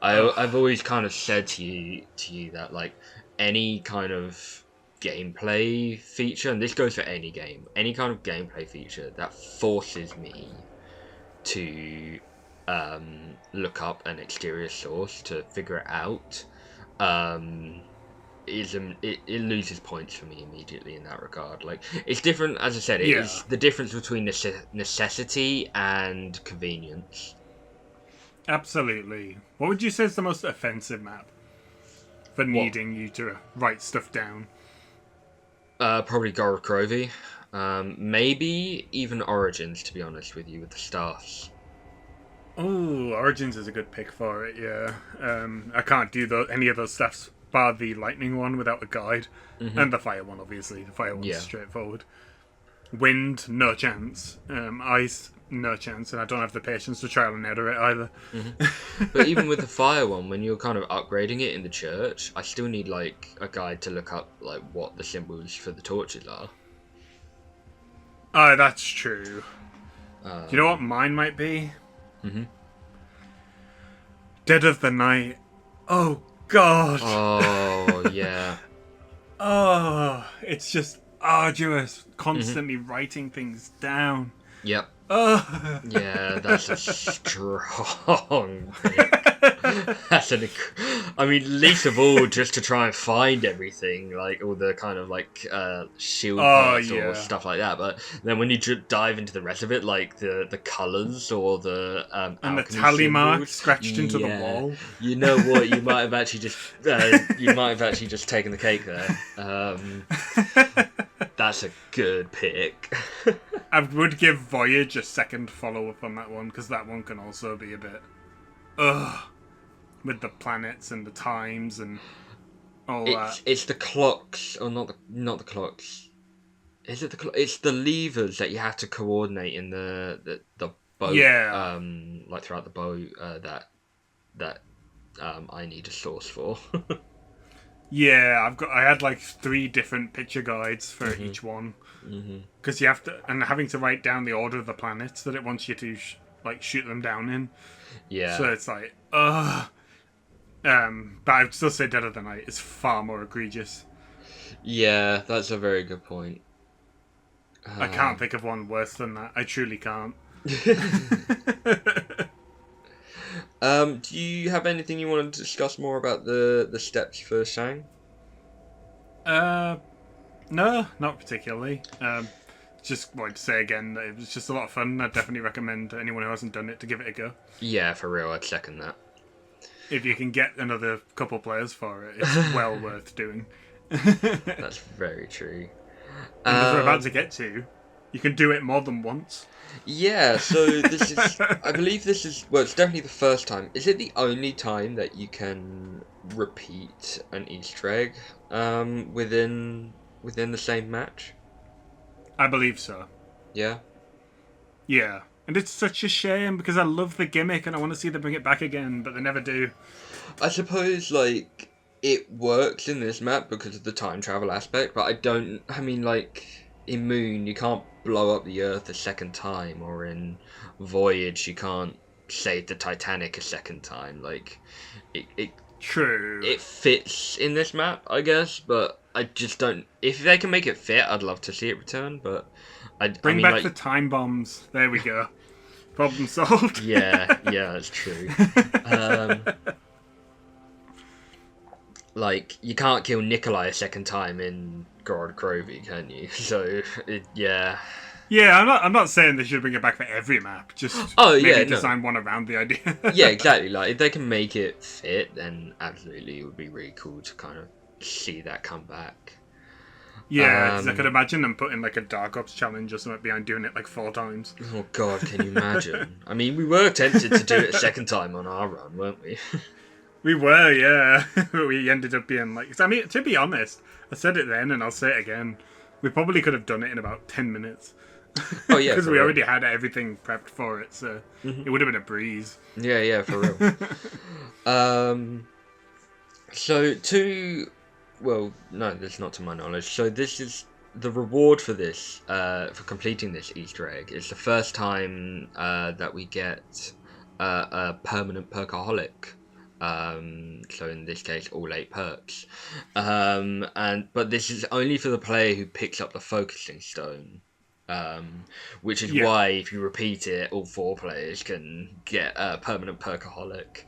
I've always kind of said to you that like any kind of gameplay feature, and this goes for any game, any kind of gameplay feature that forces me to look up an exterior source to figure it out, it loses points for me immediately in that regard. Like, it's different, as I said, it's the difference between necessity and convenience. Absolutely. What would you say is the most offensive map for needing you to write stuff down? Probably Gold Grovey. Maybe even Origins, to be honest with you, with the staffs. Oh, Origins is a good pick for it, yeah. I can't do any of those staffs bar the lightning one without a guide. And the fire one, obviously. The fire one's straightforward. Wind, no chance. Ice, no chance. And I don't have the patience to trial and error it either. But even with the fire one, when you're kind of upgrading it in the church, I still need like a guide to look up like what the symbols for the torches are. Oh, that's true. Do you know what mine might be? Dead of the Night. Oh, God. Oh, yeah. Oh, it's just arduous. Constantly writing things down. Yep. Oh. Yeah, that's a strong pick. I mean, least of all, just to try and find everything, like all the kind of like shield parts or stuff like that. But then when you dive into the rest of it, like the colours or the and the tally mark scratched into the wall. You know what? You might have actually just taken the cake there. That's a good pick. I would give Voyage a second follow-up on that one, because that one can also be a bit... with the planets and the times and all that. It's the clocks, or not the clocks. Is it the It's the levers that you have to coordinate in the boat. Yeah. Like throughout the boat that I need a source for. Yeah, I had like 3 different picture guides for each one, because you have to, and having to write down the order of the planets that it wants you to shoot them down in. Yeah. So it's like, but I would still say Dead of the Night is far more egregious. Yeah, that's a very good point. I can't think of one worse than that. I truly can't. Do you have anything you want to discuss more about the steps for Shang? No, not particularly. Just wanted to say again that it was just a lot of fun. I'd definitely recommend anyone who hasn't done it to give it a go. Yeah, for real, I'd second that. If you can get another couple players for it, it's well worth doing. That's very true. And as we're about to get to, you can do it more than once. Yeah, so this is... I believe this is... Well, it's definitely the first time. Is it the only time that you can repeat an Easter egg within the same match? I believe so. Yeah? Yeah. And it's such a shame, because I love the gimmick and I want to see them bring it back again, but they never do. I suppose, like, it works in this map because of the time travel aspect, but I mean, like, in Moon, you can't blow up the Earth a second time, or in Voyage, you can't save the Titanic a second time. Like, True. It fits in this map, I guess, but I just don't... If they can make it fit, I'd love to see it return, but... Bring back the time bombs. There we go. Problem solved. Yeah, that's true. Like, you can't kill Nikolai a second time in Gorod Krovi, can you? So, yeah. Yeah, I'm not saying they should bring it back for every map. Just maybe design one around the idea. Yeah, exactly. Like, if they can make it fit, then absolutely it would be really cool to kind of see that come back. Yeah, because I could imagine them putting like a Dark Ops challenge or something behind doing it like 4 times. Oh god, can you imagine? I mean, we were tempted to do it a second time on our run, weren't we? We were, yeah. We ended up being like... I mean, to be honest, I said it then and I'll say it again. We probably could have done it in about 10 minutes. Oh, yeah. Because we already had everything prepped for it, so it would have been a breeze. Yeah, for real. So, well, no, that's not to my knowledge. So, this is... The reward for this, for completing this Easter egg, is the first time that we get a permanent perkaholic. So in this case, all 8 perks, but this is only for the player who picks up the focusing stone, which is why if you repeat it, all 4 players can get a permanent perkaholic.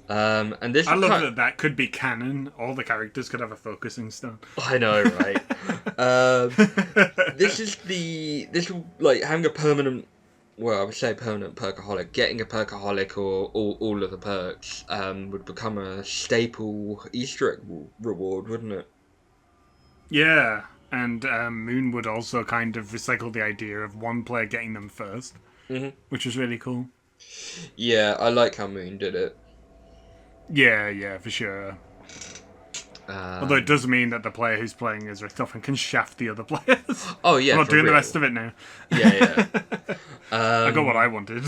And this I love that could be canon. All the characters could have a focusing stone. I know, right? This will, like, having a permanent. Well, I would say permanent perkaholic. Getting a perkaholic or all of the perks would become a staple Easter egg reward, wouldn't it? Yeah, and Moon would also kind of recycle the idea of one player getting them first, which was really cool. Yeah, I like how Moon did it. Yeah, for sure. Although it does mean that the player who's playing as Richtofen can shaft the other players. Oh, yeah, I'm not doing real. the rest of it now. Yeah. I got what I wanted.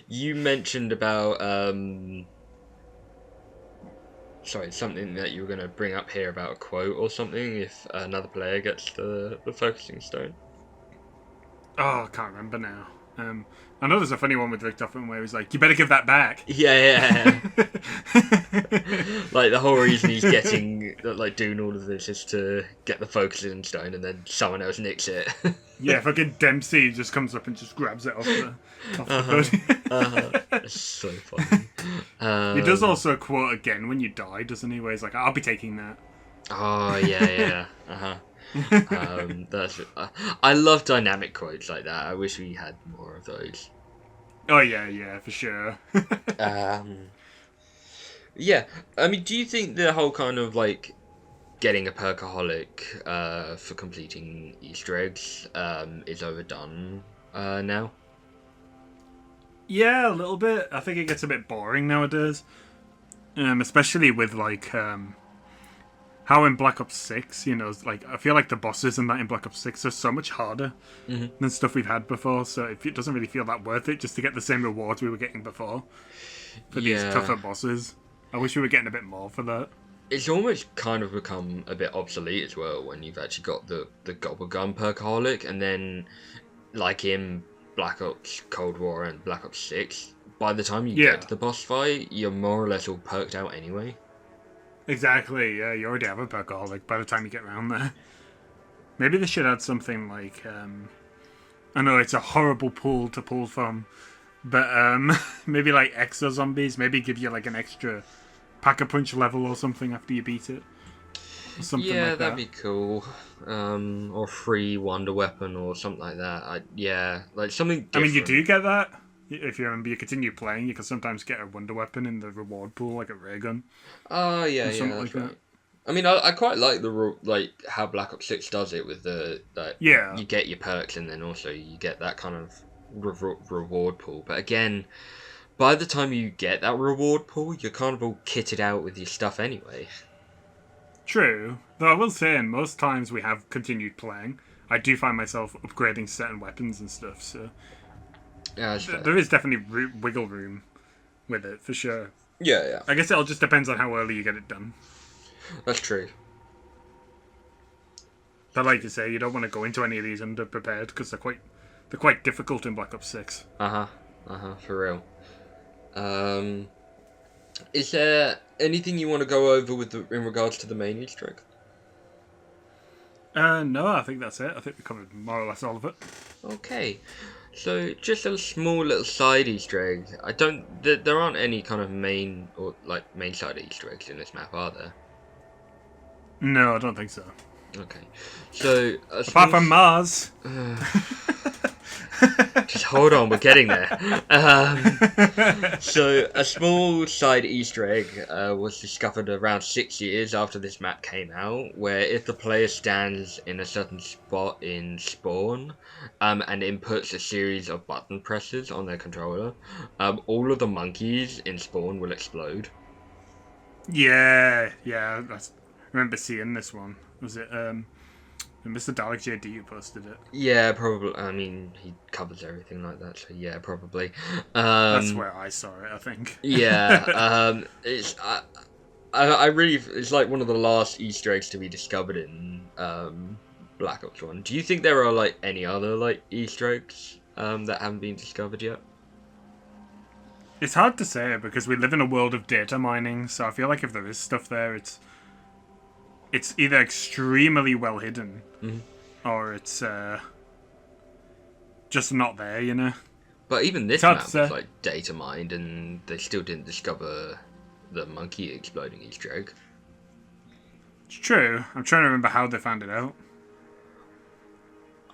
You mentioned about... Sorry, something that you were going to bring up here about a quote or something if another player gets the focusing stone. Oh, I can't remember now. I know there's a funny one with Richtofen where he's like, "You better give that back." Yeah. Like, the whole reason he's doing all of this is to get the focusing stone, and then someone else nicks it. Yeah, fucking Dempsey just comes up and just grabs it off the hood. That's so funny. He does also quote again when you die, doesn't he? Where he's like, "I'll be taking that." Oh, yeah. I love dynamic quotes like that. I wish we had more of those. Oh yeah, for sure. Yeah, I mean, do you think the whole kind of like getting a perkaholic for completing Easter eggs is overdone now? Yeah, a little bit. I think it gets a bit boring nowadays, especially with like how in Black Ops 6, like, I feel like the bosses and that in Black Ops 6 are so much harder than stuff we've had before, so it doesn't really feel that worth it just to get the same rewards we were getting before for these tougher bosses. I wish we were getting a bit more for that. It's almost kind of become a bit obsolete as well when you've actually got the Gobblegun perkaholic, and then, like in Black Ops Cold War and Black Ops 6, by the time you get to the boss fight, you're more or less all perked out anyway. Exactly, yeah, you already have a perkaholic by the time you get around there. Maybe they should add something like, I know it's a horrible pool to pull from, but maybe like exo zombies, maybe give you like an extra pack-a-punch level or something after you beat it. Or something like that. That'd be cool. Or free wonder weapon or something like that. Like something different. I mean, you do get that. If you remember, you continue playing, you can sometimes get a wonder weapon in the reward pool, like a ray gun. Oh, yeah, that's right. I mean, I quite like how Black Ops 6 does it with you get your perks and then also you get that kind of reward pool. But again, by the time you get that reward pool, you're kind of all kitted out with your stuff anyway. True. Though I will say, in most times we have continued playing, I do find myself upgrading certain weapons and stuff, so... Yeah, there is definitely wiggle room with it, for sure. Yeah. I guess it all just depends on how early you get it done. That's true. But like you say, you don't want to go into any of these underprepared, because they're quite difficult in Black Ops 6. For real. Is there anything you want to go over in regards to the main Easter egg? No, I think that's it. I think we covered more or less all of it. Okay. So just a small little side Easter egg. I don't. There aren't any kind of main or main side Easter eggs in this map, are there? No, I don't think so. Okay. So apart from Mars. Just hold on, we're getting there. So a small side Easter egg was discovered around 6 years after this map came out, where if the player stands in a certain spot in spawn and inputs a series of button presses on their controller, all of the monkeys in spawn will explode. Yeah, I remember seeing this one. Was it Mr. Dalek JD who posted it? Yeah, probably. I mean, he covers everything like that, so yeah, probably. That's where I saw it, I think. Yeah, it's I really, it's like one of the last Easter eggs to be discovered in Black Ops 1. Do you think there are any other Easter eggs that haven't been discovered yet? It's hard to say because we live in a world of data mining, so I feel like if there is stuff there, it's either extremely well hidden, or it's just not there, you know. But even this map was data mined, and they still didn't discover the monkey exploding Easter egg. It's true. I'm trying to remember how they found it out.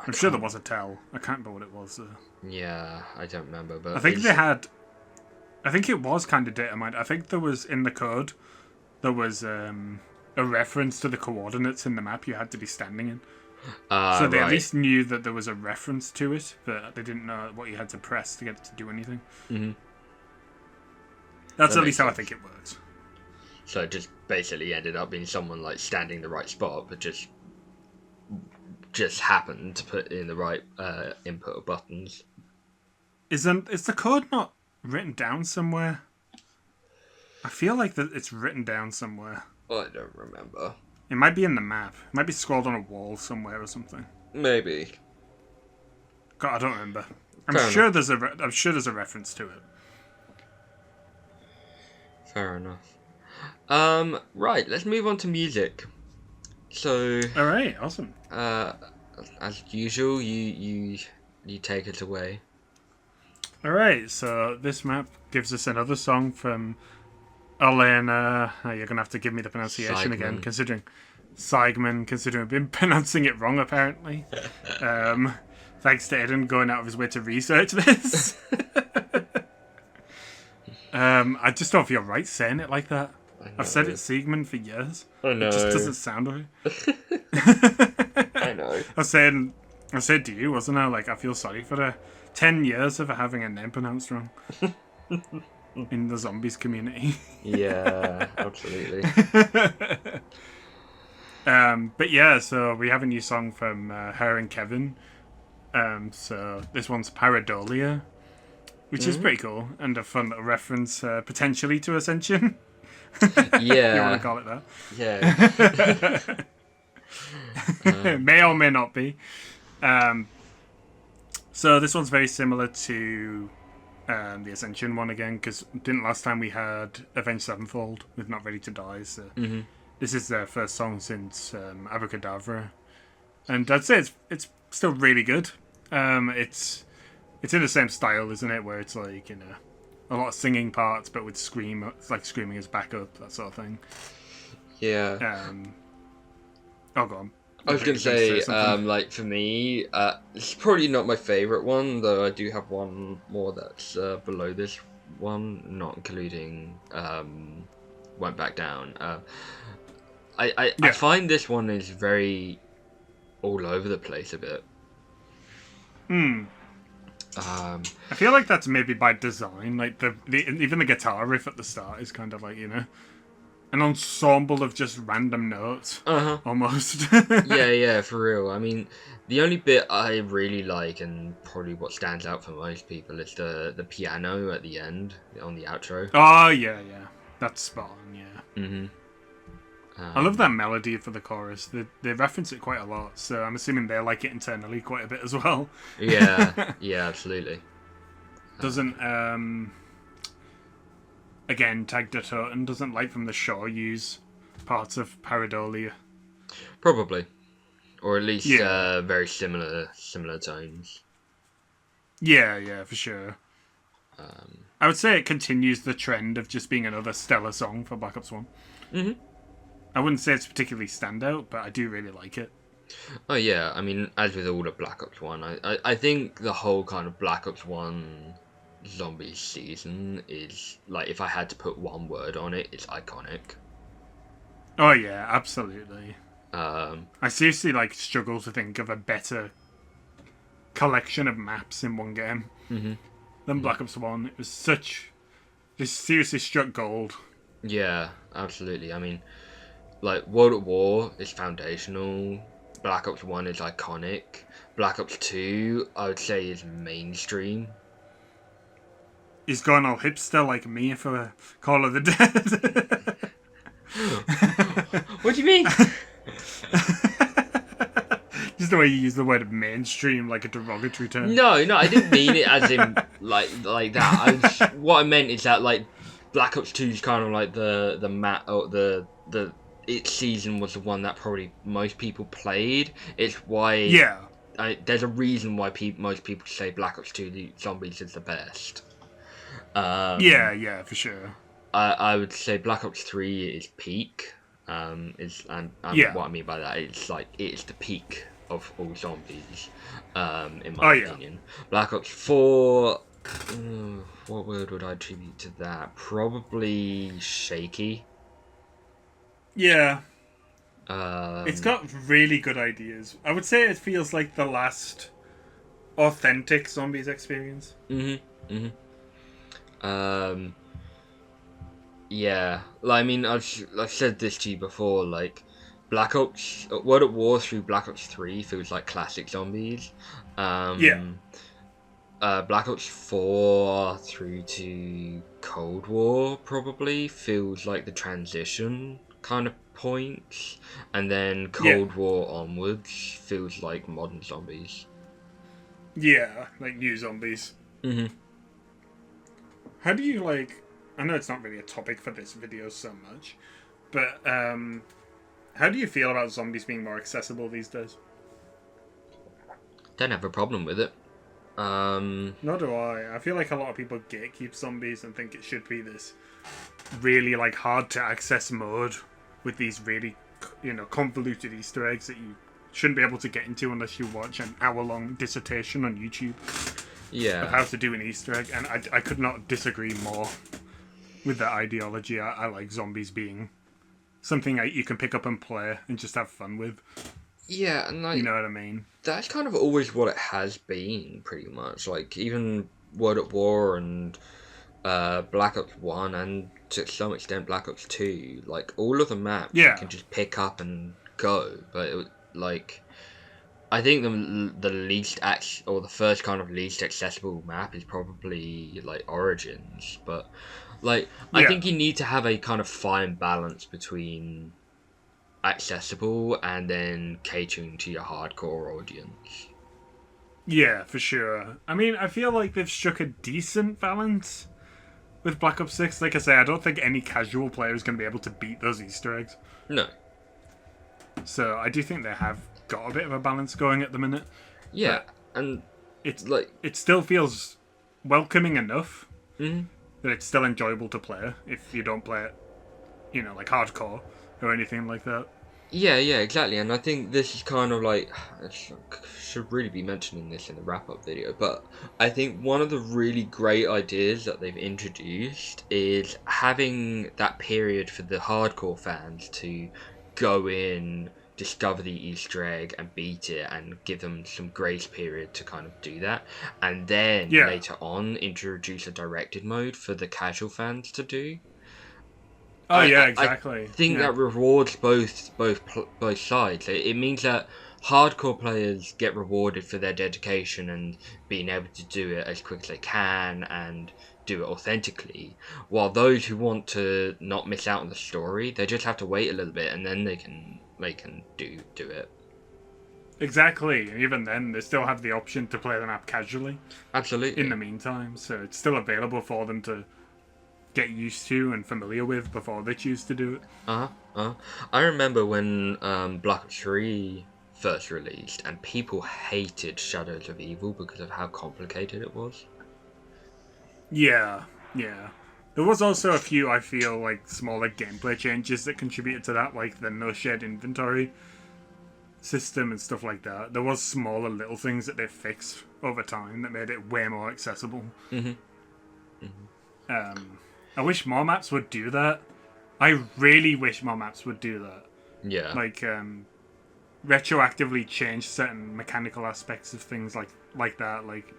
I'm sure there was a tell. I can't remember what it was. Yeah, I don't remember, but I think they had. I think it was kind of data mined. I think there was in the code, there was a reference to the coordinates in the map you had to be standing in. So they at least knew that there was a reference to it, but they didn't know what you had to press to get it to do anything. That's at least how I think it works. So it just basically ended up being someone standing in the right spot, but just happened to put in the right input of buttons. Is the code not written down somewhere? I feel like that it's written down somewhere. I don't remember. It might be in the map. It might be scrawled on a wall somewhere or something. Maybe. God, I don't remember. I'm sure there's a reference to it. Fair enough. Right, let's move on to music. So. All right, awesome. As usual, you take it away. All right, so this map gives us another song from Elena. You're gonna have to give me the pronunciation again, considering we've been pronouncing it wrong apparently. Thanks to Ayden going out of his way to research this. I just don't feel right saying it like that. I've said it Siegmund for years. I know. It just doesn't sound right. I know. I said to you, wasn't I? I feel sorry for her. 10 years of her having a name pronounced wrong. In the zombies community. Yeah, absolutely. But yeah, so we have a new song from her and Kevin. So this one's Paradolia, which is pretty cool and a fun little reference potentially to Ascension. Yeah. You want to call it that? Yeah. May or may not be. So this one's very similar to the Ascension one again, because didn't last time we had Avenged Sevenfold with Not Ready to Die, so this is their first song since Abracadabra, and I'd say it's still really good. It's in the same style, isn't it, where it's a lot of singing parts but with screaming as backup, that sort of thing. Yeah. Oh, go on. I was going to say, for me, it's probably not my favourite one, though I do have one more that's below this one, not including Went Back Down. I find this one is very all over the place a bit. I feel like that's maybe by design. Even the guitar riff at the start is kind of an ensemble of just random notes, almost. yeah, for real. I mean, the only bit I really like, and probably what stands out for most people, is the piano at the end, on the outro. Oh, yeah. That's spot on, yeah. I love that melody for the chorus. They reference it quite a lot, so I'm assuming they like it internally quite a bit as well. Yeah, absolutely. Doesn't, again, Tag der Toten doesn't Light from the Shore use parts of Paradolia? Probably. Or at least very similar tones. Yeah, for sure. I would say it continues the trend of just being another stellar song for Black Ops 1. Mhm. I wouldn't say it's particularly standout, but I do really like it. Oh yeah, I mean, as with all of Black Ops 1, I think the whole kind of Black Ops 1 zombie season is, like, if I had to put one word on it, it's iconic. Oh yeah, absolutely. Um, I seriously struggle to think of a better collection of maps in one game than Black Ops 1. It was just seriously struck gold. yeah, absolutely. I mean, like, World at War is foundational. Black Ops 1 is iconic. Black Ops 2, I would say, is mainstream. He's going all hipster like me for Call of the Dead. What do you mean? Just the way you use the word mainstream like a derogatory term. No, I didn't mean it as in like that. What I meant is that, like, Black Ops 2 is kind of like the mat or the its season was the one that probably most people played. It's why there's a reason why most people say Black Ops 2 the Zombies is the best. Yeah, for sure. I would say Black Ops 3 is peak. What I mean by that is, like, it's the peak of all zombies, in my opinion. Black Ops 4, what word would I attribute to that? Probably shaky. Yeah. It's got really good ideas. I would say it feels like the last authentic zombies experience. Yeah. Like, I mean, I've said this to you before, like, Black Ops, World at War through Black Ops 3 feels like classic zombies. Black Ops 4 through to Cold War probably feels like the transition kind of points, and then Cold War onwards feels like modern zombies. Yeah, like new zombies. How do you I know it's not really a topic for this video so much, but how do you feel about zombies being more accessible these days? Don't have a problem with it. Nor do I. I feel like a lot of people gatekeep zombies and think it should be this really hard to access mode with these really convoluted Easter eggs that you shouldn't be able to get into unless you watch an hour-long dissertation on YouTube of how to do an Easter egg. And I could not disagree more with that ideology. I like zombies being something you can pick up and play and just have fun with. Yeah, and you know what I mean? That's kind of always what it has been, pretty much. Like, even World at War and Black Ops 1 and to some extent Black Ops 2, like, all of the maps you can just pick up and go. But I think the least or the first kind of least accessible map is probably like Origins, but I think you need to have a kind of fine balance between accessible and then catering to your hardcore audience. Yeah, for sure. I mean, I feel like they've struck a decent balance with Black Ops 6. Like I say, I don't think any casual player is going to be able to beat those Easter eggs. No. So I do think they have got a bit of a balance going at the minute. Yeah, and it's it still feels welcoming enough that it's still enjoyable to play if you don't play it, hardcore or anything like that. Yeah, exactly. And I think this is kind of I should really be mentioning this in the wrap-up video, but I think one of the really great ideas that they've introduced is having that period for the hardcore fans to go in, discover the Easter egg and beat it, and give them some grace period to kind of do that, and then later on introduce a directed mode for the casual fans to do. Exactly. I think that rewards both sides. It means that hardcore players get rewarded for their dedication and being able to do it as quick as they can and do it authentically, while those who want to not miss out on the story, they just have to wait a little bit and then they can do it. Exactly, and even then they still have the option to play the map casually. Absolutely. In the meantime, so it's still available for them to get used to and familiar with before they choose to do it. I remember when Black Ops 3 first released, and people hated Shadows of Evil because of how complicated it was. Yeah, yeah. There was also a few, I feel, like, smaller gameplay changes that contributed to that, like the no shared inventory system and stuff like that. There was smaller little things that they fixed over time that made it way more accessible. I wish more maps would do that. I really wish more maps would do that. Yeah. Like, retroactively change certain mechanical aspects of things like that. Like,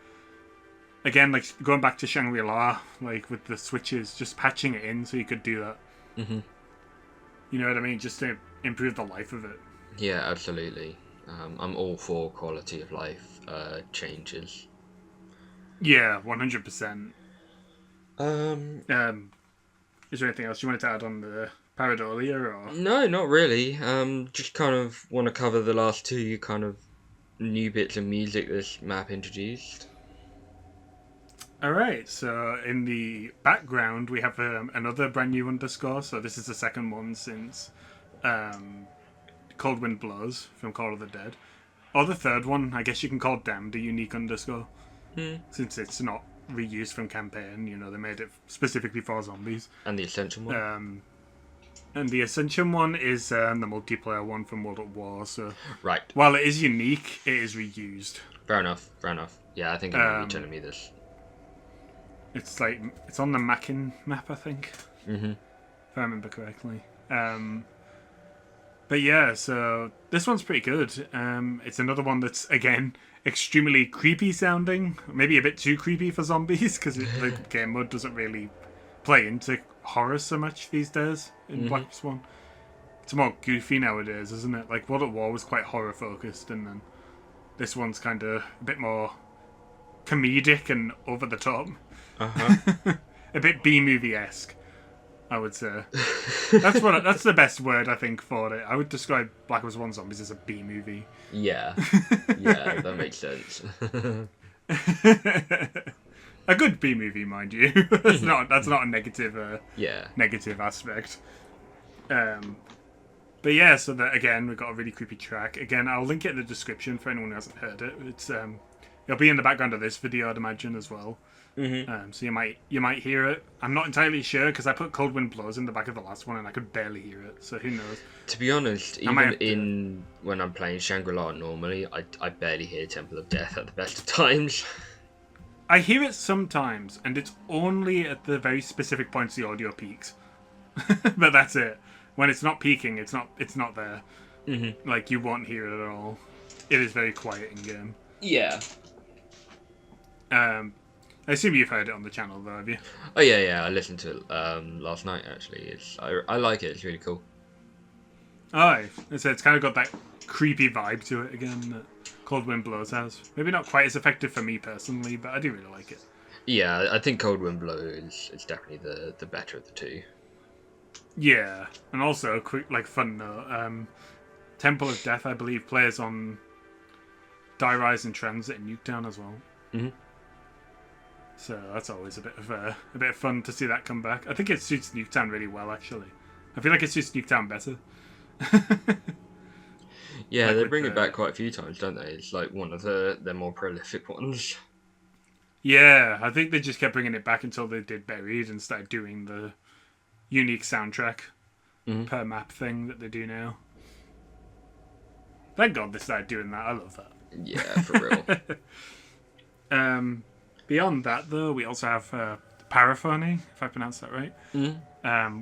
again, like going back to Shangri-La, like with the switches, just patching it in so you could do that. You know what I mean? Just to improve the life of it. Yeah, absolutely. I'm all for quality of life changes. Yeah, 100%. Is there anything else you wanted to add on the Pareidolia, or? No, not really. Just kind of want to cover the last two kind of new bits of music this map introduced. Alright, so in the background we have another brand new underscore, so this is the second one since Cold Wind Blows from Call of the Dead. Or the third one, I guess you can call Damned a unique underscore. Since it's not reused from campaign, you know, they made it specifically for zombies. And the Ascension one? And the Ascension one is the multiplayer one from World at War, so... Right. While it is unique, it is reused. Fair enough. Yeah, I think I remember you telling me this. It's like, it's on the Mackin map, I think. Mm-hmm. If I remember correctly. But yeah, so this one's pretty good. It's another one that's, again, extremely creepy sounding. Maybe a bit too creepy for zombies, because the game mode doesn't really play into horror so much these days in Black Ops 1. It's more goofy nowadays, isn't it? Like, World at War was quite horror focused, and then this one's kind of a bit more comedic and over the top. A bit B-movie-esque, I would say. That's the best word, I think, for it. I would describe Black Ops 1 Zombies as a B-movie. Yeah. Yeah, that makes sense. A good B-movie, mind you. That's not a negative negative aspect. But yeah, so that, again, we've got a really creepy track. Again, I'll link it in the description for anyone who hasn't heard it. It's it'll be in the background of this video, I'd imagine, as well. So you might hear it. I'm not entirely sure because I put Cold Wind Blows in the back of the last one and I could barely hear it. So who knows? To be honest, even when I'm playing Shangri-La normally, I barely hear Temple of Death at the best of times. I hear it sometimes, and it's only at the very specific points the audio peaks. But that's it. When it's not peaking, it's not there. Like, you won't hear it at all. It is very quiet in game. Yeah. I assume you've heard it on the channel, though, have you? Oh yeah, I listened to it last night. Actually, I like it. It's really cool. Oh, so it's kind of got that creepy vibe to it again that Cold Wind Blows has. Maybe not quite as effective for me personally, but I do really like it. Yeah, I think Cold Wind Blow is definitely the better of the two. Yeah, and also a quick fun note. Temple of Death, I believe, plays on Die Rise and Transit in Nuketown as well. So that's always a bit of fun to see that come back. I think it suits Nuketown really well, actually. I feel like it suits Nuketown better. Yeah, they bring it back quite a few times, don't they? It's like one of their more prolific ones. Yeah, I think they just kept bringing it back until they did Buried and started doing the unique soundtrack per map thing that they do now. Thank God they started doing that. I love that. Yeah, for real. Beyond that, though, we also have Paraphony, if I pronounce that right,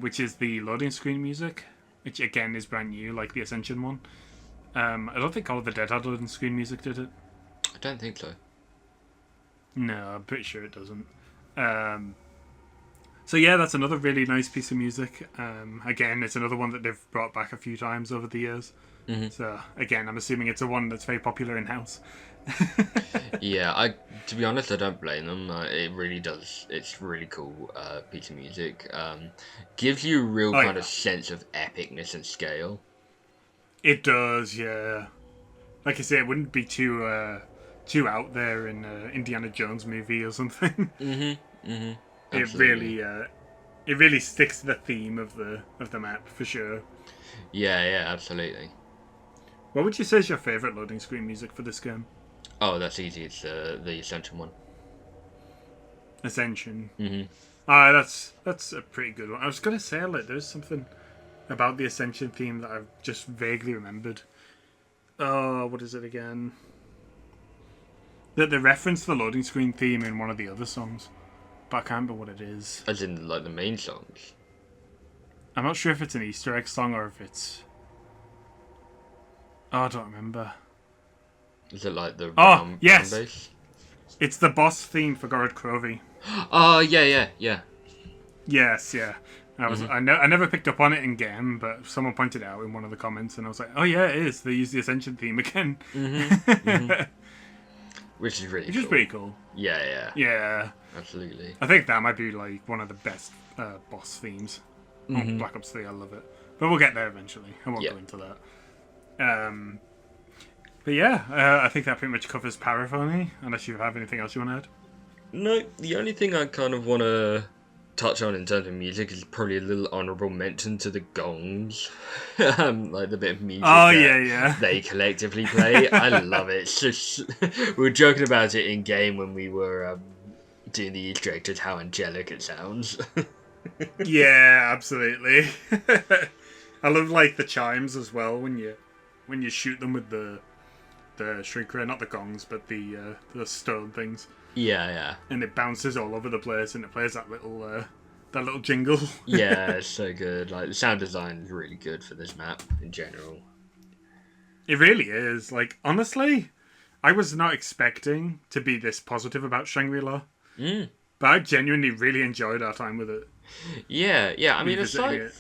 which is the loading screen music, which again is brand new, like the Ascension one. I don't think Call of the Dead had loading screen music, did it? I don't think so. No, I'm pretty sure it doesn't. So yeah, that's another really nice piece of music. Again, it's another one that they've brought back a few times over the years. So again, I'm assuming it's a one that's very popular in-house. Yeah, to be honest, I don't blame them. It really does. It's really cool piece of music. Gives you a real kind of sense of epicness and scale. It does, yeah. Like I say, it wouldn't be too out there in Indiana Jones movie or something. It really sticks to the theme of the map for sure. Yeah, absolutely. What would you say is your favourite loading screen music for this game? Oh, that's easy. It's the Ascension one. Ascension. Mm-hmm. That's a pretty good one. I was gonna say like there's something about the Ascension theme that I've just vaguely remembered. Oh, what is it again? They reference the loading screen theme in one of the other songs, but I can't remember what it is. As in, like, the main songs? I'm not sure if it's an Easter egg song or if it's... Oh, I don't remember. Is it like the yes! drum bass? It's the boss theme for Gorod Krovi. Oh, yeah. Yes, yeah. I never picked up on it in game, but someone pointed it out in one of the comments, and I was like, oh yeah, it is. They use the Ascension theme again. Which is really Which is pretty cool. Yeah. Yeah. Absolutely. I think that might be like one of the best boss themes. On Black Ops 3, I love it. But we'll get there eventually. I won't go into that. But yeah, I think that pretty much covers Paraphony, unless you have anything else you want to add. No, the only thing I kind of want to touch on in terms of music is probably a little honourable mention to the gongs. Like the bit of music they collectively play. I love it. It's just, we were joking about it in game when we were doing the Easter egg, just how angelic it sounds. Yeah, absolutely. I love like the chimes as well when you shoot them with the shrink ray, not the gongs, but the stone things. Yeah. And it bounces all over the place, and it plays that little jingle. Yeah, it's so good. Like the sound design is really good for this map in general. It really is. Like honestly, I was not expecting to be this positive about Shangri-La, but I genuinely really enjoyed our time with it. Yeah. I mean, it's like,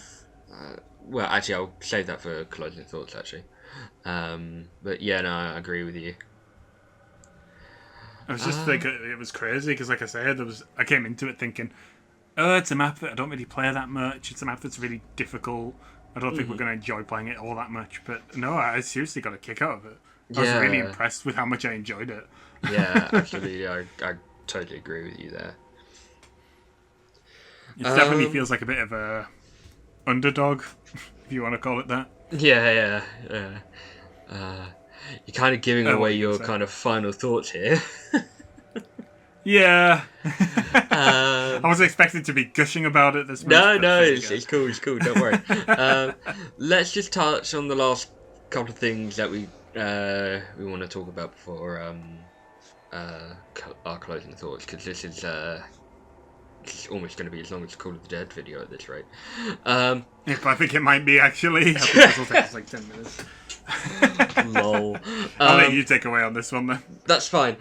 well, actually, I'll save that for closing thoughts. Actually, but yeah, no, I agree with you. I was just like, it was crazy because, like I said, I came into it thinking, oh, it's a map that I don't really play that much. It's a map that's really difficult. I don't think we're going to enjoy playing it all that much. But no, I seriously got a kick out of it. I was really impressed with how much I enjoyed it. Yeah, absolutely. I totally agree with you there. It definitely feels like a bit of a underdog, if you want to call it that. Yeah. You're kind of giving away your kind of final thoughts here. Yeah. I wasn't expecting to be gushing about it this much. No, it's cool, don't worry. Let's just touch on the last couple of things that we want to talk about before our closing thoughts, because this is it's almost going to be as long as the Call of the Dead video at this rate. If I think it might be, actually. I think this will take us like 10 minutes. Lol. I'll let you take away on this one then. That's fine.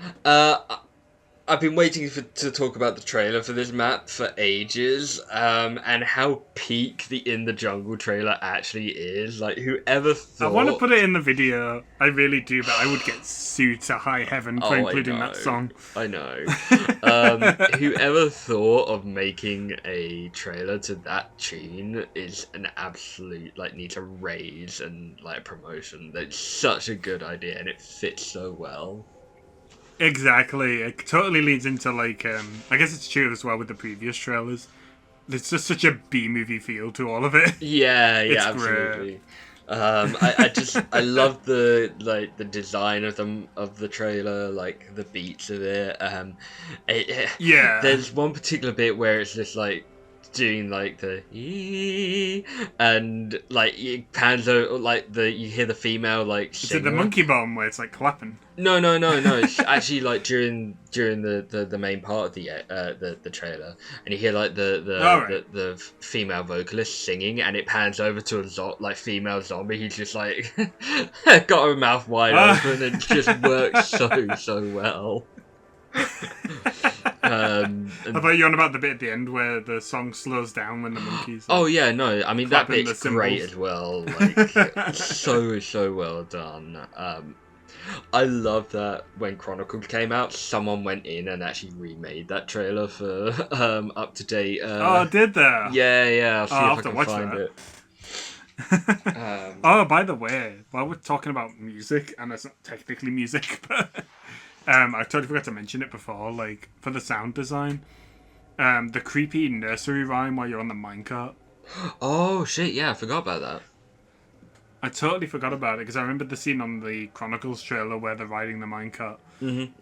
I've been waiting to talk about the trailer for this map for ages, and how peak the In the Jungle trailer actually is. Like, whoever thought... I want to put it in the video, I really do, but I would get sued to high heaven for including that song. I know. Whoever thought of making a trailer to that tune is an absolute, like, needs a raise and, like, promotion. That's such a good idea, and it fits so well. Exactly. It totally leads into, like, I guess it's true as well with the previous trailers. There's just such a B-movie feel to all of it. Yeah, it's absolutely. I love the design of the trailer, like the beats of it. There's one particular bit where it's just like doing like the and like it pans out, like you hear the female like is it the monkey bomb where it's like clapping? No, it's actually like during the main part of the trailer, and you hear like the female vocalist singing, and it pans over to a female zombie who's just like got her mouth wide open, and it just works so well. I thought you were on about the bit at the end where the song slows down when the monkeys. Oh yeah, no, I mean that bit's great as well. Like so well done. I love that when Chronicles came out, someone went in and actually remade that trailer for Up to Date. Oh, did they? Yeah. I'll see if I can find it. Oh, by the way, while we're talking about music, and it's not technically music, but I totally forgot to mention it before. Like for the sound design, the creepy nursery rhyme while you're on the minecart. Oh shit! Yeah, I forgot about that. I totally forgot about it because I remember the scene on the Chronicles trailer where they're riding the minecart, and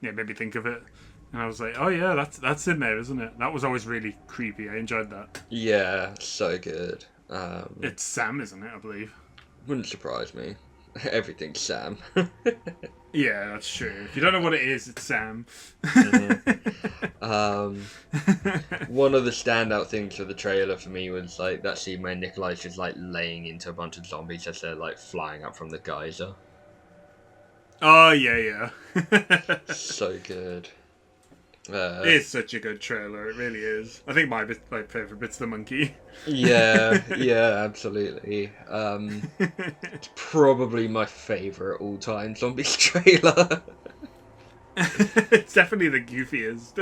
it made me think of it. And I was like, oh yeah, that's in there, isn't it? That was always really creepy. I enjoyed that. Yeah, so good. It's Sam, isn't it? I believe. Wouldn't surprise me. Everything's Sam. Yeah, that's true. If you don't know what it is, it's Sam. One of the standout things for the trailer for me was like that scene where Nikolai's just like laying into a bunch of zombies as they're like flying up from the geyser. Oh yeah. So good. It's such a good trailer. It really is. I think my favorite bit's the monkey. Yeah, absolutely. It's probably my favorite all-time zombies trailer. It's definitely the goofiest.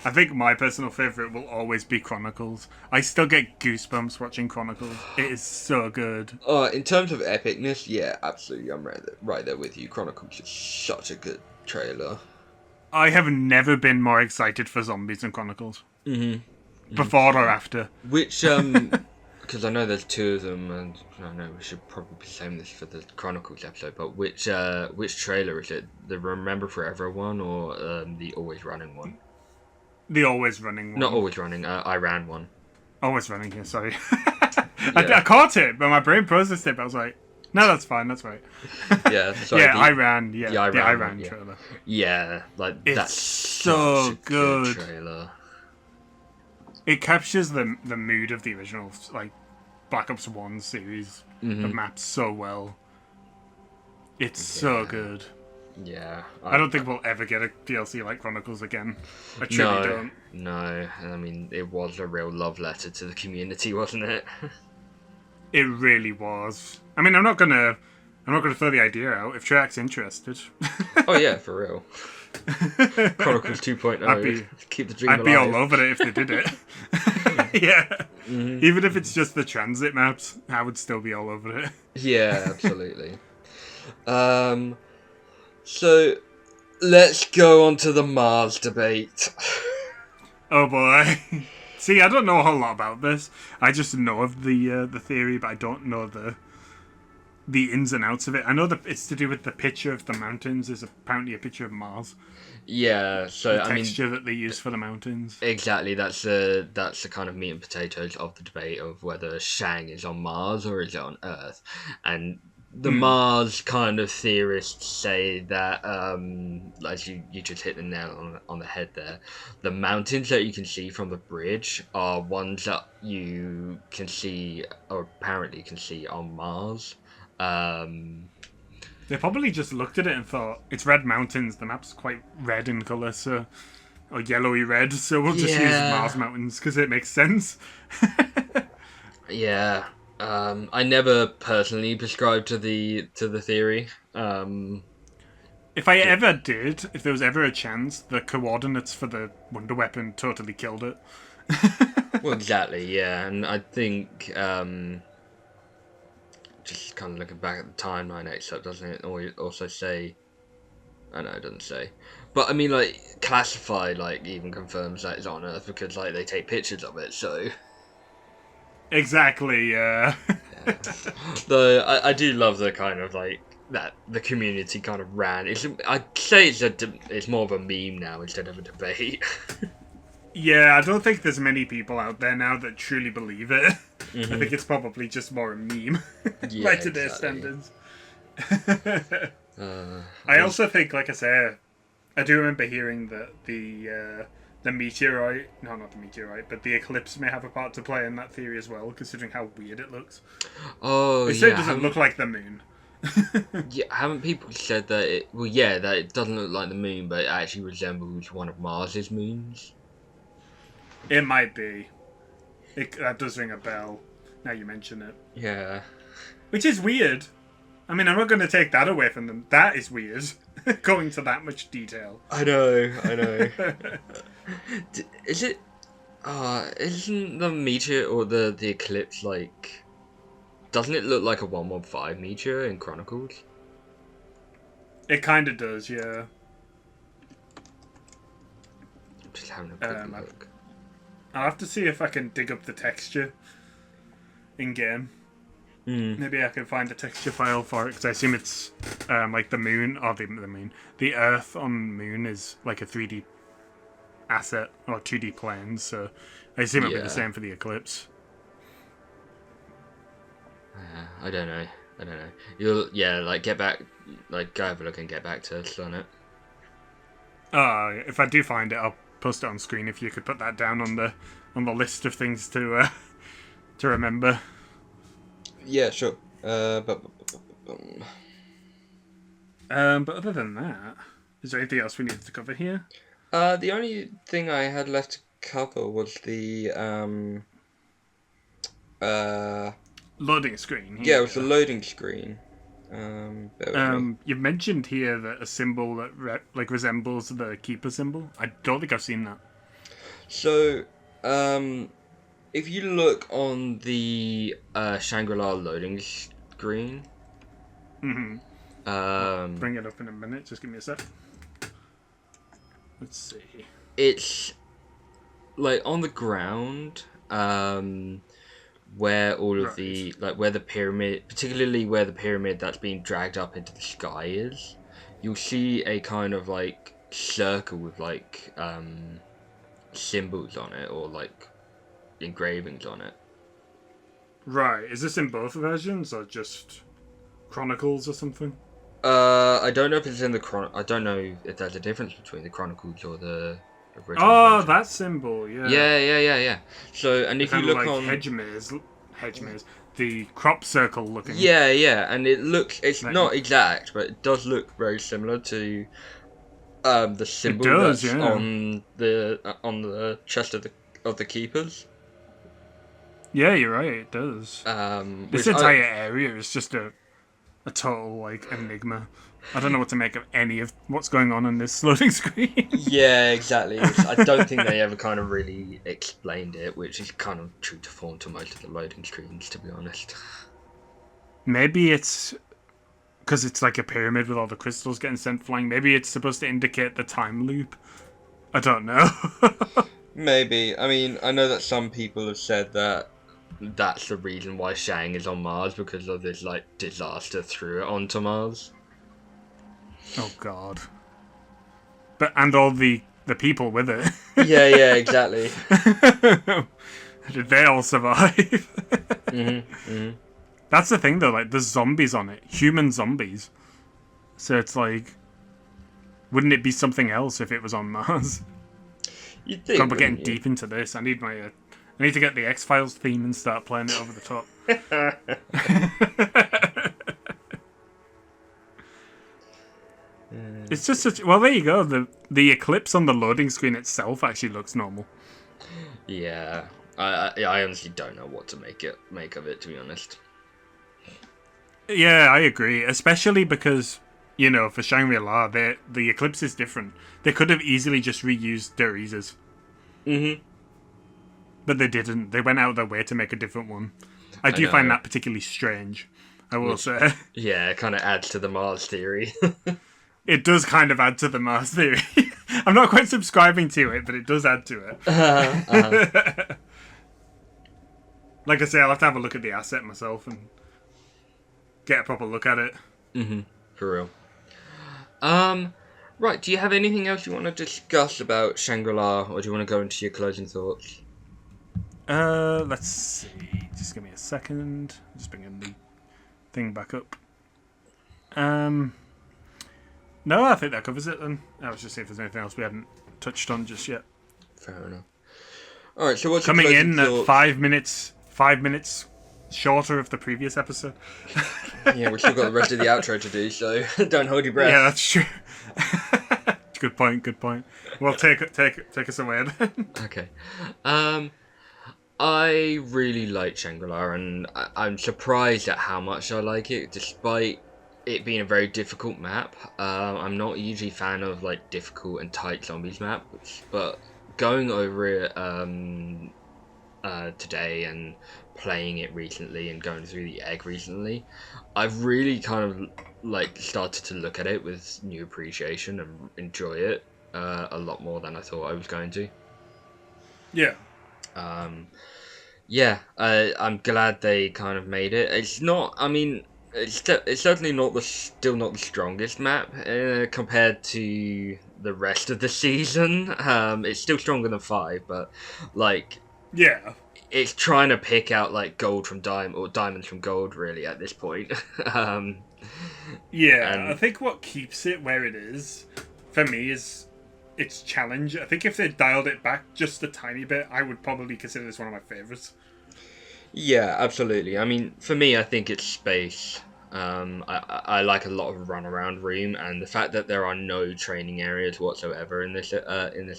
I think my personal favorite will always be Chronicles. I still get goosebumps watching Chronicles. It is so good. In terms of epicness, yeah, absolutely. I'm right there with you. Chronicles is such a good trailer. I have never been more excited for zombies than Chronicles. Before or after. Which, because I know there's two of them, and I know we should probably be saying this for the Chronicles episode, but which trailer is it? The Remember Forever one or the Always Running one? The Always Running one. Not Always Running, I Ran one. Always Running here, sorry. Yeah. I caught it, but my brain processed it, but I was like, no, that's fine, that's right. Yeah, sorry, yeah, I Ran one, trailer. Yeah, like, it's that's so such a good trailer. It captures the mood of the original, like, Black Ops 1 series of maps so well. It's so good. Yeah. I don't think we'll ever get a DLC like Chronicles again. I truly don't. No, I mean, it was a real love letter to the community, wasn't it? It really was. I mean, I'm not gonna throw the idea out if Treyarch's interested. Oh yeah, for real. Chronicles 2.0. Keep the dream alive. I'd be all over it if they did it. Yeah. Even if it's just the transit maps, I would still be all over it. Yeah, absolutely. So let's go on to the Mars debate. Oh boy. See, I don't know a whole lot about this. I just know of the theory, but I don't know the ins and outs of it. I know that it's to do with the picture of the mountains. There's apparently a picture of Mars. Yeah, so the texture that they use for the mountains. Exactly, that's the kind of meat and potatoes of the debate of whether Shang is on Mars or is it on Earth. And the Mars kind of theorists say that, as you just hit the nail on the head there, the mountains that you can see from the bridge are ones that you can see, or apparently can see on Mars. They probably just looked at it and thought, it's red mountains, the map's quite red in colour, so, or yellowy red, so we'll just use Mars mountains, because it makes sense. Yeah. I never personally prescribed to the theory. If I ever did, if there was ever a chance, the coordinates for the wonder weapon totally killed it. Well, exactly, yeah, and I think, just kind of looking back at the timeline excerpt, doesn't it also say... I know it doesn't say. But, I mean, like, Classified, like, even confirms that it's on Earth because, like, they take pictures of it, so... Exactly, yeah. Though I do love the kind of like that the community kind of ran. I'd say it's more of a meme now instead of a debate. Yeah, I don't think there's many people out there now that truly believe it. I think it's probably just more a meme by today's standards. I also think, like I say, I do remember hearing that the meteorite, no, not the meteorite, but the eclipse may have a part to play in that theory as well, considering how weird it looks. Oh, they say it doesn't look like the moon. Yeah, haven't people said that it... Well, yeah, that it doesn't look like the moon, but it actually resembles one of Mars's moons? It might be. That does ring a bell, now you mention it. Yeah. Which is weird. I mean, I'm not going to take that away from them. That is weird. Going to that much detail. I know. Is it... isn't the meteor or the eclipse, like... Doesn't it look like a 115 meteor in Chronicles? It kind of does, yeah. I'm just having a quick look. I'll have to see if I can dig up the texture in-game. Maybe I can find a texture file for it, because I assume it's like the moon, or the moon. The Earth on Moon is like a 3D asset, or 2D plane, so I assume it'll be the same for the eclipse. I don't know. You'll get back, go have a look and get back to us on it. If I do find it, I'll post it on screen. If you could put that down on the list of things to remember. Yeah, sure. But other than that, is there anything else we needed to cover here? The only thing I had left to cover was the loading screen. Yeah, it was the loading screen. You've mentioned here that a symbol that resembles the keeper symbol. I don't think I've seen that. So, if you look on the Shangri-La loading screen, I'll bring it up in a minute. Just give me a sec. Let's see. It's like on the ground, where all of the where the pyramid, particularly where the pyramid that's being dragged up into the sky is, you'll see a kind of like circle with symbols on it, or like engravings on it. Right. Is this in both versions or just Chronicles or something? I don't know if it's in the I don't know if there's a difference between the Chronicles or the original. Oh, version. that symbol, yeah. Yeah. So, and if you look like on hedge maze, the crop circle looking. Yeah, and it's not exact, but it does look very similar to the symbol that's on the chest of the keepers. Yeah, you're right. It does. This entire area is just a total enigma. I don't know what to make of any of what's going on this loading screen. Yeah, exactly. I don't think they ever kind of really explained it, which is kind of true to form to most of the loading screens, to be honest. Maybe it's because it's like a pyramid with all the crystals getting sent flying. Maybe it's supposed to indicate the time loop. I don't know. Maybe. I mean, I know that some people have said that that's the reason why Shang is on Mars, because of this disaster threw it onto Mars. Oh God! And all the people with it. Yeah, exactly. Did they all survive? That's the thing, though. There's zombies on it, human zombies. So it's wouldn't it be something else if it was on Mars? You'd think. God, we're getting deep into this. I need to get the X-Files theme and start playing it over the top. It's just such. Well, there you go. The eclipse on the loading screen itself actually looks normal. Yeah, I honestly don't know what to make of it, to be honest. Yeah, I agree. Especially because, for Shangri-La, the eclipse is different. They could have easily just reused Derise's. But they didn't. They went out of their way to make a different one. I do find that particularly strange, I will say. Yeah, it kind of adds to the Mars theory. It does kind of add to the Mars theory. I'm not quite subscribing to it, but it does add to it. Like I say, I'll have to have a look at the asset myself and get a proper look at it. For real. Right, do you have anything else you want to discuss about Shangri-La, or do you want to go into your closing thoughts? Let's see. Just give me a second. Just bringing the thing back up. No, I think that covers it then. I was just seeing if there's anything else we hadn't touched on just yet. Fair enough. Alright, so what's coming your in thoughts? at 5 minutes shorter of the previous episode. Yeah, we've still got the rest of the outro to do, so don't hold your breath. Yeah, that's true. Good point. Well, take us away then. Okay. I really like Shangri-La, and I'm surprised at how much I like it, despite it being a very difficult map. I'm not usually a fan of difficult and tight zombies maps, but going over it today and playing it recently and going through the egg recently, I've really kind of started to look at it with new appreciation and enjoy it a lot more than I thought I was going to. Yeah. Yeah, I'm glad they kind of made it. It's not. I mean, it's certainly still not the strongest map compared to the rest of the season. It's still stronger than 5, but like Yeah. it's trying to pick out like gold from diamond or diamonds from gold really at this point. um, Yeah, I and think what keeps it where it is, for me, is its challenge. I think if they dialed it back just a tiny bit, I would probably consider this one of my favourites. yeah, absolutely. I mean, for me, I think it's space. I like a lot of run around room, and the fact that there are no training areas whatsoever in this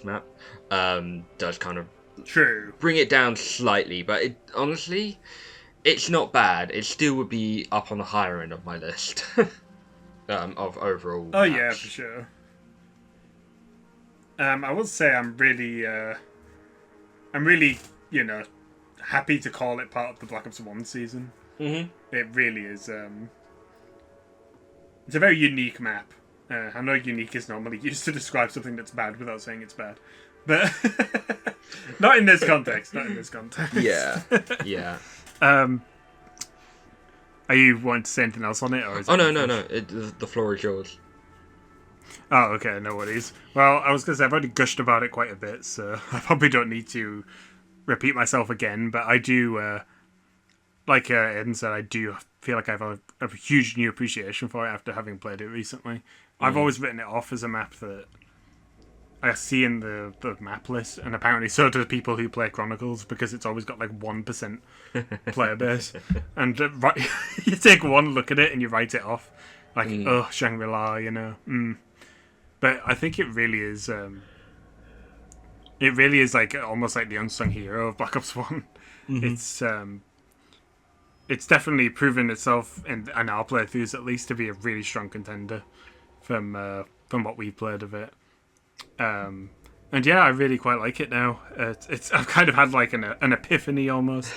map does kind of True. bring it down slightly. But honestly, it's not bad. It still would be up on the higher end of my list of overall. Oh, maps. yeah, for sure. I will say I'm really, happy to call it part of the Black Ops 1 season. Mm-hmm. It really is. It's a very unique map. I know unique is normally used to describe something that's bad without saying it's bad. But not in this context. Not in this context. Yeah. Yeah. Are you wanting to say anything else on it? Or is Oh, no. The floor is yours. Oh, okay, no worries. Well, I was going to say, I've already gushed about it quite a bit, so I probably don't need to repeat myself again, but I do, like Ayden said, I do feel like I have a huge new appreciation for it after having played it recently. I've always written it off as a map that I see in the map list, and apparently so do people who play Chronicles, because it's always got like 1% player base. And you take one look at it and you write it off. Like, oh, Shangri-La, you know. But I think it really is like almost like the unsung hero of Black Ops 1. It's definitely proven itself in our playthroughs at least to be a really strong contender from what we've played of it. And yeah, I really quite like it now. I've kind of had like an epiphany almost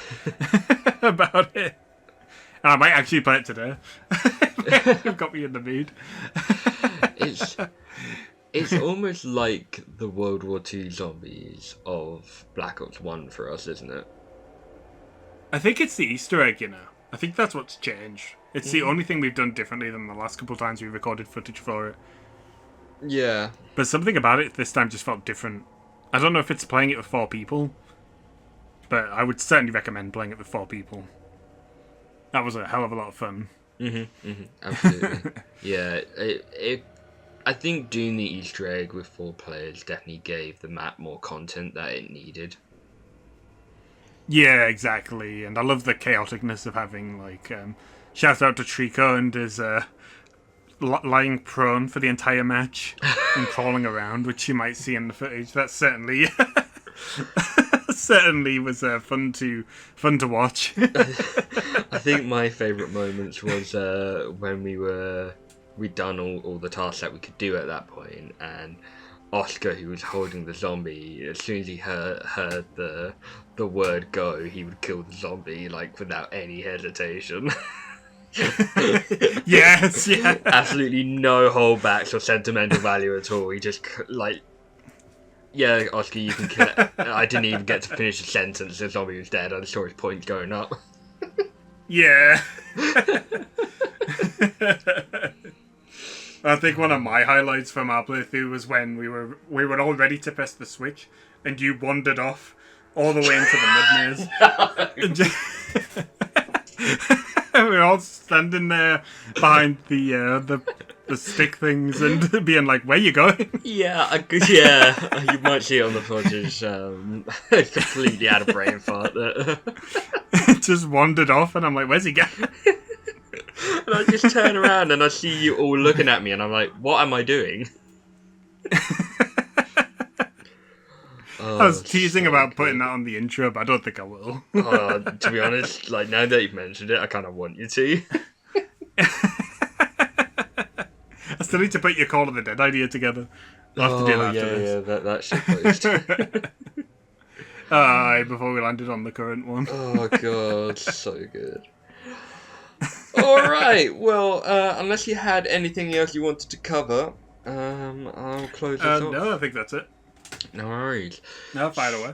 about it. And I might actually play it today. You've got me in the mood. It's almost like the World War II zombies of Black Ops 1 for us, isn't it? I think it's the Easter egg, you know. I think that's what's changed. It's the only thing we've done differently than the last couple of times we recorded footage for it. Yeah. But something about it this time just felt different. I don't know if it's playing it with 4 people, but I would certainly recommend playing it with 4 people. That was a hell of a lot of fun. Absolutely. Yeah, I think doing the Easter egg with 4 players definitely gave the map more content that it needed. Yeah, exactly. And I love the chaoticness of having, like, shout out to Trico and his lying prone for the entire match and crawling around, which you might see in the footage. That certainly certainly was fun to watch. I think my favourite moments was when we'd done all the tasks that we could do at that point, and Oscar, who was holding the zombie, as soon as he heard the word go, he would kill the zombie like without any hesitation. Yes, yeah. Absolutely no holdbacks or sentimental value at all. He just like, yeah, Oscar, you can kill it. I didn't even get to finish the sentence. The zombie was dead. I saw his points going up. Yeah. I think one of my highlights from our playthrough was when we were all ready to press the switch, and you wandered off all the way into the mud maze. We were all standing there behind the stick things and being like, "Where you going?" Yeah, you might see it on the footage. Completely had a brain fart. Just wandered off, and I'm like, "Where's he going?" And I just turn around and I see you all looking at me, and I'm like, "What am I doing?" I was teasing about putting that on the intro, but I don't think I will. To be honest, like now that you've mentioned it, I kind of want you to. I still need to put your Call of the Dead idea together. I'll have to do that after this. Yeah, that shit post. Before we landed on the current one. Oh god, so good. Alright, well, unless you had anything else you wanted to cover, I'll close this off. No, I think that's it. No worries. No, fire away.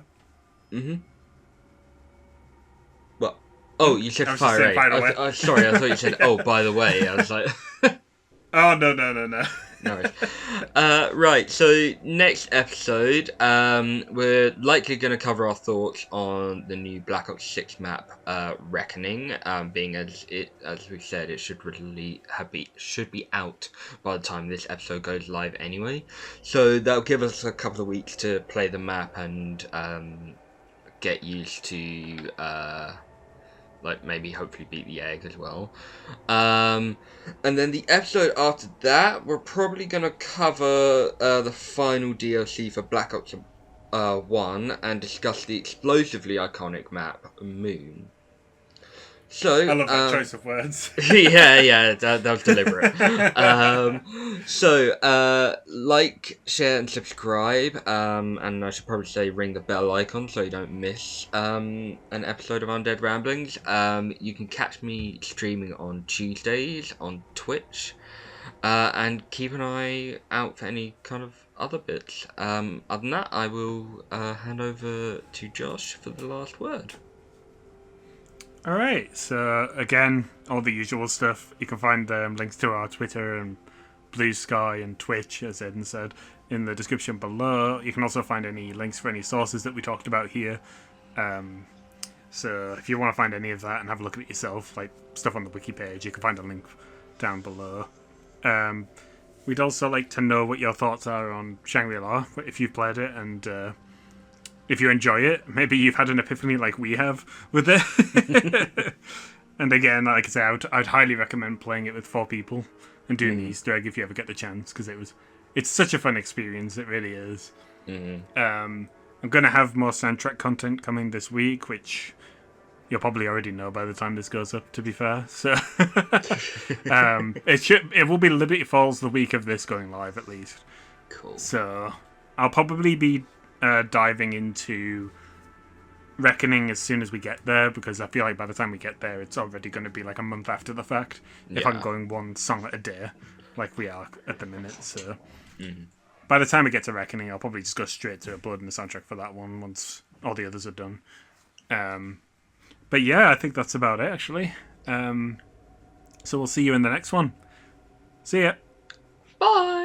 Oh, you said I was just Fire saying 8. Fire Away. Sorry, I thought you said, oh, by the way. I was like... Oh, no. No worries. Right, so next episode, we're likely going to cover our thoughts on the new Black Ops 6 map, Reckoning, being as we said, it should be out by the time this episode goes live anyway. So that'll give us a couple of weeks to play the map and get used to maybe hopefully beat the egg as well. And then the episode after that, we're probably going to cover the final DLC for Black Ops 1 and discuss the explosively iconic map, Moon. So, I love that choice of words. yeah, that was deliberate. Like, share, and subscribe. And I should probably say ring the bell icon so you don't miss an episode of Undead Ramblings. You can catch me streaming on Tuesdays on Twitch. And keep an eye out for any kind of other bits. Other than that, I will hand over to Josh for the last word. Alright, so again, all the usual stuff. You can find links to our Twitter and Bluesky and Twitch, as Ayden said, in the description below. You can also find any links for any sources that we talked about here. So if you want to find any of that and have a look at it yourself, like stuff on the Wiki page, you can find a link down below. We'd also like to know what your thoughts are on Shangri-La, if you've played it, and if you enjoy it. Maybe you've had an epiphany like we have with it. And again, like I say, I'd highly recommend playing it with 4 people and doing the Easter egg if you ever get the chance, because it's such a fun experience. It really is. I'm going to have more soundtrack content coming this week, which you'll probably already know by the time this goes up, to be fair. So it will be Liberty Falls the week of this going live, at least. Cool. So I'll probably be diving into Reckoning as soon as we get there, because I feel like by the time we get there, it's already going to be like a month after the fact. Yeah. If I'm going one song at a day, like we are at the minute. So by the time we get to Reckoning, I'll probably just go straight to uploading the soundtrack for that one once all the others are done. But yeah, I think that's about it, actually. So we'll see you in the next one. See ya. Bye.